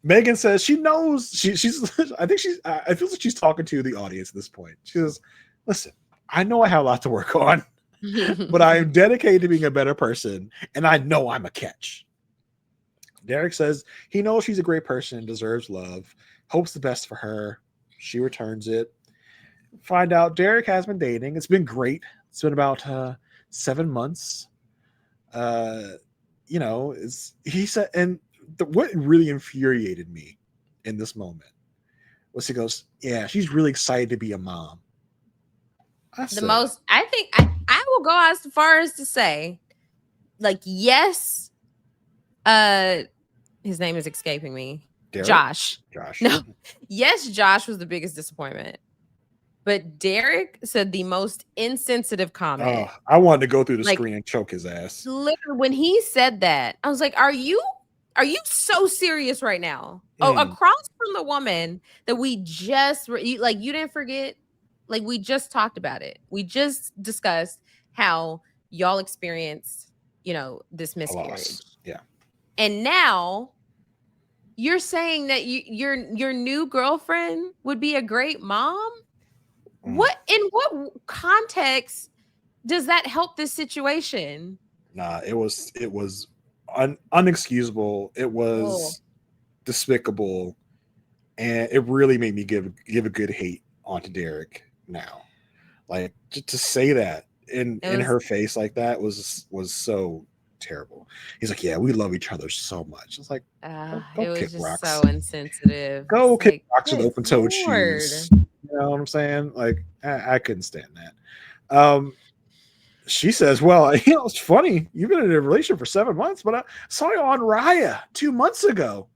Megan says she knows she's I feel like she's talking to the audience at this point. She says, listen, I know I have a lot to work on, but I am dedicated to being a better person, and I know I'm a catch. Derek says he knows she's a great person, deserves love, hopes the best for her. She returns it. Find out Derek has been dating. It's been great. It's been about 7 months. He said, and what really infuriated me in this moment was he goes, yeah, she's really excited to be a mom. I think I will go as far as to say, like, yes, his name is escaping me. Derek? Josh. No, yes, Josh was the biggest disappointment. But Derek said the most insensitive comment. Oh, I wanted to go through the screen and choke his ass. Literally, when he said that, I was like, are you so serious right now? Oh, across from the woman that we just, you didn't forget, like, we just talked about it. We just discussed how y'all experienced, this miscarriage. Yeah. And now you're saying that your new girlfriend would be a great mom? In what context does that help this situation? Nah, it was unexcusable. It was despicable, and it really made me give a good hate onto Derek now. Like, to say that in her face like that was so terrible. He's like, yeah, we love each other so much. It's like, go it was just rocks. So insensitive. Go kick rocks with open-toed shoes. You know what I'm saying? Like, I couldn't stand that. She says, well, it's funny. You've been in a relationship for 7 months, but I saw you on Raya 2 months ago.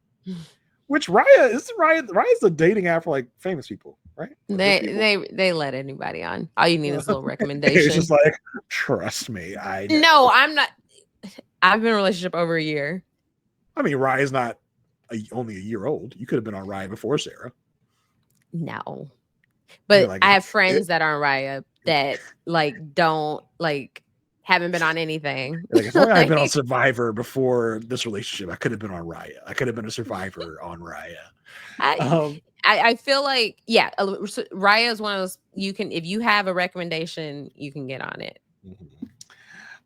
Which Raya's the dating app for like famous people, right? They let anybody on. All you need is a little recommendation. It's just like, trust me, I know. No, I'm not. I've been in a relationship over a year. I mean, Raya's not only a year old. You could have been on Raya before Sarah. No. But I have friends that are on Raya that haven't been on anything. Like, if only I'd been on Survivor before this relationship, I could have been on Raya. I could have been a Survivor on Raya. I feel like, Raya is one of those, if you have a recommendation, you can get on it.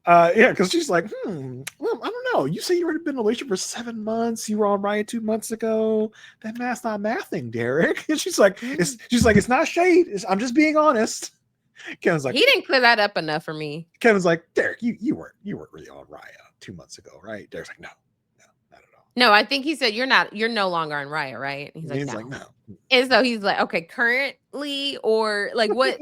Because she's like, well, I don't know. You say you already been in a relationship for 7 months. You were on Raya 2 months ago. That math's not mathing, Derek. And she's like, it's not shade. I'm just being honest. Kevin's like, he didn't clear that up enough for me. Kevin's like, Derek, you weren't really on Raya 2 months ago, right? Derek's like, no, not at all. No, I think he said you're no longer on Raya, right? And he's like, no. And so he's like, okay, currently, or like what?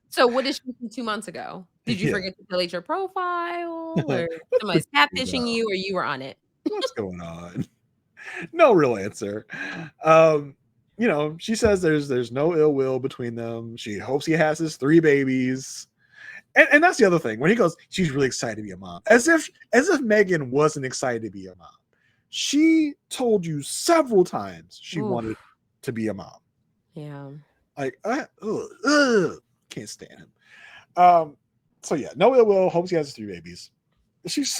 So what did she do 2 months ago? Did you forget to delete your profile, or somebody's catfishing you, or you were on it? What's going on? No real answer. She says there's no ill will between them. She hopes he has his 3 babies. And that's the other thing. When he goes, she's really excited to be a mom. As if Megan wasn't excited to be a mom. She told you several times she wanted to be a mom. Yeah. Like, can't stand him. So yeah, no ill will, hopes he has his 3 babies. she's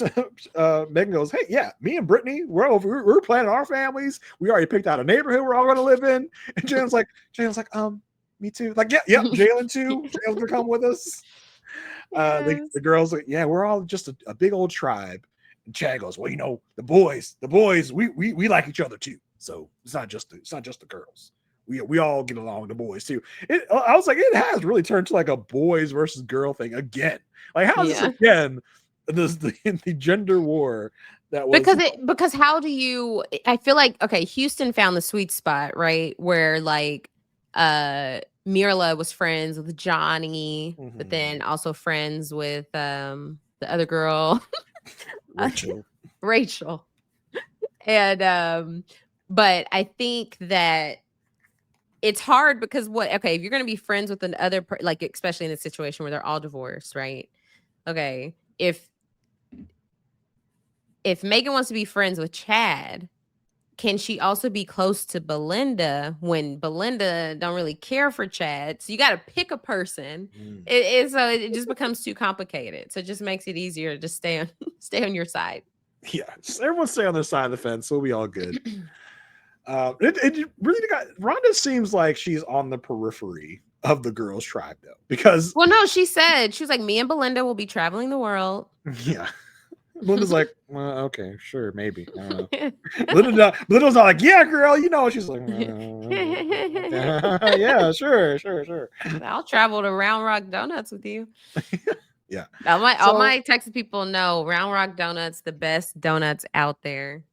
Megan goes, "Hey, yeah, me and Brittany, we're planning our families. We already picked out a neighborhood we're all going to live in." And Jalen's like, me too. Like, yeah, yep, Jalen too. Jalen's gonna come with us. Yes. The girls like, yeah, we're all just a big old tribe. And Chad goes, well, the boys, we like each other too. So it's not just the girls. We all get along, the boys too. I was like, it has really turned to like a boys versus girl thing again. Like, how is this Yeah. again? The gender war that was Because how do you, I feel like, okay, Houston found the sweet spot, right? Where like Mirla was friends with Johnny, but then also friends with the other girl, Rachel. Rachel. And but I think that it's hard because okay, if you're going to be friends with another like, especially in a situation where they're all divorced, right? Okay, if Megan wants to be friends with Chad, can she also be close to Belinda when Belinda don't really care for Chad? So you got to pick a person. So it just becomes too complicated. So it just makes it easier to stay on your side. Yeah, just everyone stay on their side of the fence. We'll be all good. It really got Rhonda seems like she's on the periphery of the girls' tribe though, because well, no, she was like, me and Belinda will be traveling the world. Yeah. Belinda's like, well, okay, sure, maybe. I don't know. Belinda's not like, yeah, girl, she's like, yeah, sure. I'll travel to Round Rock Donuts with you. Yeah. All my Texas people know Round Rock Donuts, the best donuts out there.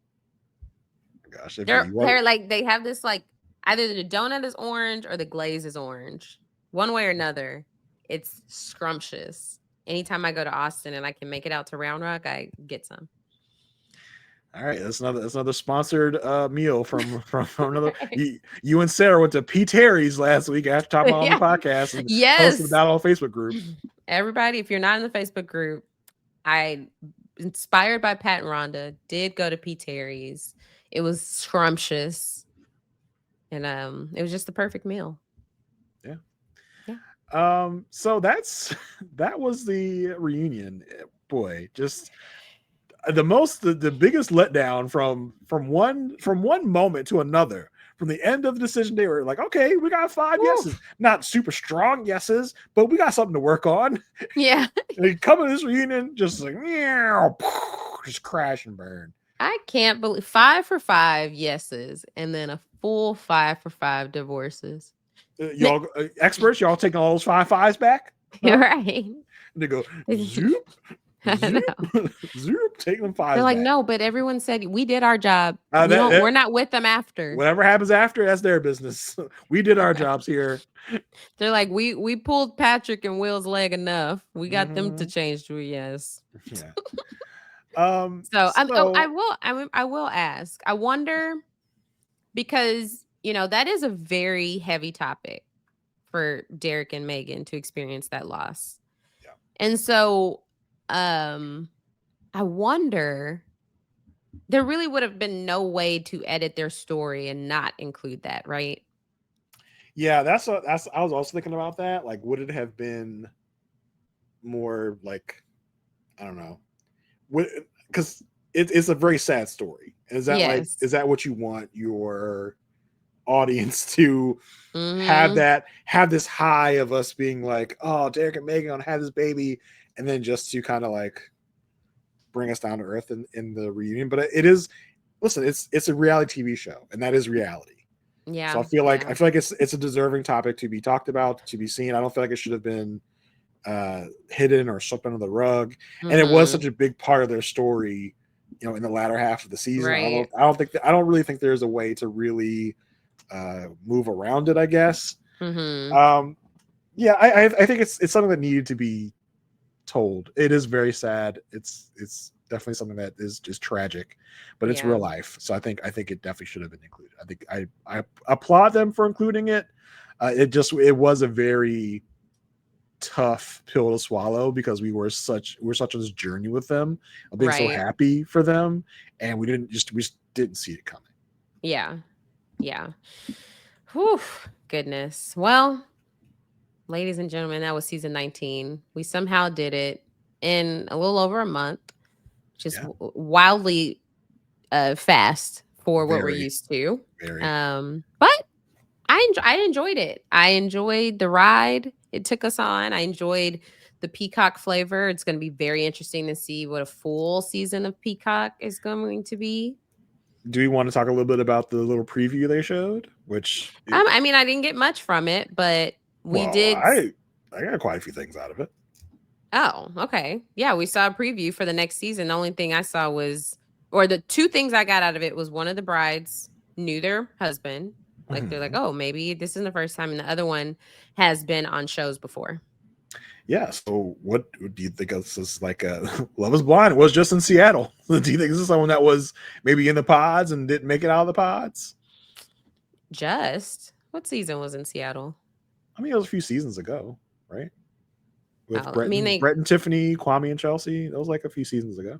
Gosh, they're like, they have this like, either the donut is orange or the glaze is orange. One way or another, it's scrumptious. Anytime I go to Austin and I can make it out to Round Rock, I get some. All right, that's another sponsored meal from another. You and Sarah went to P. Terry's last week after talking on the podcast and posted that on Facebook group. Everybody, if you're not in the Facebook group, I, inspired by Pat and Rhonda, did go to P. Terry's. It was scrumptious, and it was just the perfect meal. Yeah. So that was the reunion. Boy, just the biggest letdown from one moment to another. From the end of the decision day, we're like, okay, we got 5 yeses, not super strong yeses, but we got something to work on. Yeah. And they come to this reunion just like, just crash and burn. I can't believe 5 for 5 yeses and then a full 5 for 5 divorces. Y'all experts, y'all taking all those 5 5s back? Huh? Right. And they go, zoop, zoop, zoop, take them 5s. They're like, back. no, but everyone said we did our job. We're not with them after. Whatever happens after, that's their business. We did our jobs here. They're like, we pulled Patrick and Will's leg enough. We got them to change to a yes. Yeah. I will ask. I wonder, because that is a very heavy topic for Derek and Megan to experience that loss. Yeah. And so I wonder, there really would have been no way to edit their story and not include that, right? Yeah, that's I was also thinking about that. Like, would it have been more like, I don't know, because it's a very sad story. Is that is that what you want your audience to have this high of us being like, oh, Derek and Megan gonna have this baby, and then just to kind of like bring us down to earth in the reunion? But it's a reality TV show, and that is reality. Yeah. So I feel like it's a deserving topic to be talked about, to be seen. I don't feel like it should have been hidden or swept under the rug. And it was such a big part of their story, in the latter half of the season. Right. I don't really think there's a way to really move around it, I guess. Yeah, I think it's something that needed to be told. It is very sad. It's definitely something that is just tragic, but it's real life. So I think it definitely should have been included. I think I applaud them for including it. It was a very tough pill to swallow, because we're such on this journey with them, of being so happy for them, and we just didn't see it coming. Yeah. Whew, goodness. Well, ladies and gentlemen, that was season 19. We somehow did it in a little over a month. which is Yeah. wildly fast for what we're Very, used to. very. But I enjoyed it. I enjoyed the ride it took us on. I enjoyed the Peacock flavor. It's going to be very interesting to see what a full season of Peacock is going to be. Do we want to talk a little bit about the little preview they showed? Which, I mean, I didn't get much from it, but we did. I got quite a few things out of it. Oh, okay. Yeah, we saw a preview for the next season. The only thing I saw was, or the two things I got out of it was one of the brides knew their husband. Like they're like, oh, maybe this isn't the first time. And the other one has been on shows before. Yeah. So, what do you think of this is like? Love is Blind. It was just in Seattle. Do you think this is someone that was maybe in the pods and didn't make it out of the pods? Just what season was in Seattle? I mean, it was a few seasons ago, right? With I mean, Brett and Tiffany, Kwame and Chelsea. That was like a few seasons ago.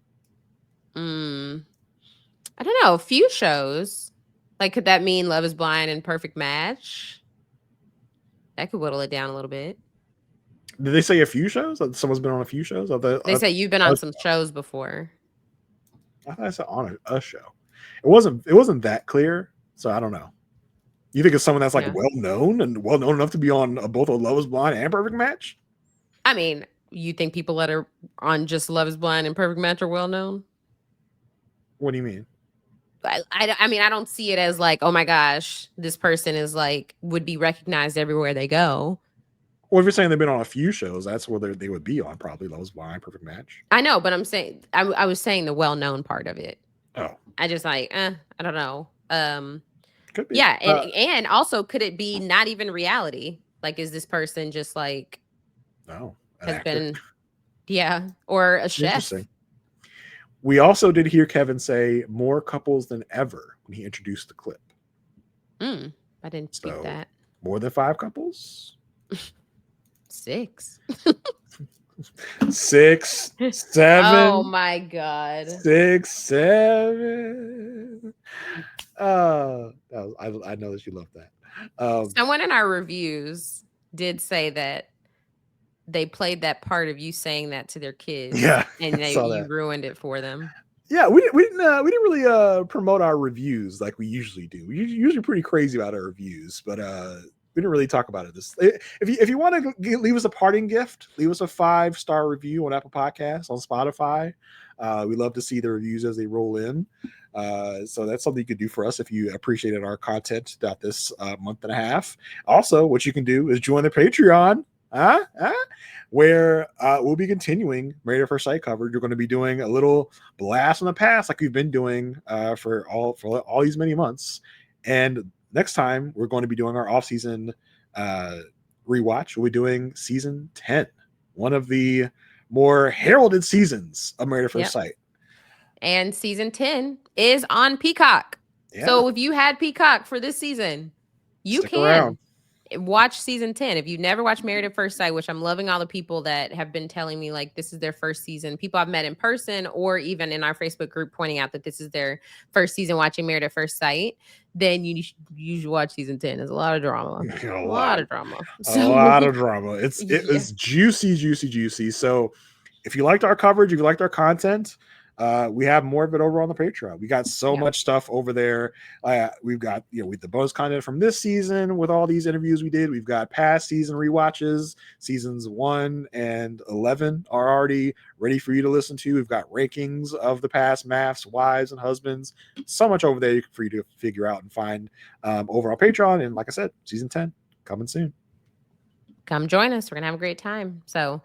I don't know. A few shows. Like, could that mean Love is Blind and Perfect Match? That could whittle it down a little bit. Did they say a few shows? Someone's been on a few shows? They say you've been on some shows before. I thought I said on a show. It wasn't that clear, so I don't know. You think it's someone that's like well known enough to be on both a Love is Blind and Perfect Match? I mean, you think people that are on just Love is Blind and Perfect Match are well known? What do you mean? I mean, I don't see it as like, oh my gosh, this person is like would be recognized everywhere they go. Well, if you're saying they've been on a few shows, that's where they would be on, probably Love is Blind, Perfect Match. I know, but I'm saying I was saying the well-known part of it. Oh, I just like, I don't know. Could be. Yeah, and also could it be not even reality? Like, is this person just like has been, or a chef? Interesting. We also did hear Kevin say more couples than ever when he introduced the clip. I didn't speak that. More than 5 couples? 6. 6, 7. Oh my God. 6, 7. I know that you love that. Someone in our reviews did say that they played that part of you saying that to their kids. Yeah, and you ruined it for them. Yeah, we didn't really promote our reviews like we usually do. We're usually pretty crazy about our reviews, but we didn't really talk about it. If you want to leave us a parting gift, leave us a 5-star review on Apple Podcasts, on Spotify. We love to see the reviews as they roll in. So that's something you could do for us if you appreciated our content throughout this month and a half. Also, what you can do is join the Patreon. Where we'll be continuing Married at First Sight coverage. You're going to be doing a little blast from the past like we've been doing for all these many months. And next time we're going to be doing our off-season rewatch. We'll be doing season 10, one of the more heralded seasons of Married at First Sight. And season 10 is on Peacock. Yeah. So if you had Peacock for this season, you Stick around. Watch season 10. If you've never watched Married at First Sight, which I'm loving all the people that have been telling me like this is their first season, people I've met in person or even in our Facebook group pointing out that this is their first season watching Married at First Sight, then you should watch season 10. There's a lot of drama. A lot of drama. A lot of drama. It is juicy. So if you liked our coverage, if you liked our content, we have more of it over on the Patreon. We got so much stuff over there. We've got with the bonus content from this season with all these interviews we did. We've got past season rewatches. Seasons 1 and 11 are already ready for you to listen to. We've got rankings of the past MAFs, wives, and husbands. So much over there for you to figure out and find over on Patreon. And like I said, season 10 coming soon. Come join us. We're going to have a great time. So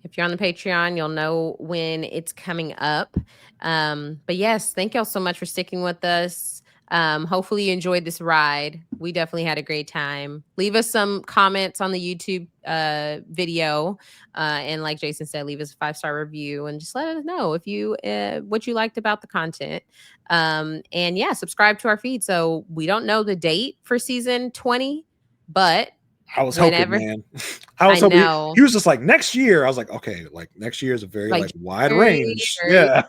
if you're on the Patreon, you'll know when it's coming up. But yes, thank y'all so much for sticking with us. Hopefully you enjoyed this ride. We definitely had a great time. Leave us some comments on the YouTube video. And like Jason said, leave us a 5-star review and just let us know if you what you liked about the content. And yeah, subscribe to our feed. So we don't know the date for season 20, but I was hoping, man. I was hoping. He was just like next year. I was like, okay, like next year is a very wide range. Yeah.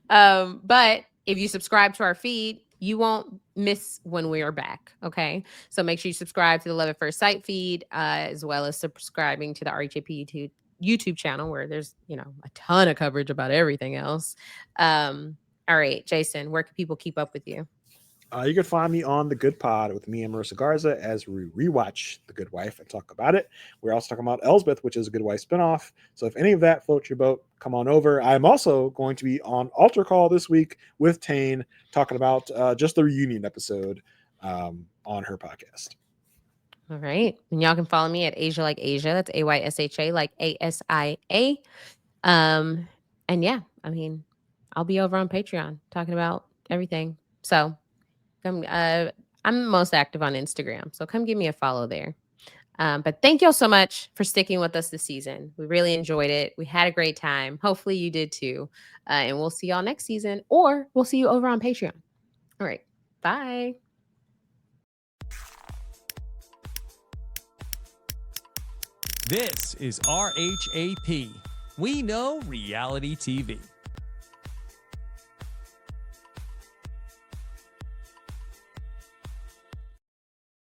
But if you subscribe to our feed, you won't miss when we are back. Okay. So make sure you subscribe to the Love at First Sight feed, as well as subscribing to the RHAP YouTube channel where there's, a ton of coverage about everything else. All right, Jason, where can people keep up with you? You can find me on The Good Pod with me and Marissa Garza as we rewatch The Good Wife and talk about it. We're also talking about Elsbeth, which is a Good Wife spinoff. So if any of that floats your boat, come on over. I'm also going to be on Altar Call this week with Tane talking about just the reunion episode on her podcast. All right. And y'all can follow me at Aysha like Asia. That's AYSHA like ASIA. And yeah, I mean, I'll be over on Patreon talking about everything. So come, I'm most active on Instagram. So come give me a follow there. But thank y'all so much for sticking with us this season. We really enjoyed it. We had a great time. Hopefully you did too. And we'll see y'all next season, or we'll see you over on Patreon. All right. Bye. This is RHAP. We know reality TV.